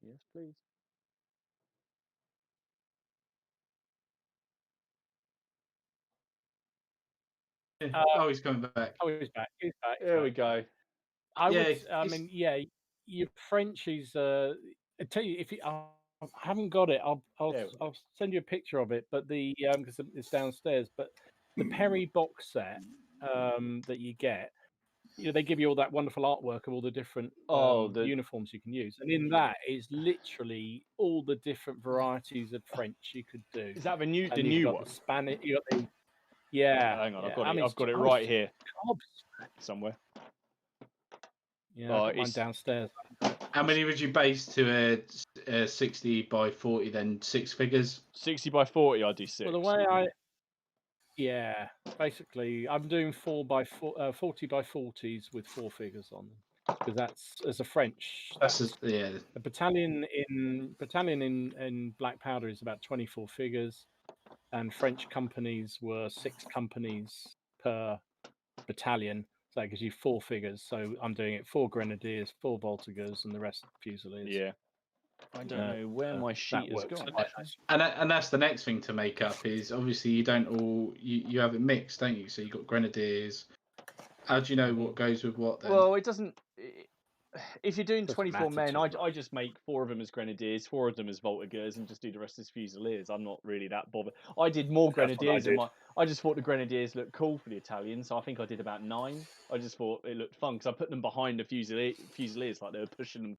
Yes, please. Oh, he's coming back. Oh, he's back. He's back. There we go. I Yeah, would. I mean, yeah. Your French is. I tell you, if you, I haven't got it, I'll send you a picture of it. But the because it's downstairs. But the Perry box set that you get, they give you all that wonderful artwork of all the different uniforms you can use, and in that is literally all the different varieties of French you could do. Is that the new one? The Spanish. You got the. Yeah. Hang on, yeah. I've got it right here somewhere. Yeah, I've got mine downstairs. How many would you base to a 60 by 40 then? 6 figures? 60 by 40, I do 6. Well, the way basically, I'm doing 40 by 40s with 4 figures on them because that's as a French. A battalion in black powder is about 24 figures, and French companies were 6 companies per battalion. So that gives you 4 figures. So I'm doing it 4 grenadiers, 4 voltigeurs, and the rest fusiliers. Yeah. I don't know where my sheet has gone. And that's the next thing to make up is obviously you don't all you have it mixed, don't you? So you got grenadiers. How do you know what goes with what then? Well, it doesn't. If you're doing 24 men, I just make 4 of them as grenadiers, 4 of them as voltigeurs, and just do the rest as fusiliers. I'm not really that bothered. I did more grenadiers I just thought the grenadiers looked cool for the Italians, so I think I did about 9. I just thought it looked fun because I put them behind the fusiliers like they were pushing them.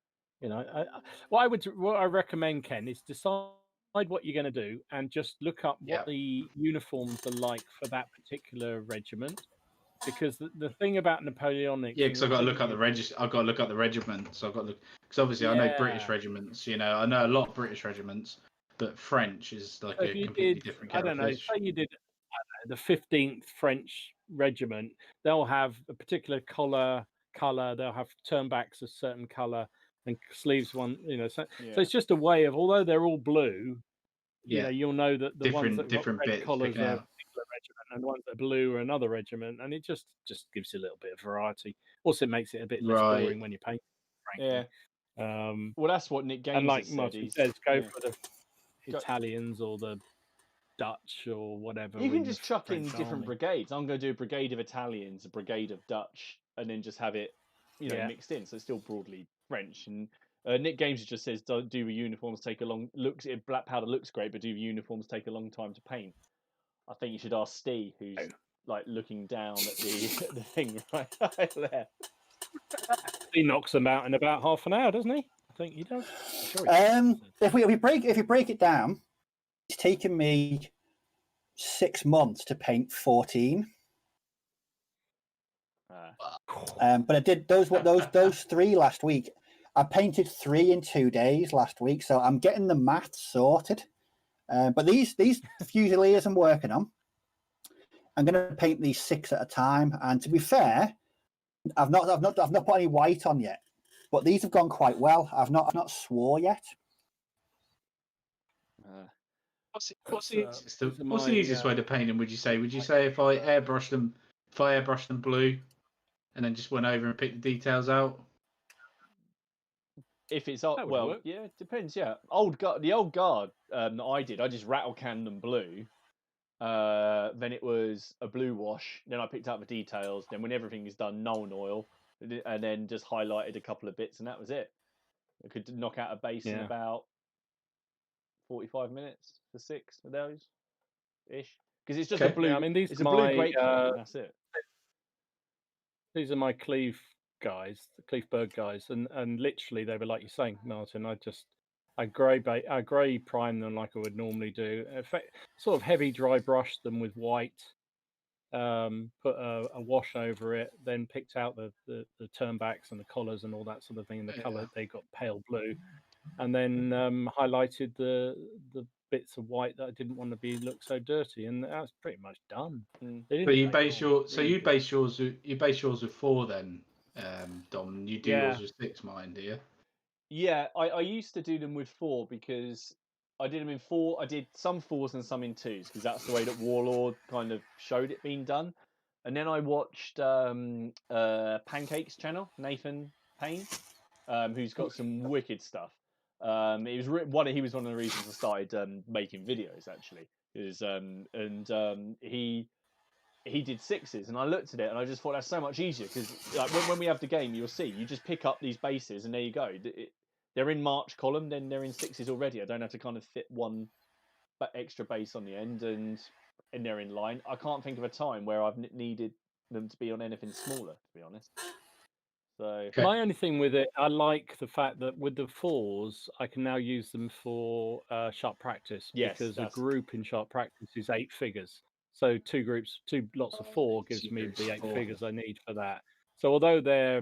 What I recommend, Ken, is decide what you're going to do and just look up what the uniforms are like for that particular regiment. Because the thing about Napoleonic, because I've got to look at the I've got to look at the regiments. I've got to look because obviously I know British regiments. I know a lot of British regiments, but French is like a completely different. I don't know. Say you did the 15th French regiment. They'll have a particular color. They'll have turnbacks a certain color and sleeves one. So it's just a way of, although they're all blue, you'll know that the ones that different got red collars are a out. particular regiment, and the ones that are blue are another regiment, and it just gives you a little bit of variety. Also, it makes it a bit less boring when you paint. Frankly. Yeah. Well, that's what Nick Gaines and like Martin says, go for the Italians or the Dutch or whatever. You can just chuck in different brigades. I'm going to do a brigade of Italians, a brigade of Dutch, and then just have it, mixed in. So it's still broadly French. And Nick Gaines just says, do the uniforms take a long black powder looks great, but do the uniforms take a long time to paint? I think you should ask Steve, who's like looking down at the thing right there. He knocks them out in about half an hour, doesn't he? I think he does. If you break it down, it's taken me 6 months to paint 14. But I did those 3 last week. I painted 3 in 2 days last week, so I'm getting the maths sorted. But these Fusiliers I'm working on, I'm going to paint these 6 at a time. And to be fair, I've not put any white on yet, but these have gone quite well. I've not swore yet. What's These are what's the my, easiest way to paint them? Would you say? Would you say if I airbrush them blue, and then just went over and picked the details out? If it's That would well, work. yeah, it depends. Yeah, the old guard that I did, I just rattle canned them blue. Then it was a blue wash. Then I picked out the details. Then when everything is done, Nuln oil, and then just highlighted a couple of bits, and that was it. I could knock out a base in Yeah. about 45 minutes for 6 of those ish. Because it's just a Okay. blue. Yeah, I mean, these it's are a blue my, great colour, and that's it. These are my Cleve guys, the Cleveberg guys, and literally they were like you're saying, Martin. I grey prime them like I would normally do. In fact, sort of heavy dry brush them with white. Put a wash over it, then picked out the turnbacks and the collars and all that sort of thing. And the colour, they got pale blue, and then highlighted the bits of white that I didn't want to look so dirty, and that's pretty much done. They So didn't you take base long, your really didn't. you base yours with 4 then, Dom. You do Yeah. yours with 6, mine, do you? Yeah, I used to do them with 4 because I did them in 4. I did some 4s and some in 2s because that's the way that Warlord kind of showed it being done. And then I watched Pancake's channel, Nathan Payne, who's got some wicked stuff. It was he was one of the reasons I started making videos actually, is he did 6s, and I looked at it and I just thought that's so much easier because like when we have the game, you'll see you just pick up these bases and there you go. They're in March column, then they're in 6s already. I don't have to kind of fit one extra base on the end, and they're in line. I can't think of a time where I've needed them to be on anything smaller, to be honest. So Okay. My only thing with it, I like the fact that with the 4s, I can now use them for sharp practice, Yes, because a that's- group in sharp practice is 8 figures. So 2 lots of 4 gives Two me groups the of 8 4. figures I need for that. So although they're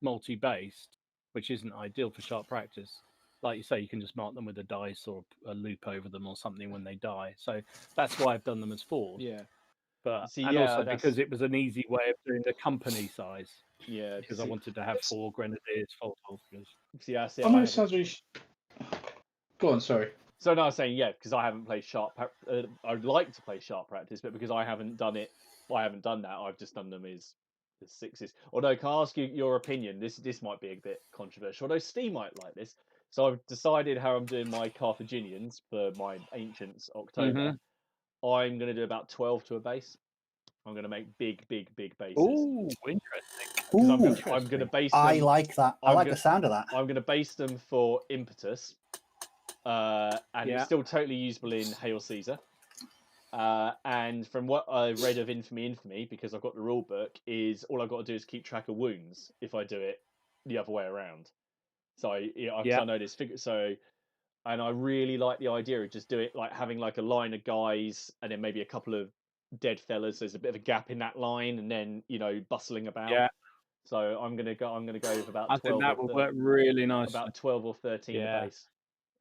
multi-based, which isn't ideal for sharp practice, like you say, you can just mark them with a dice or a loop over them or something when they die. So that's why I've done them as 4s. yeah, But See, and yeah, also that's- because it was an easy way of doing the company size, yeah. because I See, wanted to have 4 grenadiers, Folters. see, I see. Oh no, it sounds really. Go on, sorry. So no, I was saying yeah, because I haven't played sharp. I'd like to play sharp practice, but because I haven't done it, I haven't done that. I've just done them as 6s. Although, can I ask you your opinion? This might be a bit controversial. Although Steve might like this. So I've decided how I'm doing my Carthaginians for my Ancients October. I'm going to do about 12 to a base. I'm going to make big bases. Ooh, interesting. Because I'm Ooh, going to base them. I like that. I like the sound of that. I'm going to base them for impetus, and it's still totally usable in Hail Caesar. And from what I read of Infamy, because I've got the rule book, is all I've got to do is keep track of wounds if I do it the other way around. So I know this figure. So, and I really like the idea of just do it like having like a line of guys and then maybe a couple of dead fellas. There's a bit of a gap in that line, and then bustling about. Yeah. So I'm gonna go with about 12. I think that would work really nicely. About 12 or 13 a base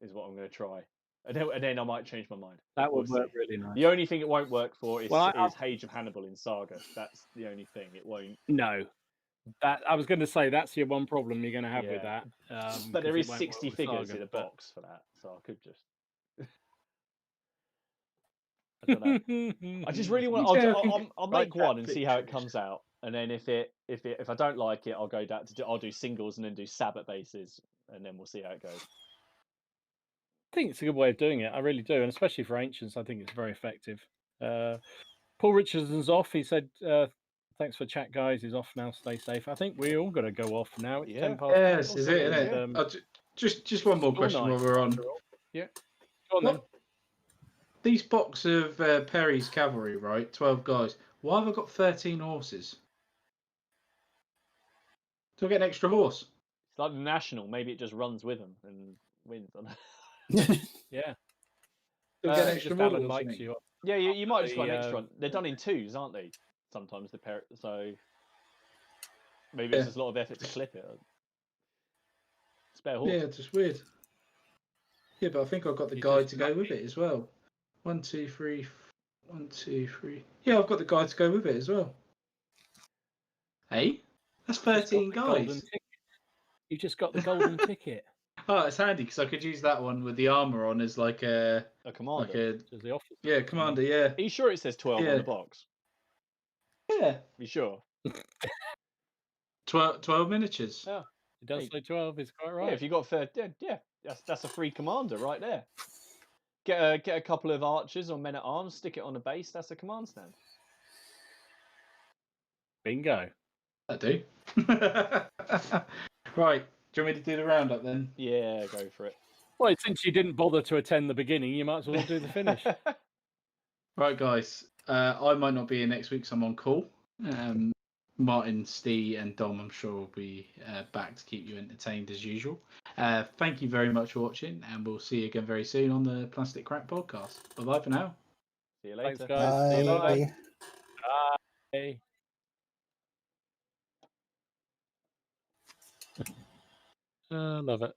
is what I'm going to try, and then I might change my mind. That would work really nice. The only thing it won't work for is Well, Hage of Hannibal in Saga. That's the only thing it won't. No, that I was going to say that's your one problem you're going to have with that. But there 'cause is it won't 60 work with figures Saga, in a but- box for that, so I could just. I don't know. I just really want. I'll make one and see how it comes out, and then if I don't like it, I'll go down to I'll do singles and then do Sabbath bases, and then we'll see how it goes. I think it's a good way of doing it. I really do, and especially for Ancients, I think it's very effective. Paul Richardson's off. He said, "Thanks for chat, guys. He's off now. Stay safe." I think we all got to go off now. It's 10 past. Yes, is it? Isn't it? Just one more question while we're on. Yeah. Go on then. These box of Perry's Cavalry, right? 12 guys. Why have I got 13 horses? Do I get an extra horse? It's like the National. Maybe it just runs with them and wins. Yeah. Do I get an extra Just model Alan or likes something? you. Yeah, you might just got an The, extra one. They're done in 2s, aren't they? Sometimes the pair. So maybe it's just a lot of effort to clip it. Spare horse. Yeah, it's just weird. Yeah, but I think I've got the guide to go with it as well. 1, 2, 3. 1, 2, 3. Yeah, I've got the guy to go with it as well. Hey, that's Just got 13 the golden guys. ticket. You just got the golden ticket. Oh, it's handy because I could use that one with the armor on as like a commander. To the officer. yeah, commander. Yeah, Are you sure it says 12 on Yeah. the box? yeah. Are you sure? 12 miniatures. Yeah. It does Hey. say 12. Is quite Yeah, right. if you got fair, yeah, that's a free commander right there. Get a couple of archers or men at arms, stick it on a base. That's a command stand. Bingo. I do. Right. Do you want me to do the roundup then? Yeah, go for it. Well, since you didn't bother to attend the beginning, you might as well do the finish. Right, guys. I might not be here next week, so I'm on call. Martin, Steve, and Dom, I'm sure, will be back to keep you entertained as usual. Thank you very much for watching, and we'll see you again very soon on the Plastic Crack podcast. Bye bye for now. See you later. Thanks, guys. See you Bye. later. Bye. Love it.